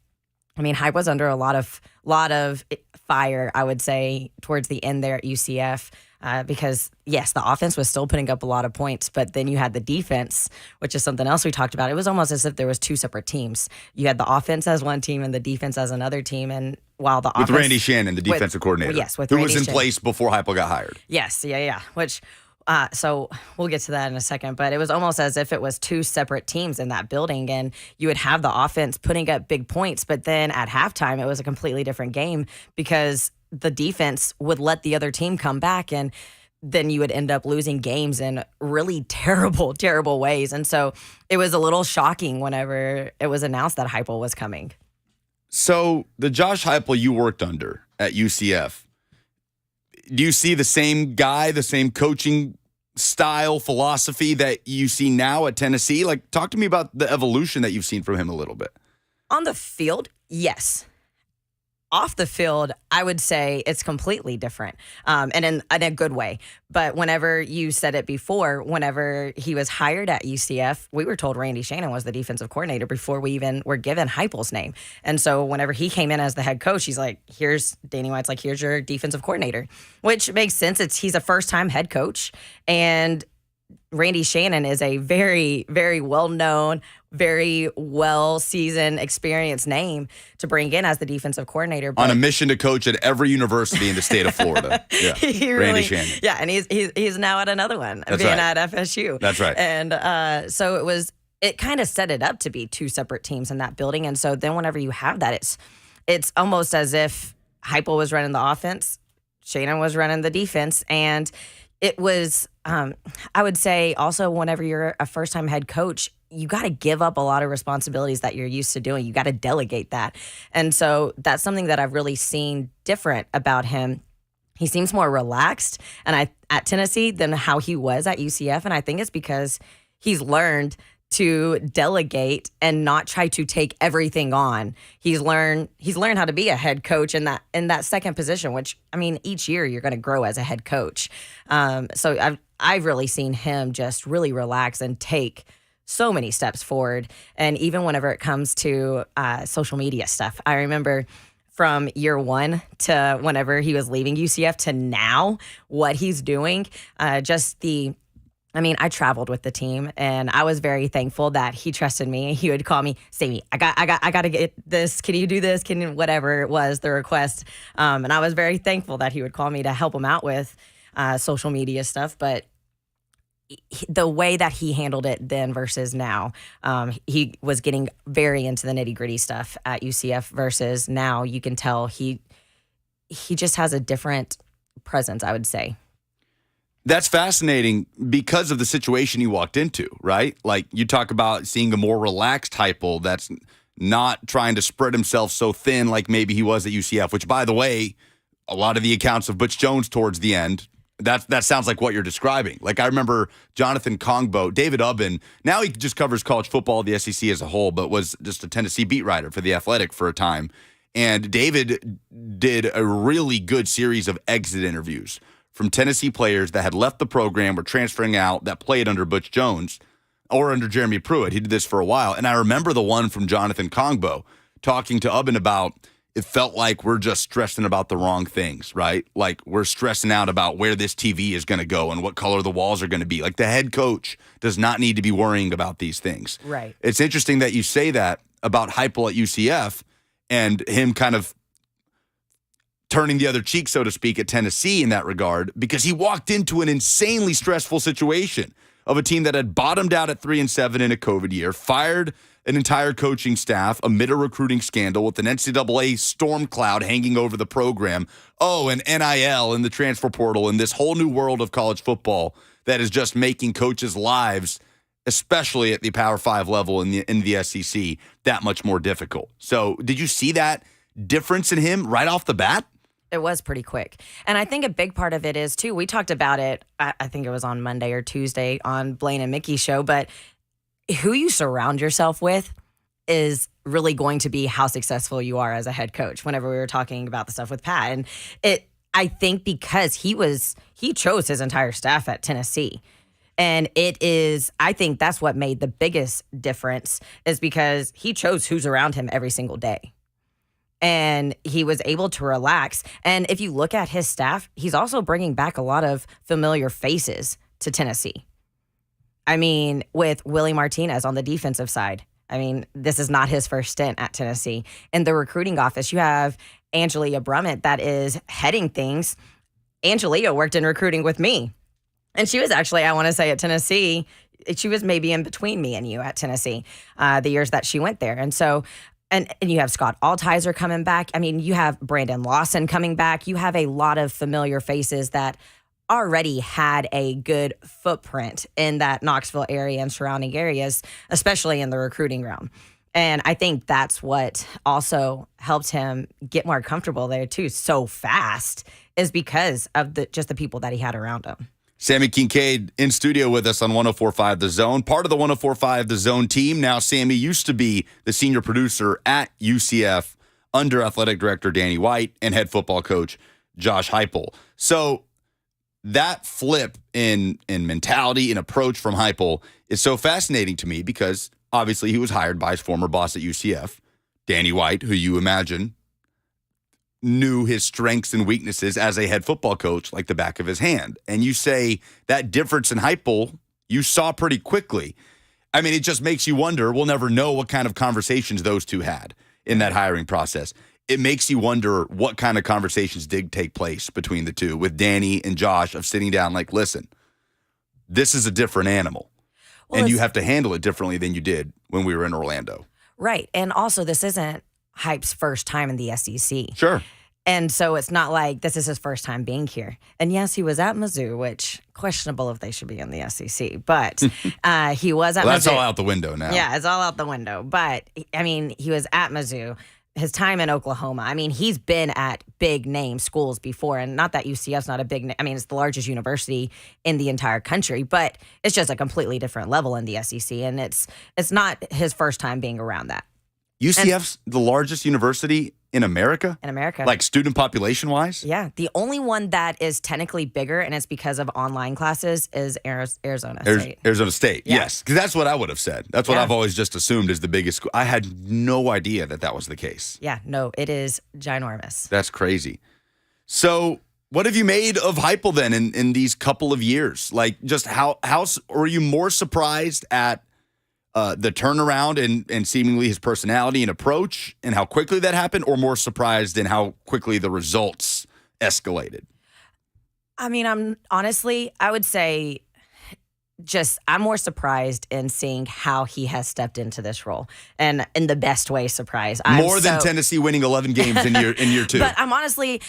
I mean, I was under a lot of fire, I would say, towards the end there at UCF. because, yes, the offense was still putting up a lot of points, but then you had the defense, which is something else we talked about. It was almost as if there was two separate teams. You had the offense as one team and the defense as another team. And while the offense... With Randy Shannon, the defensive coordinator. Yes, with who Randy was in Shannon. place before Heupel got hired. Yes, yeah. Which... so we'll get to that in a second, but it was almost as if it was two separate teams in that building, and you would have the offense putting up big points, but then at halftime it was a completely different game because the defense would let the other team come back, and then you would end up losing games in really terrible, terrible ways. And so it was a little shocking whenever it was announced that Heupel was coming. So the Josh Heupel you worked under at UCF, do you see the same guy, the same coaching style, philosophy that you see now at Tennessee? Like, talk to me about the evolution that you've seen from him a little bit. On the field, yes. Off the field, I would say it's completely different, and in a good way. But whenever you said it before, whenever he was hired at UCF, we were told Randy Shannon was the defensive coordinator before we even were given Heupel's name. And so whenever he came in as the head coach, he's like, Danny White's like, here's your defensive coordinator, which makes sense. He's a first-time head coach, and Randy Shannon is a very, very well-known, very well-seasoned, experienced name to bring in as the defensive coordinator. But on a mission to coach at every university in the state of Florida. Yeah, Randy Shannon. Yeah, and he's now at another one, That's being right. at FSU. That's right. And so it kind of set it up to be two separate teams in that building. And so then whenever you have that, it's almost as if Heupel was running the offense, Shannon was running the defense, and it was, I would say also whenever you're a first-time head coach, you got to give up a lot of responsibilities that you're used to doing. You got to delegate that. And so that's something that I've really seen different about him. He seems more relaxed at Tennessee than how he was at UCF. And I think it's because he's learned to delegate and not try to take everything on. He's learned how to be a head coach in that second position, which, I mean, each year you're going to grow as a head coach. So I've really seen him just really relax and take so many steps forward. And even whenever it comes to social media stuff, I remember from year one to whenever he was leaving UCF to now, what he's doing, I traveled with the team, and I was very thankful that he trusted me. He would call me, Sammy, I got to get this. Can you do this? Whatever it was, the request. And I was very thankful that he would call me to help him out with social media stuff. But the way that he handled it then versus now, he was getting very into the nitty gritty stuff at UCF versus now. You can tell he just has a different presence, I would say. That's fascinating because of the situation he walked into, right? Like, you talk about seeing a more relaxed Heupel that's not trying to spread himself so thin like maybe he was at UCF, which, by the way, a lot of the accounts of Butch Jones towards the end, that sounds like what you're describing. Like, I remember Jonathan Kongbo, David Ubben, now he just covers college football, the SEC as a whole, but was just a Tennessee beat writer for The Athletic for a time. And David did a really good series of exit interviews from Tennessee players that had left the program or transferring out that played under Butch Jones or under Jeremy Pruitt. He did this for a while. And I remember the one from Jonathan Kongbo talking to Ubben about it felt like we're just stressing about the wrong things, right? Like, we're stressing out about where this TV is going to go and what color the walls are going to be. Like, the head coach does not need to be worrying about these things. Right. It's interesting that you say that about Heupel at UCF and him kind of turning the other cheek, so to speak, at Tennessee in that regard, because he walked into an insanely stressful situation of a team that had bottomed out at 3-7 in a COVID year, fired an entire coaching staff amid a recruiting scandal with an NCAA storm cloud hanging over the program. Oh, and NIL and the transfer portal and this whole new world of college football that is just making coaches' lives, especially at the Power 5 level in the SEC, that much more difficult. So did you see that difference in him right off the bat? It was pretty quick. And I think a big part of it is, too, we talked about it, I think it was on Monday or Tuesday on Blaine and Mickey's show, but who you surround yourself with is really going to be how successful you are as a head coach, whenever we were talking about the stuff with Pat. And I think because he chose his entire staff at Tennessee. And I think that's what made the biggest difference, is because he chose who's around him every single day. and he was able to relax. And if you look at his staff, he's also bringing back a lot of familiar faces to Tennessee. I mean, with Willie Martinez on the defensive side. I mean, this is not his first stint at Tennessee. In the recruiting office, you have Angelia Brummett that is heading things. Angelia worked in recruiting with me. And she was actually, I want to say, at Tennessee, she was maybe in between me and you at Tennessee, the years that she went there. And so, and you have Scott Altizer coming back. I mean, you have Brandon Lawson coming back. You have a lot of familiar faces that already had a good footprint in that Knoxville area and surrounding areas, especially in the recruiting realm. And I think that's what also helped him get more comfortable there too so fast, is because of just the people that he had around him. Sammy Kincaid in studio with us on 104.5 The Zone, part of the 104.5 The Zone team. Now, Sammy used to be the senior producer at UCF under athletic director Danny White and head football coach Josh Heupel. So that flip in mentality and approach from Heupel is so fascinating to me because obviously he was hired by his former boss at UCF, Danny White, who you imagine knew his strengths and weaknesses as a head football coach like the back of his hand. And you say that difference in Heupel you saw pretty quickly. I mean, it just makes you wonder. We'll never know what kind of conversations those two had in that hiring process. It makes you wonder what kind of conversations did take place between the two with Danny and Josh of sitting down like, listen, this is a different animal. Well, and you have to handle it differently than you did when we were in Orlando. Right. And also, this isn't Hype's first time in the SEC. Sure. And so it's not like this is his first time being here. And yes, he was at Mizzou, which questionable if they should be in the SEC. But he was at Mizzou. That's all out the window now. Yeah, it's all out the window. But, I mean, he was at Mizzou. His time in Oklahoma, I mean, he's been at big name schools before, and not that UCF's not a big name. I mean, it's the largest university in the entire country, but it's just a completely different level in the SEC, and it's not his first time being around that. UCF's the largest university in America? In America. Like student population-wise? Yeah. The only one that is technically bigger, and it's because of online classes, is Arizona State. Arizona State, Yeah. yes. Because that's what I would have said. That's what I've always just assumed is the biggest school. I had no idea that was the case. Yeah, no, it is ginormous. That's crazy. So what have you made of Heupel then in these couple of years? Like, just how are you more surprised at the turnaround and seemingly his personality and approach and how quickly that happened, or more surprised in how quickly the results escalated? I mean, I would say I'm more surprised in seeing how he has stepped into this role, and in the best way surprised. More than Tennessee winning 11 games in year two. But I'm honestly,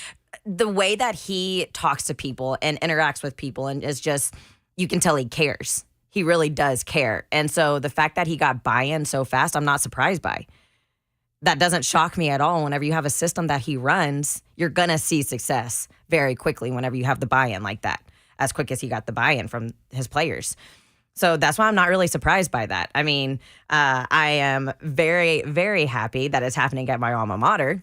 the way that he talks to people and interacts with people and is just, you can tell he cares. He really does care. And so the fact that he got buy-in so fast, I'm not surprised by. That doesn't shock me at all. Whenever you have a system that he runs, you're going to see success very quickly whenever you have the buy-in like that, as quick as he got the buy-in from his players. So that's why I'm not really surprised by that. I mean, I am very, very happy that it's happening at my alma mater.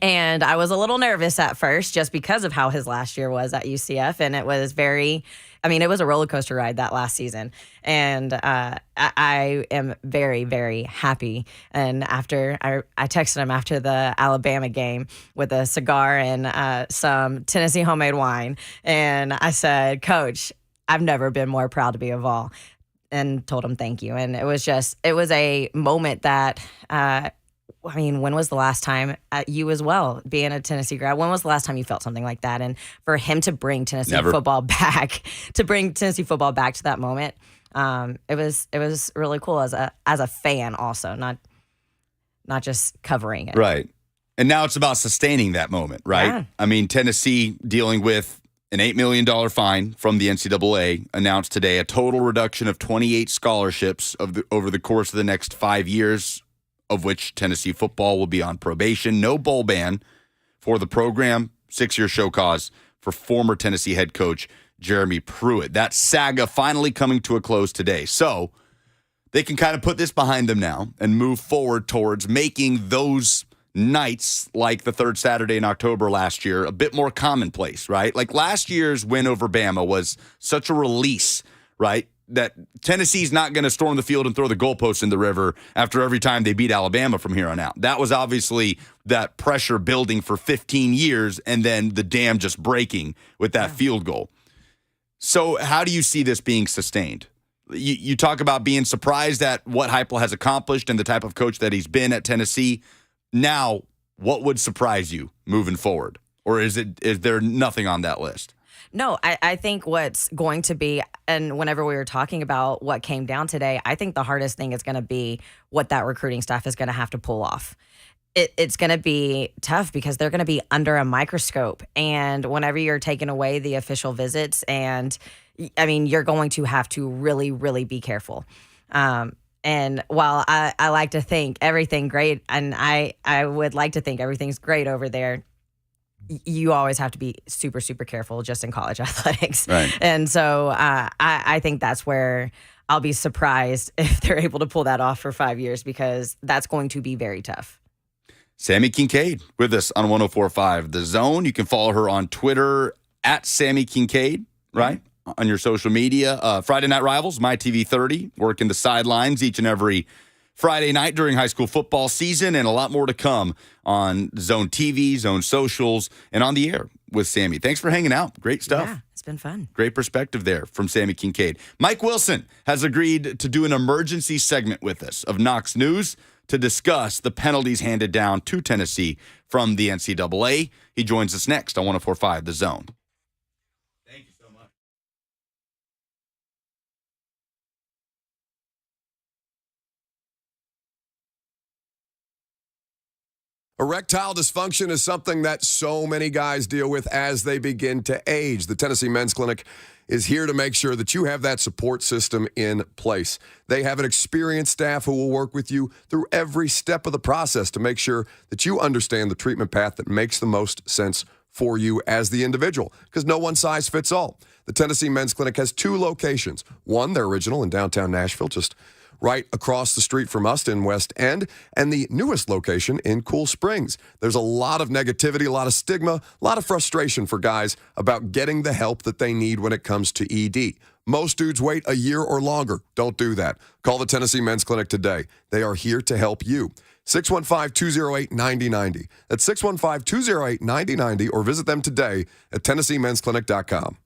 And I was a little nervous at first just because of how his last year was at UCF. And it was it was a roller coaster ride that last season. And I am very, very happy. And after I texted him after the Alabama game with a cigar and some Tennessee homemade wine. And I said, Coach, I've never been more proud to be a Vol. And told him thank you. And it was a moment that when was the last time, you as well, being a Tennessee grad, when was the last time you felt something like that? And for him to bring Tennessee football back to that moment, it was really cool as a fan also, not just covering it. Right. And now it's about sustaining that moment, right? Yeah. I mean, Tennessee dealing with an $8 million fine from the NCAA announced today, a total reduction of 28 scholarships over the course of the next 5 years, of which Tennessee football will be on probation. No bowl ban for the program. 6-year show cause for former Tennessee head coach Jeremy Pruitt. That saga finally coming to a close today. So they can kind of put this behind them now and move forward towards making those nights like the third Saturday in October last year a bit more commonplace, right? Like last year's win over Bama was such a release, right? that Tennessee's not going to storm the field and throw the goalposts in the river after every time they beat Alabama from here on out. That was obviously that pressure building for 15 years and then the dam just breaking with that field goal. So how do you see this being sustained? You talk about being surprised at what Heupel has accomplished and the type of coach that he's been at Tennessee. Now, what would surprise you moving forward? Or is there nothing on that list? No, I think what's going to be, and whenever we were talking about what came down today, I think the hardest thing is going to be what that recruiting staff is going to have to pull off. It's going to be tough because they're going to be under a microscope. And whenever you're taking away the official visits, and I mean, you're going to have to really, really be careful. And while I like to think everything great, and I would like to think everything's great over there, you always have to be super, super careful just in college athletics. Right. And so I think that's where I'll be surprised if they're able to pull that off for 5 years, because that's going to be very tough. Sammy Kincaid with us on 104.5 The Zone. You can follow her on Twitter at Sammy Kincaid, right? On your social media. Friday Night Rivals, My TV 30, working the sidelines each and every Friday night during high school football season, and a lot more to come on Zone TV, Zone Socials, and on the air with Sammy. Thanks for hanging out. Great stuff. Yeah, it's been fun. Great perspective there from Sammy Kincaid. Mike Wilson has agreed to do an emergency segment with us of Knox News to discuss the penalties handed down to Tennessee from the NCAA. He joins us next on 104.5 The Zone. Thank you so much. Erectile dysfunction is something that so many guys deal with as they begin to age. The Tennessee Men's Clinic is here to make sure that you have that support system in place. They have an experienced staff who will work with you through every step of the process to make sure that you understand the treatment path that makes the most sense for you as the individual, because no one size fits all. The Tennessee Men's Clinic has 2 locations. One, their original in downtown Nashville, just right across the street from us in West End, and the newest location in Cool Springs. There's a lot of negativity, a lot of stigma, a lot of frustration for guys about getting the help that they need when it comes to ED. Most dudes wait a year or longer. Don't do that. Call the Tennessee Men's Clinic today. They are here to help you. 615-208-9090. That's 615-208-9090, or visit them today at TennesseeMen'sClinic.com.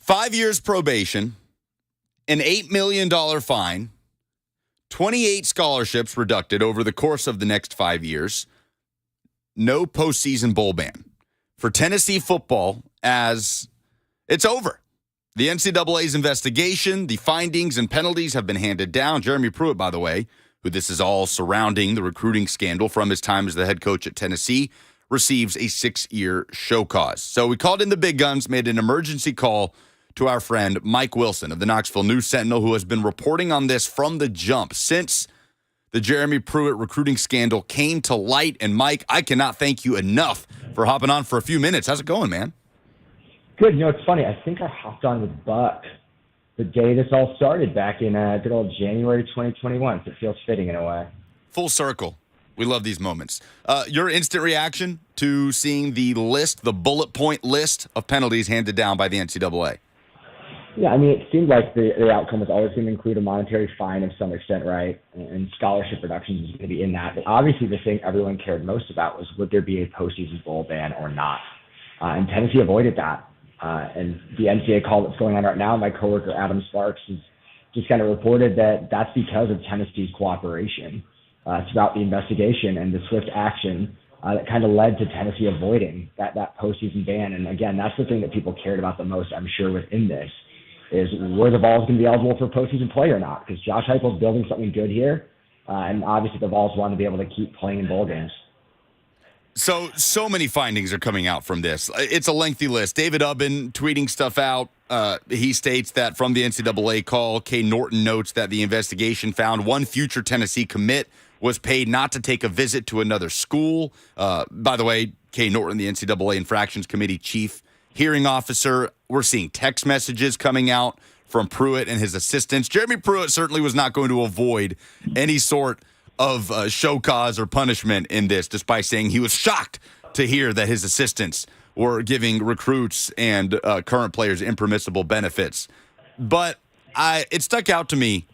5 years probation, an $8 million fine, 28 scholarships reducted over the course of the next 5 years, no postseason bowl ban for Tennessee football as it's over. The NCAA's investigation, the findings and penalties have been handed down. Jeremy Pruitt, by the way, who this is all surrounding the recruiting scandal from his time as the head coach at Tennessee, receives a 6-year show cause. So we called in the big guns, made an emergency call to our friend Mike Wilson of the Knoxville News-Sentinel, who has been reporting on this from the jump since the Jeremy Pruitt recruiting scandal came to light. And Mike, I cannot thank you enough for hopping on for a few minutes. How's it going, man? Good. You know, it's funny. I think I hopped on with Buck the day this all started back in good old January 2021. So it feels fitting in a way. Full circle. We love these moments. Your instant reaction to seeing the list, the bullet point list of penalties handed down by the NCAA? Yeah, I mean, it seemed like the outcome was always going to include a monetary fine of some extent, right? And scholarship reductions was going to be in that. But obviously the thing everyone cared most about was would there be a postseason bowl ban or not? And Tennessee avoided that. And the NCAA call that's going on right now, my coworker Adam Sparks has just kind of reported that that's because of Tennessee's cooperation throughout the investigation and the swift action that kind of led to Tennessee avoiding that postseason ban. And again, that's the thing that people cared about the most, I'm sure, within this, is were the Vols going to be eligible for postseason play or not? Because Josh Heupel's building something good here, and obviously the Vols want to be able to keep playing in bowl games. So many findings are coming out from this. It's a lengthy list. David Ubben tweeting stuff out. He states that from the NCAA call, Kay Norton notes that the investigation found one future Tennessee commit was paid not to take a visit to another school. By the way, Kay Norton, the NCAA Infractions Committee chief hearing officer. We're seeing text messages coming out from Pruitt and his assistants. Jeremy Pruitt certainly was not going to avoid any sort of show cause or punishment in this, despite saying he was shocked to hear that his assistants were giving recruits and current players impermissible benefits. But it stuck out to me,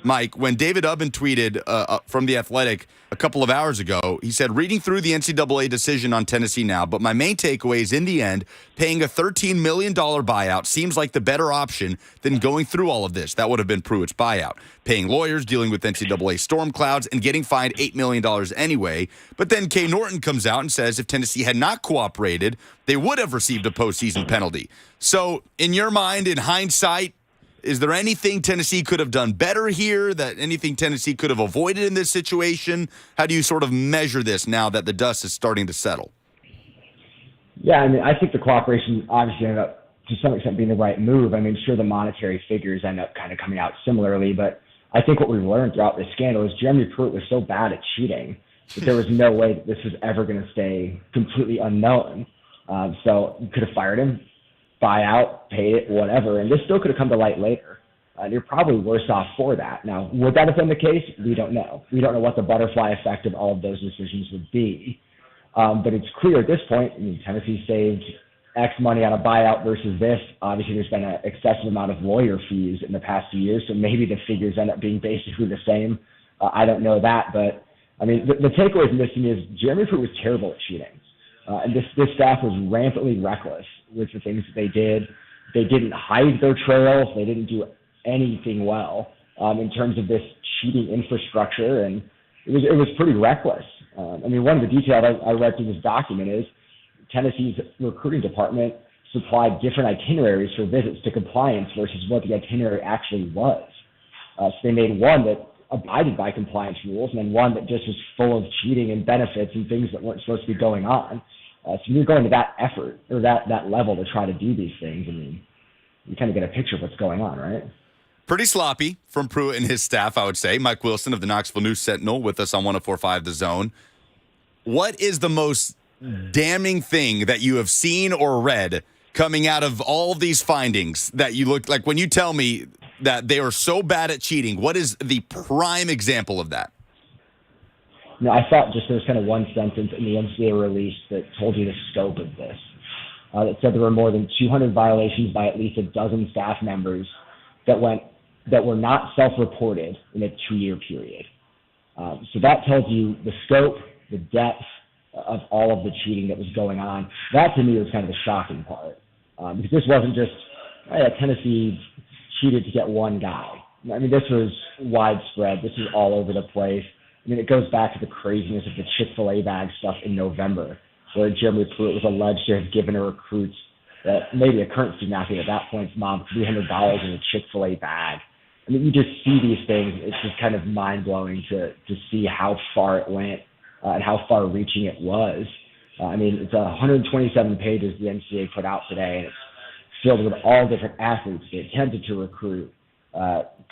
Mike, when David Ubben tweeted from The Athletic a couple of hours ago. He said, reading through the NCAA decision on Tennessee now, but my main takeaway is in the end, paying a $13 million buyout seems like the better option than going through all of this. That would have been Pruitt's buyout. Paying lawyers, dealing with NCAA storm clouds, and getting fined $8 million anyway. But then Kay Norton comes out and says if Tennessee had not cooperated, they would have received a postseason penalty. So in your mind, in hindsight, is there anything Tennessee could have done better here, that anything Tennessee could have avoided in this situation? How do you sort of measure this now that the dust is starting to settle? Yeah, I mean, I think the cooperation obviously ended up to some extent being the right move. I mean, sure, the monetary figures end up kind of coming out similarly, but I think what we've learned throughout this scandal is Jeremy Pruitt was so bad at cheating that there was no way that this was ever going to stay completely unknown. So you could have fired him, buy out, pay it, whatever, and this still could have come to light later. You're probably worse off for that. Now, would that have been the case? We don't know. We don't know what the butterfly effect of all of those decisions would be. But it's clear at this point, I mean, Tennessee saved X money on a buyout versus this. Obviously, there's been an excessive amount of lawyer fees in the past few years, so maybe the figures end up being basically the same. I don't know that, but I mean, the takeaway from this to me is Jeremy Pruitt was terrible at cheating. And this staff was rampantly reckless with the things that they did. They didn't hide their trails. They didn't do anything well in terms of this cheating infrastructure, and it was pretty reckless. I mean, one of the details I read through this document is Tennessee's recruiting department supplied different itineraries for visits to compliance versus what the itinerary actually was. So they made one that abided by compliance rules and then one that just was full of cheating and benefits and things that weren't supposed to be going on. So when you're going to that effort or that level to try to do these things, I mean, you kind of get a picture of what's going on, right? Pretty sloppy from Pruitt and his staff, I would say. Mike Wilson of the Knoxville News-Sentinel with us on 104.5 The Zone. What is the most damning thing that you have seen or read coming out of all of these findings that you look like when you tell me that they are so bad at cheating? What is the prime example of that? No, I thought just there was kind of one sentence in the NCAA release that told you the scope of this. That said there were more than 200 violations by at least a dozen staff members that were not self-reported in a 2-year period. So that tells you the scope, the depth of all of the cheating that was going on. That to me was kind of the shocking part. Because this wasn't just Tennessee cheated to get one guy. I mean, this was widespread. This is all over the place. I mean, it goes back to the craziness of the Chick-fil-A bag stuff in November, where Jeremy Pruitt was alleged to have given a recruit, maybe a current student athlete at that point's mom, $300 in a Chick-fil-A bag. I mean, you just see these things. It's just kind of mind-blowing to see how far it went and how far-reaching it was. I mean, it's 127 pages the NCAA put out today, and it's filled with all different athletes they attempted to recruit,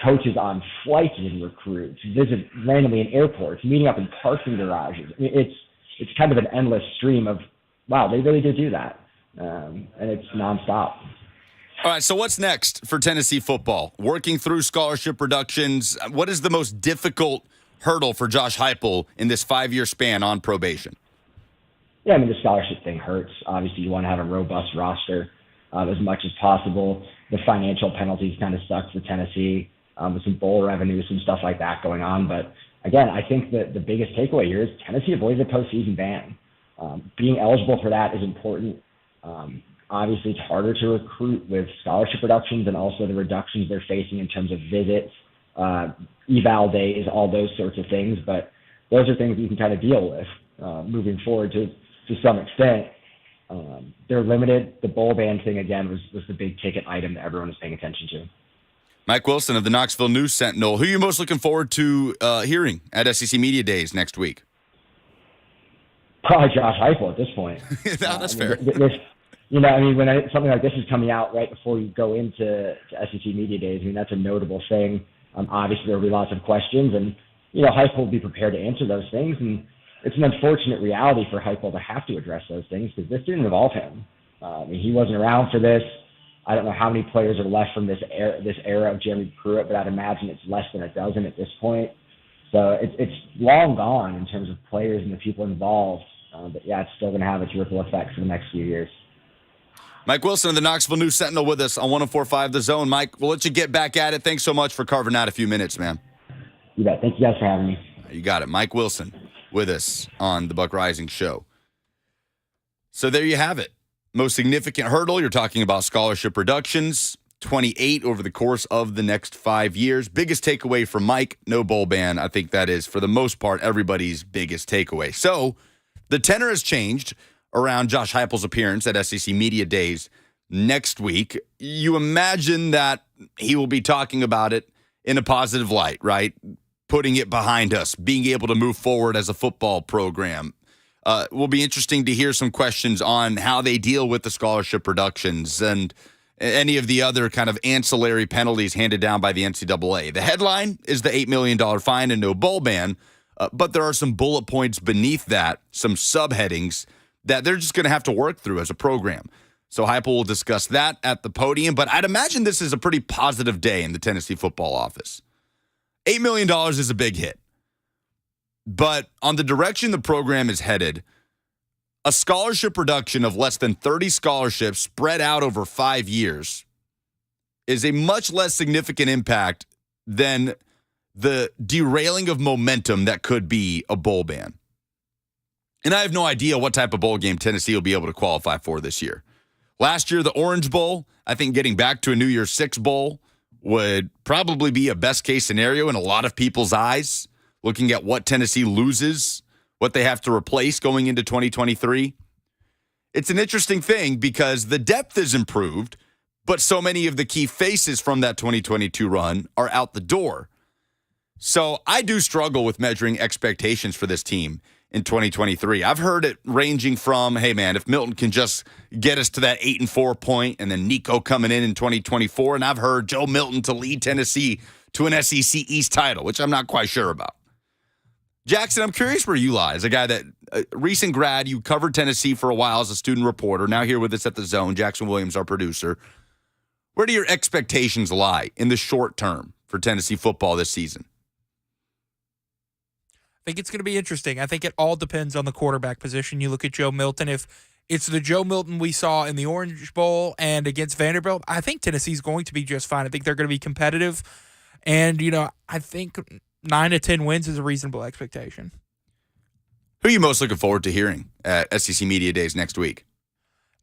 coaches on flights and recruits, visit randomly in airports, meeting up in parking garages. I mean, it's kind of an endless stream of, wow, they really did do that, and it's nonstop. All right, so what's next for Tennessee football? Working through scholarship reductions, what is the most difficult hurdle for Josh Heupel in this 5-year span on probation? Yeah, I mean, the scholarship thing hurts. Obviously, you want to have a robust roster as much as possible. The financial penalties kind of suck for Tennessee with some bowl revenue, some stuff like that going on. But again, I think that the biggest takeaway here is Tennessee avoids a postseason ban. Being eligible for that is important. Obviously, it's harder to recruit with scholarship reductions and also the reductions they're facing in terms of visits, eval days, all those sorts of things. But those are things you can kind of deal with moving forward to some extent. They're limited. The bowl ban thing, again, was the big ticket item that everyone was paying attention to. Mike Wilson of the Knoxville News Sentinel. Who are you most looking forward to hearing at SEC Media Days next week? Probably Josh Heupel at this point. No, that's fair. When something like this is coming out right before you go into SEC Media Days, I mean, that's a notable thing. Obviously, there will be lots of questions, and, Heupel will be prepared to answer those things, and it's an unfortunate reality for Heupel to have to address those things because this didn't involve him. He wasn't around for this. I don't know how many players are left from this era of Jeremy Pruitt, but I'd imagine it's less than a dozen at this point. So it's long gone in terms of players and the people involved. But yeah, it's still going to have its ripple effects for the next few years. Mike Wilson of the Knoxville News Sentinel with us on 104.5 The Zone. Mike, we'll let you get back at it. Thanks so much for carving out a few minutes, man. You bet. Thank you guys for having me. You got it. Mike Wilson with us on the Buck Reising Show. So there you have it. Most significant hurdle, you're talking about scholarship reductions, 28 over the course of the next 5 years. Biggest takeaway from Mike, no bowl ban. I think that is, for the most part, everybody's biggest takeaway. So the tenor has changed around Josh Heupel's appearance at SEC Media Days next week. You imagine that he will be talking about it in a positive light, right? Putting it behind us, being able to move forward as a football program. Will be interesting to hear some questions on how they deal with the scholarship reductions and any of the other kind of ancillary penalties handed down by the NCAA. The headline is the $8 million fine and no bowl ban, but there are some bullet points beneath that, some subheadings that they're just going to have to work through as a program. So Heupel will discuss that at the podium, but I'd imagine this is a pretty positive day in the Tennessee football office. $8 million is a big hit. But on the direction the program is headed, a scholarship reduction of less than 30 scholarships spread out over 5 years is a much less significant impact than the derailing of momentum that could be a bowl ban. And I have no idea what type of bowl game Tennessee will be able to qualify for this year. Last year, the Orange Bowl, I think getting back to a New Year's Six Bowl would probably be a best-case scenario in a lot of people's eyes, looking at what Tennessee loses, what they have to replace going into 2023. It's an interesting thing because the depth is improved, but so many of the key faces from that 2022 run are out the door. So I do struggle with measuring expectations for this team in 2023. I've heard it ranging from, hey man, if Milton can just get us to that 8-4 point, and then Nico coming in 2024, and I've heard Joe Milton to lead Tennessee to an SEC East title, which I'm not quite sure about. Jackson, I'm curious where you lie. As a guy that, recent grad, you covered Tennessee for a while as a student reporter, now here with us at The Zone, Jackson Williams, our producer. Where do your expectations lie in the short term for Tennessee football this season? I think it's going to be interesting. I think it all depends on the quarterback position. You look at Joe Milton. If it's the Joe Milton we saw in the Orange Bowl and against Vanderbilt, I think Tennessee's going to be just fine. I think they're going to be competitive. And, I think 9 to 10 wins is a reasonable expectation. Who are you most looking forward to hearing at SEC Media Days next week?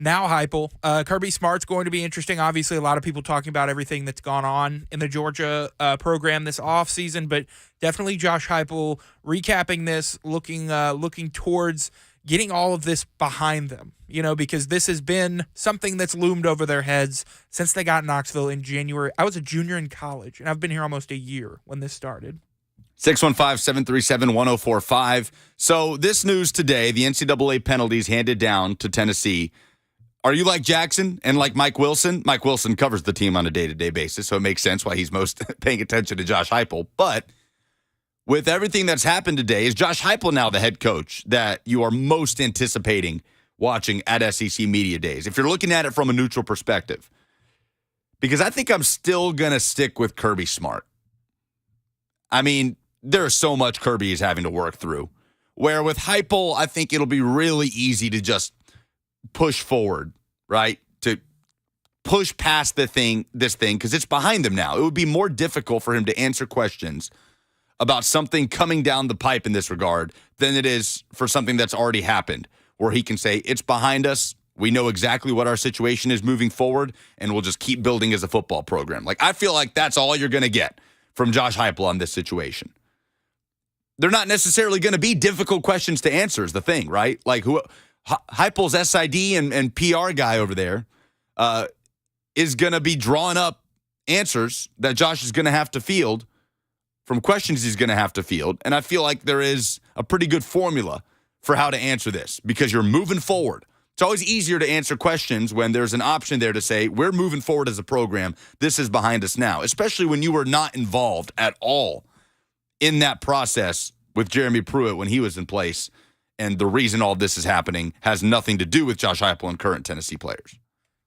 Now Heupel. Kirby Smart's going to be interesting. Obviously, a lot of people talking about everything that's gone on in the Georgia program this offseason, but definitely Josh Heupel recapping this, looking towards getting all of this behind them, because this has been something that's loomed over their heads since they got Knoxville in January. I was a junior in college, and I've been here almost a year when this started. 615-737-1045. So this news today, the NCAA penalties handed down to Tennessee. Are you like Jackson and like Mike Wilson? Mike Wilson covers the team on a day-to-day basis, so it makes sense why he's most paying attention to Josh Heupel. But with everything that's happened today, is Josh Heupel now the head coach that you are most anticipating watching at SEC Media Days? If you're looking at it from a neutral perspective. Because I think I'm still going to stick with Kirby Smart. I mean, there's so much Kirby is having to work through. Where with Heupel, I think it'll be really easy to just push forward, right? To push past this thing, because it's behind them now. It would be more difficult for him to answer questions about something coming down the pipe in this regard than it is for something that's already happened, where he can say, it's behind us. We know exactly what our situation is moving forward, and we'll just keep building as a football program. Like, I feel like that's all you're going to get from Josh Heupel on this situation. They're not necessarily going to be difficult questions to answer is the thing, right? Like, Heupel's SID and PR guy over there is going to be drawing up answers that Josh is going to have to field from questions he's going to have to field. And I feel like there is a pretty good formula for how to answer this because you're moving forward. It's always easier to answer questions when there's an option there to say, we're moving forward as a program. This is behind us now, especially when you were not involved at all in that process with Jeremy Pruitt when he was in place. And the reason all this is happening has nothing to do with Josh Heupel and current Tennessee players.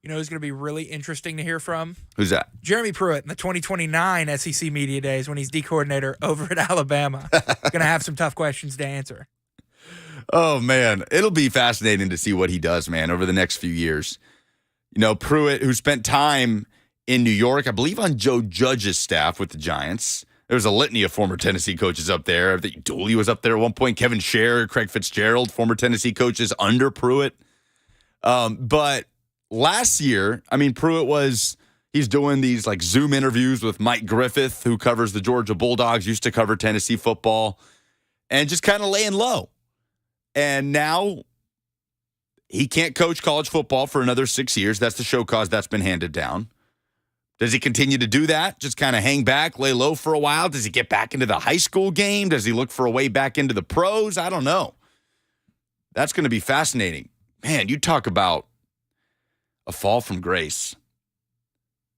You know who's going to be really interesting to hear from? Who's that? Jeremy Pruitt in the 2029 SEC Media Days when he's D coordinator over at Alabama. Going to have some tough questions to answer. Oh, man. It'll be fascinating to see what he does, man, over the next few years. You know, Pruitt, who spent time in New York, I believe on Joe Judge's staff with the Giants. There's a litany of former Tennessee coaches up there. I think Dooley was up there at one point. Kevin Sherr, Craig Fitzgerald, former Tennessee coaches under Pruitt. But last year, I mean, he's doing these like Zoom interviews with Mike Griffith, who covers the Georgia Bulldogs, used to cover Tennessee football, and just kind of laying low. And now he can't coach college football for another 6 years. That's the show cause that's been handed down. Does he continue to do that? Just kind of hang back, lay low for a while? Does he get back into the high school game? Does he look for a way back into the pros? I don't know. That's going to be fascinating. Man, you talk about a fall from grace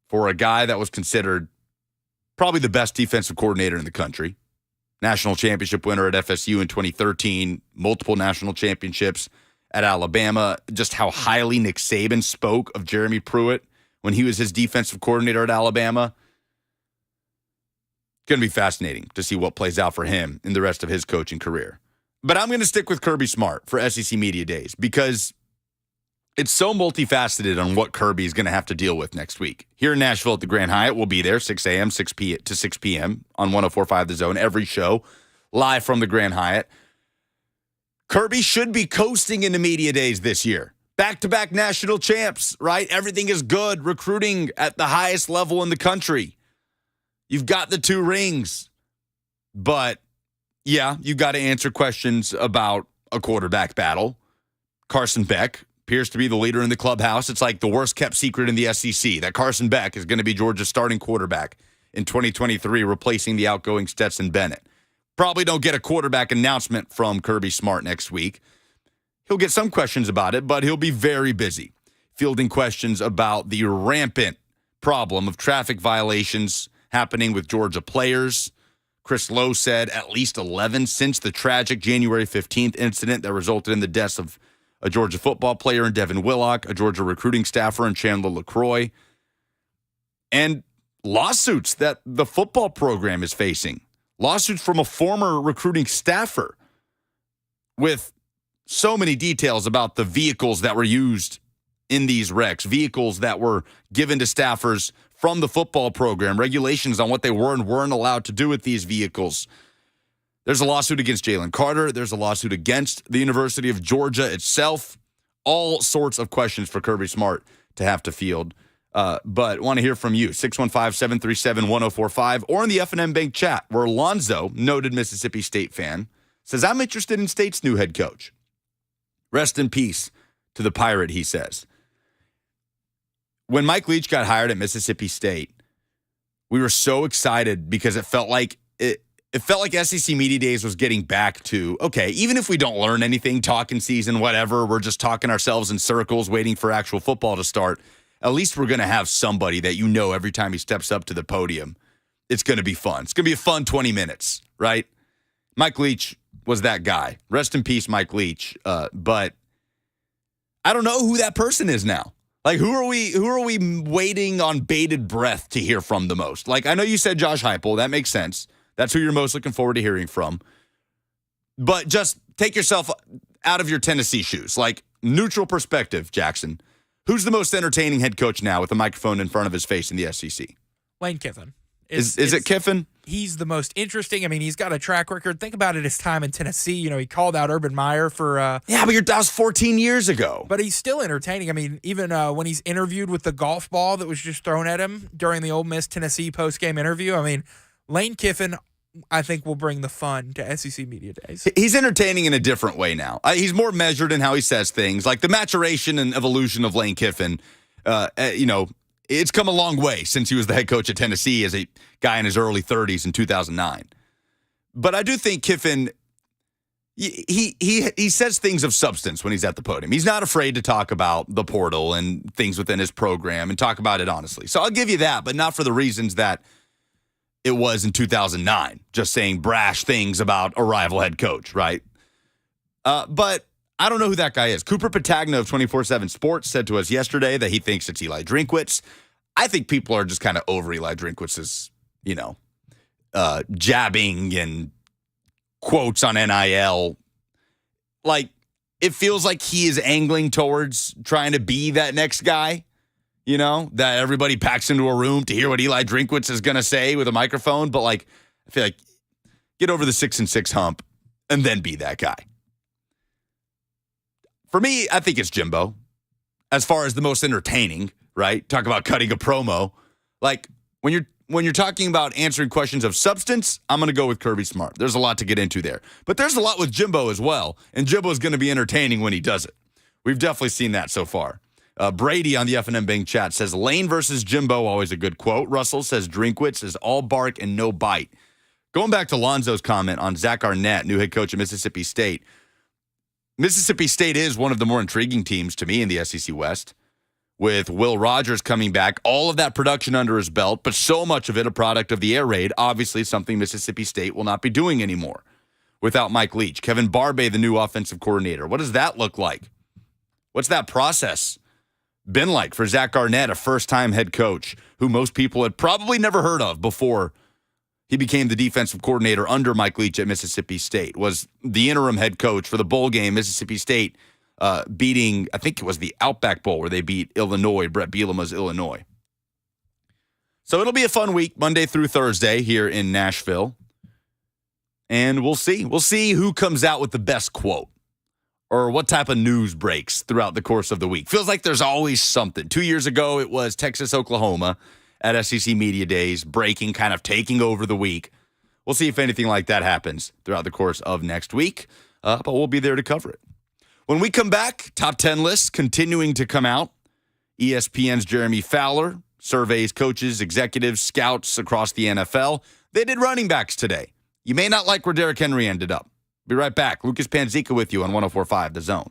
for a guy that was considered probably the best defensive coordinator in the country. National championship winner at FSU in 2013, multiple national championships at Alabama. Just how highly Nick Saban spoke of Jeremy Pruitt when he was his defensive coordinator at Alabama. It's going to be fascinating to see what plays out for him in the rest of his coaching career. But I'm going to stick with Kirby Smart for SEC Media Days because it's so multifaceted on what Kirby is going to have to deal with next week. Here in Nashville at the Grand Hyatt, we'll be there 6 a.m. to 6 p.m. on 104.5 The Zone, every show, live from the Grand Hyatt. Kirby should be coasting into Media Days this year. Back-to-back national champs, right? Everything is good. Recruiting at the highest level in the country. You've got the 2 rings. But, yeah, you got to answer questions about a quarterback battle. Carson Beck appears to be the leader in the clubhouse. It's like the worst-kept secret in the SEC that Carson Beck is going to be Georgia's starting quarterback in 2023, replacing the outgoing Stetson Bennett. Probably don't get a quarterback announcement from Kirby Smart next week. He'll get some questions about it, but he'll be very busy fielding questions about the rampant problem of traffic violations happening with Georgia players. Chris Lowe said at least 11 since the tragic January 15th incident that resulted in the deaths of a Georgia football player in Devin Willock, a Georgia recruiting staffer in Chandler LaCroix, and lawsuits that the football program is facing. Lawsuits from a former recruiting staffer with so many details about the vehicles that were used in these wrecks, vehicles that were given to staffers from the football program, regulations on what they were and weren't allowed to do with these vehicles. There's a lawsuit against Jalen Carter. There's a lawsuit against the University of Georgia itself all sorts of questions for Kirby Smart to have to field. But want to hear from you, 615-737-1045, or in the F&M Bank chat, where Alonzo, noted Mississippi State fan, says, I'm interested in State's new head coach. Rest in peace to the Pirate, he says. When Mike Leach got hired at Mississippi State, we were so excited because it felt like SEC Media Days was getting back to, okay, even if we don't learn anything, talking season, whatever, we're just talking ourselves in circles waiting for actual football to start, at least we're going to have somebody that you know every time he steps up to the podium. It's going to be fun. It's going to be a fun 20 minutes, right? Mike Leach was that guy. Rest in peace, Mike Leach. But I don't know who that person is now. Like, who are we waiting on bated breath to hear from the most? Like, I know you said Josh Heupel. That makes sense. That's who you're most looking forward to hearing from. But just take yourself out of your Tennessee shoes. Like, neutral perspective, Jackson. Who's the most entertaining head coach now with a microphone in front of his face in the SEC? Lane Kiffin. Is it Kiffin? He's the most interesting. I mean, he's got a track record. Think about it, his time in Tennessee. You know, he called out Urban Meyer for... yeah, but that was 14 years ago. But he's still entertaining. I mean, even when he's interviewed with the golf ball that was just thrown at him during the Ole Miss Tennessee postgame interview, I mean, Lane Kiffin, I think, will bring the fun to SEC Media Days. He's entertaining in a different way now. He's more measured in how he says things. Like the maturation and evolution of Lane Kiffin, it's come a long way since he was the head coach at Tennessee as a guy in his early 30s in 2009. But I do think Kiffin, he says things of substance when he's at the podium. He's not afraid to talk about the portal and things within his program and talk about it honestly. So I'll give you that, but not for the reasons that it was in 2009, just saying brash things about a rival head coach, right? But I don't know who that guy is. Cooper Patagna of 24/7 Sports said to us yesterday that he thinks it's Eli Drinkwitz. I think people are just kind of over Eli Drinkwitz's, jabbing and quotes on NIL. Like, it feels like he is angling towards trying to be that next guy, that everybody packs into a room to hear what Eli Drinkwitz is going to say with a microphone. But, I feel like get over the 6-6 hump and then be that guy. For me, I think it's Jimbo. As far as the most entertaining, right? Talk about cutting a promo. Like, when you're talking about answering questions of substance, I'm going to go with Kirby Smart. There's a lot to get into there. But there's a lot with Jimbo as well, and Jimbo is going to be entertaining when he does it. We've definitely seen that so far. Brady on the F&M Bank chat says, Lane versus Jimbo, always a good quote. Russell says, Drinkwitz is all bark and no bite. Going back to Lonzo's comment on Zach Arnett, new head coach at Mississippi State, Mississippi State is one of the more intriguing teams to me in the SEC West, with Will Rogers coming back, all of that production under his belt, but so much of it a product of the air raid, obviously something Mississippi State will not be doing anymore without Mike Leach. Kevin Barbay, the new offensive coordinator. What does that look like? What's that process been like for Zach Arnett, a first-time head coach who most people had probably never heard of before he became the defensive coordinator under Mike Leach at Mississippi State, was the interim head coach for the bowl game, Mississippi State, beating, I think it was the Outback Bowl where they beat Illinois, Brett Bielema's Illinois. So it'll be a fun week, Monday through Thursday here in Nashville. And we'll see. We'll see who comes out with the best quote or what type of news breaks throughout the course of the week. Feels like there's always something. 2 years ago, it was Texas, Oklahoma at SEC Media Days, breaking, kind of taking over the week. We'll see if anything like that happens throughout the course of next week, but we'll be there to cover it. When we come back, top 10 lists continuing to come out. ESPN's Jeremy Fowler surveys coaches, executives, scouts across the NFL. They did running backs today. You may not like where Derrick Henry ended up. Be right back. Lucas Panzica with you on 104.5 The Zone.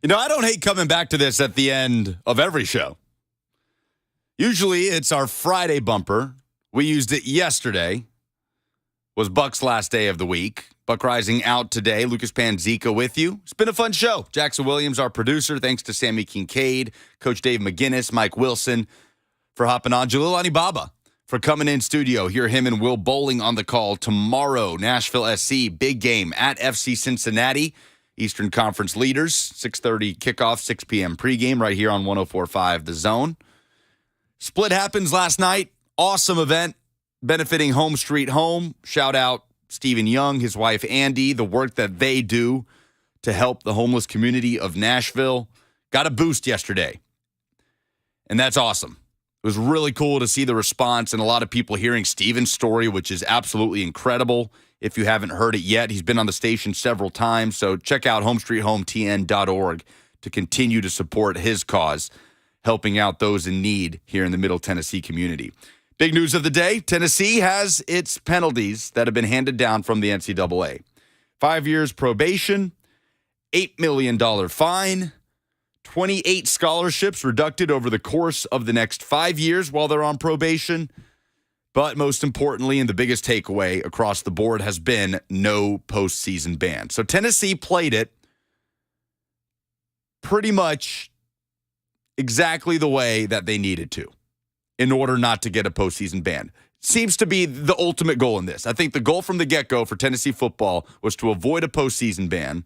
You know, I don't hate coming back to this at the end of every show. Usually it's our Friday bumper. We used it yesterday. Was Buck's last day of the week. Buck Reising out today. Lucas Panzica with you. It's been a fun show. Jackson Williams, our producer. Thanks to Sammy Kincaid, Coach Dave McGinnis, Mike Wilson for hopping on. Jalil Anibaba for coming in studio. Hear him and Will Bowling on the call tomorrow. Nashville SC, big game at FC Cincinnati. Eastern Conference leaders, 6:30 kickoff, 6 p.m. pregame right here on 104.5 The Zone. Split happens last night. Awesome event benefiting Home Street Home. Shout out Stephen Young, his wife Andy, the work that they do to help the homeless community of Nashville. Got a boost yesterday, and that's awesome. It was really cool to see the response and a lot of people hearing Stephen's story, which is absolutely incredible. If you haven't heard it yet, he's been on the station several times, so check out homestreethometn.org to continue to support his cause, helping out those in need here in the Middle Tennessee community. Big news of the day, Tennessee has its penalties that have been handed down from the NCAA. 5 years probation, $8 million fine, 28 scholarships reducted over the course of the next 5 years while they're on probation. But most importantly, and the biggest takeaway across the board has been no postseason ban. So Tennessee played it pretty much exactly the way that they needed to in order not to get a postseason ban. Seems to be the ultimate goal in this. I think the goal from the get-go for Tennessee football was to avoid a postseason ban.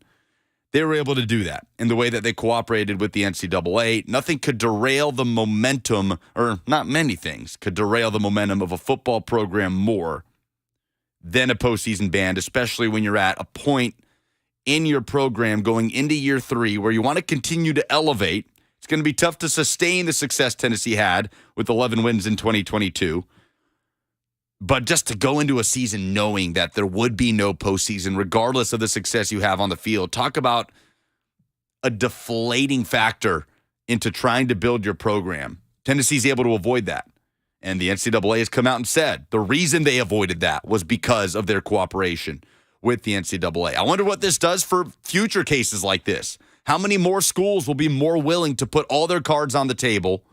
They were able to do that in the way that they cooperated with the NCAA. Nothing could derail the momentum, or not many things could derail the momentum of a football program more than a postseason ban, especially when you're at a point in your program going into year 3 where you want to continue to elevate. It's going to be tough to sustain the success Tennessee had with 11 wins in 2022. But just to go into a season knowing that there would be no postseason, regardless of the success you have on the field, talk about a deflating factor into trying to build your program. Tennessee's able to avoid that. And the NCAA has come out and said the reason they avoided that was because of their cooperation with the NCAA. I wonder what this does for future cases like this. How many more schools will be more willing to put all their cards on the table,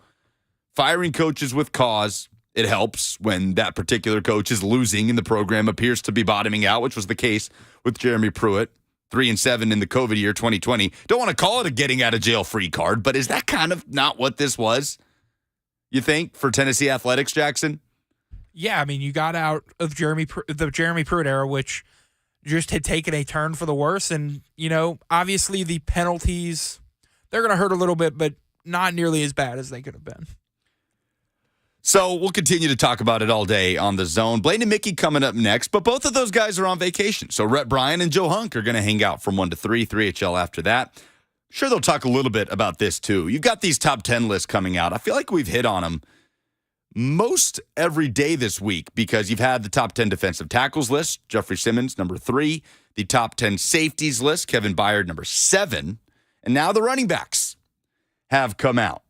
firing coaches with cause? It helps when that particular coach is losing and the program appears to be bottoming out, which was the case with Jeremy Pruitt, 3-7 in the COVID year 2020. Don't want to call it a getting out of jail free card, but is that kind of not what this was, you think, for Tennessee athletics, Jackson? Yeah, I mean, you got out of the Jeremy Pruitt era, which just had taken a turn for the worse. And, you know, obviously the penalties, they're going to hurt a little bit, but not nearly as bad as they could have been. So we'll continue to talk about it all day on The Zone. Blaine and Mickey coming up next, but both of those guys are on vacation. So Rhett Bryan and Joe Hunk are going to hang out from 1 to 3, 3HL after that. Sure, they'll talk a little bit about this too. You've got these top 10 lists coming out. I feel like we've hit on them most every day this week because you've had the top 10 defensive tackles list, Jeffrey Simmons, number 3, the top 10 safeties list, Kevin Byard, number 7, and now the running backs have come out.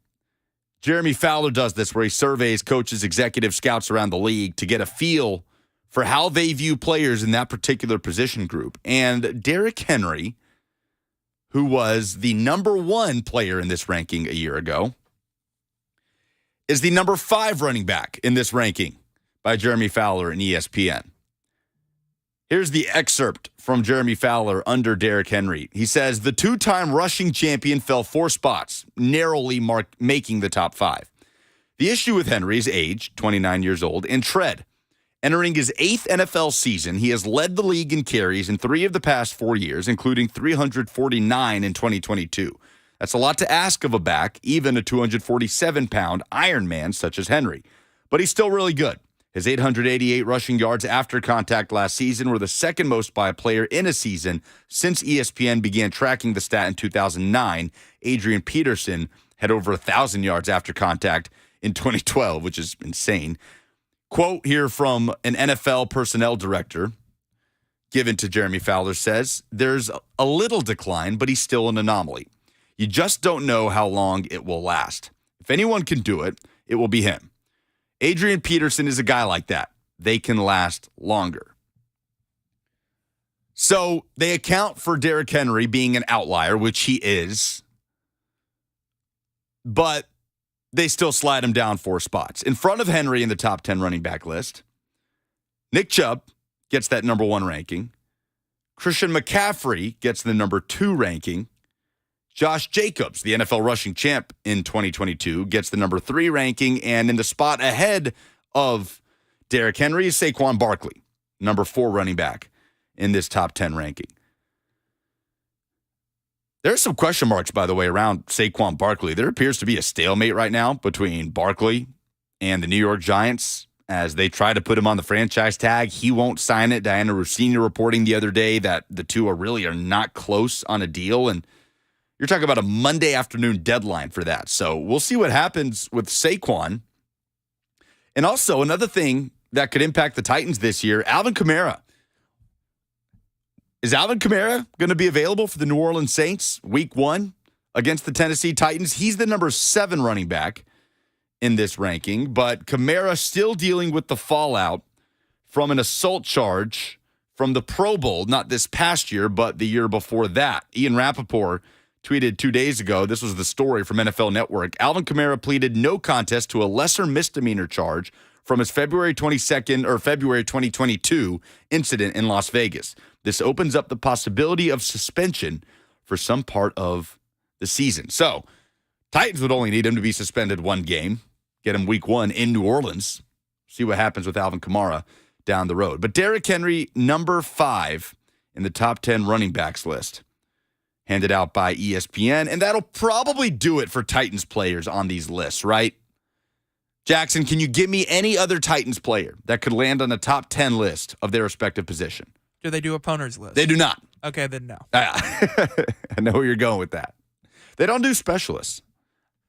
Jeremy Fowler does this where he surveys coaches, executive scouts around the league to get a feel for how they view players in that particular position group. And Derrick Henry, who was the number 1 player in this ranking a year ago, is the number 5 running back in this ranking by Jeremy Fowler and ESPN. Here's the excerpt from Jeremy Fowler under Derrick Henry. He says, the 2-time rushing champion fell 4 spots, narrowly making the top 5. The issue with Henry is age, 29 years old, and tread. Entering his 8th NFL season, he has led the league in carries in 3 of the past 4 years, including 349 in 2022. That's a lot to ask of a back, even a 247-pound Iron Man such as Henry. But he's still really good. His 888 rushing yards after contact last season were the second most by a player in a season since ESPN began tracking the stat in 2009. Adrian Peterson had over 1,000 yards after contact in 2012, which is insane. Quote here from an NFL personnel director given to Jeremy Fowler says, there's a little decline, but he's still an anomaly. You just don't know how long it will last. If anyone can do it, it will be him. Adrian Peterson is a guy like that. They can last longer. So they account for Derrick Henry being an outlier, which he is. but they still slide him down 4 spots. In front of Henry in the top 10 running back list, Nick Chubb gets that number 1 ranking. Christian McCaffrey gets the number 2 ranking. Josh Jacobs, the NFL rushing champ in 2022, gets the number 3 ranking. And in the spot ahead of Derrick Henry is Saquon Barkley, number 4 running back in this top 10 ranking. There's some question marks, by the way, around Saquon Barkley. There appears to be a stalemate right now between Barkley and the New York Giants as they try to put him on the franchise tag. He won't sign it. Diana Russini reporting the other day that the two are not close on a deal. And you're talking about a Monday afternoon deadline for that. So we'll see what happens with Saquon. And also another thing that could impact the Titans this year, Alvin Kamara. Is Alvin Kamara going to be available for the New Orleans Saints week 1 against the Tennessee Titans? He's the number 7 running back in this ranking, but Kamara still dealing with the fallout from an assault charge from the Pro Bowl, not this past year, but the year before that. Ian Rappaport tweeted 2 days ago, this was the story from NFL Network, Alvin Kamara pleaded no contest to a lesser misdemeanor charge from his February 2022 incident in Las Vegas. This opens up the possibility of suspension for some part of the season. So, Titans would only need him to be suspended 1 game, get him week 1 in New Orleans, see what happens with Alvin Kamara down the road. But Derrick Henry, number 5 in the top 10 running backs list, handed out by ESPN, and that'll probably do it for Titans players on these lists, right? Jackson, can you give me any other Titans player that could land on the top 10 list of their respective position? Do they do opponents list? They do not. Okay, then no. I know where you're going with that. They don't do specialists.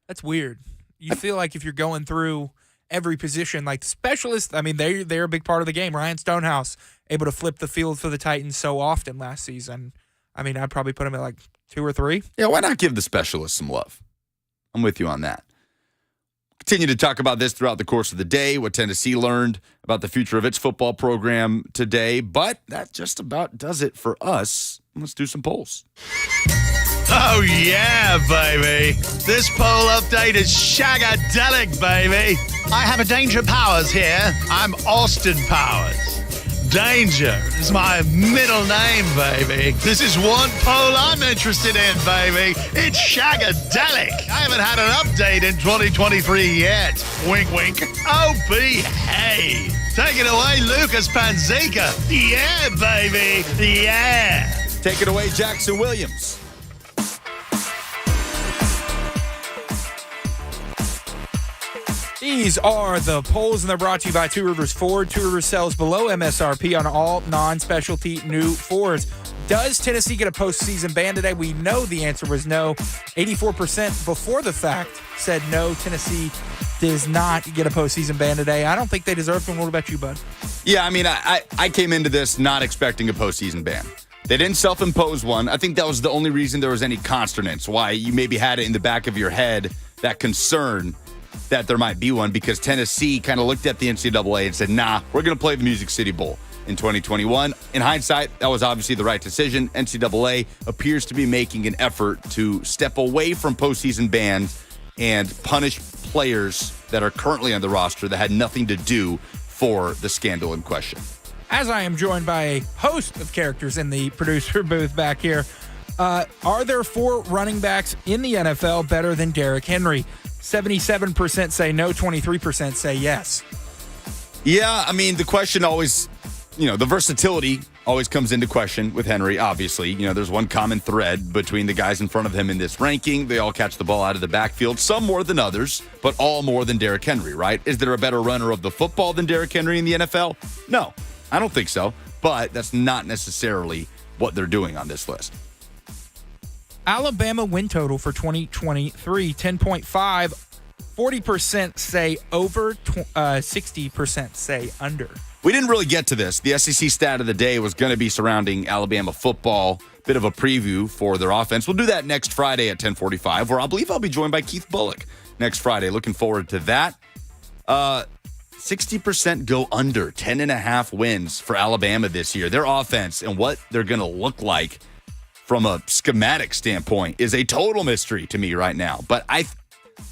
That's weird. You feel like if you're going through every position, like the specialists, I mean, they're a big part of the game. Ryan Stonehouse able to flip the field for the Titans so often last season. I mean, I'd probably put him at like 2 or 3. Yeah, why not give the specialists some love? I'm with you on that. Continue to talk about this throughout the course of the day, what Tennessee learned about the future of its football program today. But that just about does it for us. Let's do some polls. Oh, yeah, baby. This poll update is shagadelic, baby. I have a Danger Powers here. I'm Austin Powers. Danger is my middle name, baby. This is one poll I'm interested in, baby. It's shagadelic. I haven't had an update in 2023 yet. Wink, wink. Oh, behave. Take it away, Lucas Panzica. Yeah, baby. Yeah. Take it away, Jackson Williams. These are the polls, and they're brought to you by Two Rivers Ford. Two Rivers sells below MSRP on all non-specialty new Fords. Does Tennessee get a postseason ban today? We know the answer was no. 84% before the fact said no. Tennessee does not get a postseason ban today. I don't think they deserve one. What about you, bud? Yeah, I mean, I came into this not expecting a postseason ban. They didn't self-impose one. I think that was the only reason there was any consternance, why you maybe had it in the back of your head, that concern that there might be one, because Tennessee kind of looked at the NCAA and said, nah, we're going to play the Music City Bowl in 2021. In hindsight, that was obviously the right decision. NCAA appears to be making an effort to step away from postseason bans and punish players that are currently on the roster that had nothing to do for the scandal in question. As I am joined by a host of characters in the producer booth back here, are there 4 running backs in the NFL better than Derrick Henry? 77% say no, 23% say yes. Yeah, I mean, the question always, the versatility always comes into question with Henry, obviously. There's one common thread between the guys in front of him in this ranking. They all catch the ball out of the backfield, some more than others, but all more than Derrick Henry, right? Is there a better runner of the football than Derrick Henry in the NFL? No, I don't think so, but that's not necessarily what they're doing on this list. Alabama win total for 2023, 10.5. 40% say over, 60% say under. We didn't really get to this. The SEC stat of the day was going to be surrounding Alabama football. Bit of a preview for their offense. We'll do that next Friday at 10:45, where I believe I'll be joined by Keith Bullock next Friday. Looking forward to that. 60% go under, 10.5 wins for Alabama this year. Their offense and what they're going to look like from a schematic standpoint is a total mystery to me right now. But I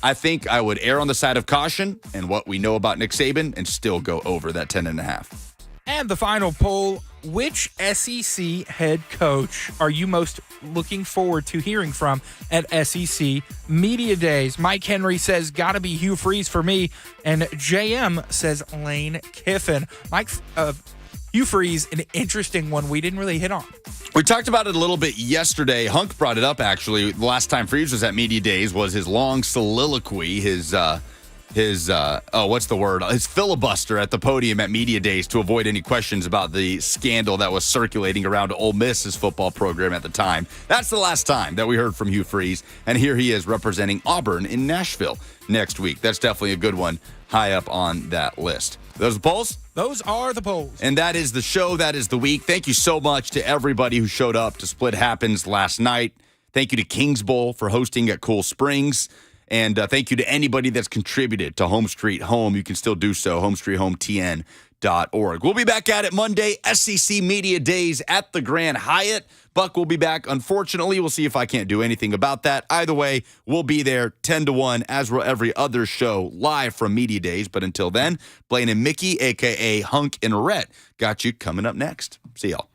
I think I would err on the side of caution and what we know about Nick Saban and still go over that 10.5. And the final poll, which SEC head coach are you most looking forward to hearing from at SEC Media Days? Mike Henry says, gotta be Hugh Freeze for me. And JM says Lane Kiffin. Mike, Hugh Freeze, an interesting one we didn't really hit on. We talked about it a little bit yesterday. Hunk brought it up, actually. The last time Freeze was at Media Days was his long soliloquy, his filibuster at the podium at Media Days to avoid any questions about the scandal that was circulating around Ole Miss's football program at the time. That's the last time that we heard from Hugh Freeze, and here he is representing Auburn in Nashville next week. That's definitely a good one, high up on that list. Those are the polls? Those are the polls. And that is the show. That is the week. Thank you so much to everybody who showed up to Split Happens last night. Thank you to Kings Bowl for hosting at Cool Springs. And thank you to anybody that's contributed to Home Street Home. You can still do so, homestreethometn.org. We'll be back at it Monday, SEC Media Days at the Grand Hyatt. Buck will be back. Unfortunately, we'll see if I can't do anything about that. Either way, we'll be there 10-1, as will every other show live from Media Days. But until then, Blaine and Mickey, a.k.a. Hunk and Rhett, got you coming up next. See y'all.